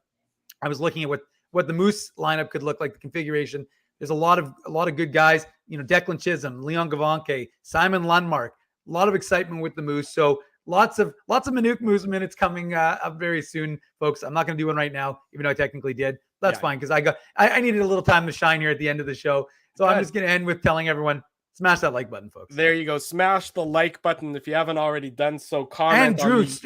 I was looking at what the Moose lineup could look like, the configuration. There's a lot of good guys. Declan Chisholm, Leon Gavanke, Simon Lundmark. A lot of excitement with the Moose. So lots of Minuk Moose minutes coming up very soon, folks. I'm not going to do one right now, even though I technically did. That's fine because I needed a little time to shine here at the end of the show. So I'm just going to end with telling everyone, smash that like button, folks. There you go. Smash the like button if you haven't already done so. Comment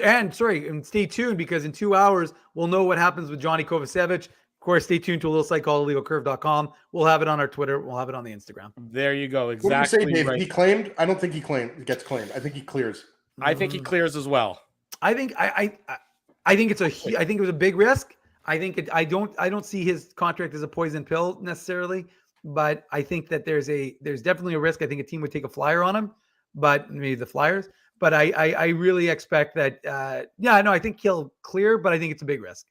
and stay tuned because in 2 hours we'll know what happens with Johnny Kovacevic. Of course, stay tuned to a little site called illegalcurve.com. We'll have it on our Twitter. We'll have it on the Instagram. There you go. Exactly. What do you say, Dave? Right. He claimed? I don't think he gets claimed. I think he clears. I think he clears as well. I think it was a big risk. I don't see his contract as a poison pill necessarily, but I think that there's definitely a risk. I think a team would take a flyer on him, but maybe the Flyers. But I really expect that. I think he'll clear, but I think it's a big risk.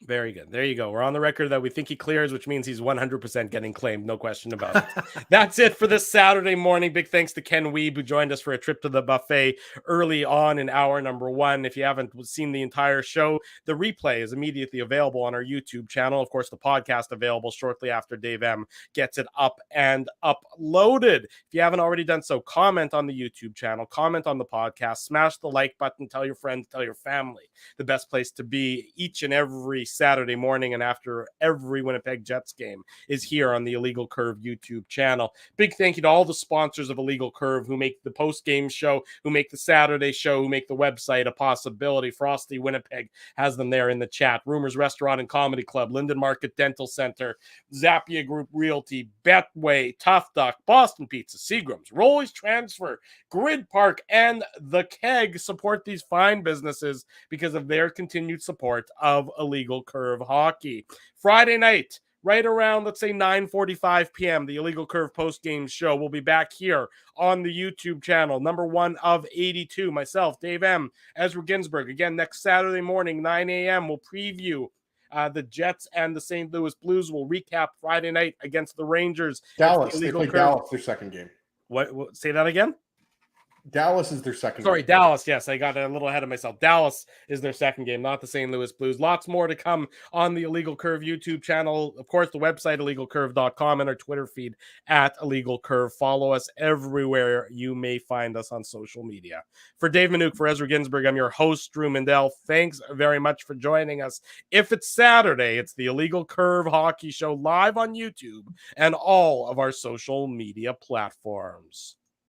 Very good. There you go. We're on the record that we think he clears, which means he's 100% getting claimed. No question about it. That's it for this Saturday morning. Big thanks to Ken Wiebe, who joined us for a trip to the buffet early on in hour number 1. If you haven't seen the entire show, the replay is immediately available on our YouTube channel. Of course, the podcast available shortly after Dave M gets it up and uploaded. If you haven't already done so, comment on the YouTube channel, comment on the podcast, smash the like button, tell your friends, tell your family. The best place to be each and every Saturday morning and after every Winnipeg Jets game is here on the Illegal Curve YouTube channel. Big thank you to all the sponsors of Illegal Curve who make the post-game show, who make the Saturday show, who make the website a possibility. Frosty Winnipeg has them there in the chat. Rumors Restaurant and Comedy Club, Linden Market Dental Center, Zappia Group Realty, Betway, Tough Duck, Boston Pizza, Seagram's, Rolly's Transfer, Grid Park, and The Keg support these fine businesses because of their continued support of Illegal Curve Hockey. Friday night, right around, let's say 9:45 p.m., the Illegal Curve post-game show will be back here on the YouTube channel, number 1 of 82. Myself, Dave M., Ezra Ginsburg. Again, next Saturday morning, 9 a.m., we'll preview the Jets and the St. Louis Blues. Will recap Friday night against the Rangers. Dallas. They play Dallas their second game. What? Say that again? Dallas is their second game. Dallas. Yes, I got a little ahead of myself. Dallas is their second game, not the St. Louis Blues. Lots more to come on the Illegal Curve YouTube channel. Of course, the website, illegalcurve.com, and our Twitter feed at Illegal Curve. Follow us everywhere you may find us on social media. For Dave Minuk, for Ezra Ginsburg, I'm your host, Drew Mindell. Thanks very much for joining us. If it's Saturday, it's the Illegal Curve Hockey Show live on YouTube and all of our social media platforms.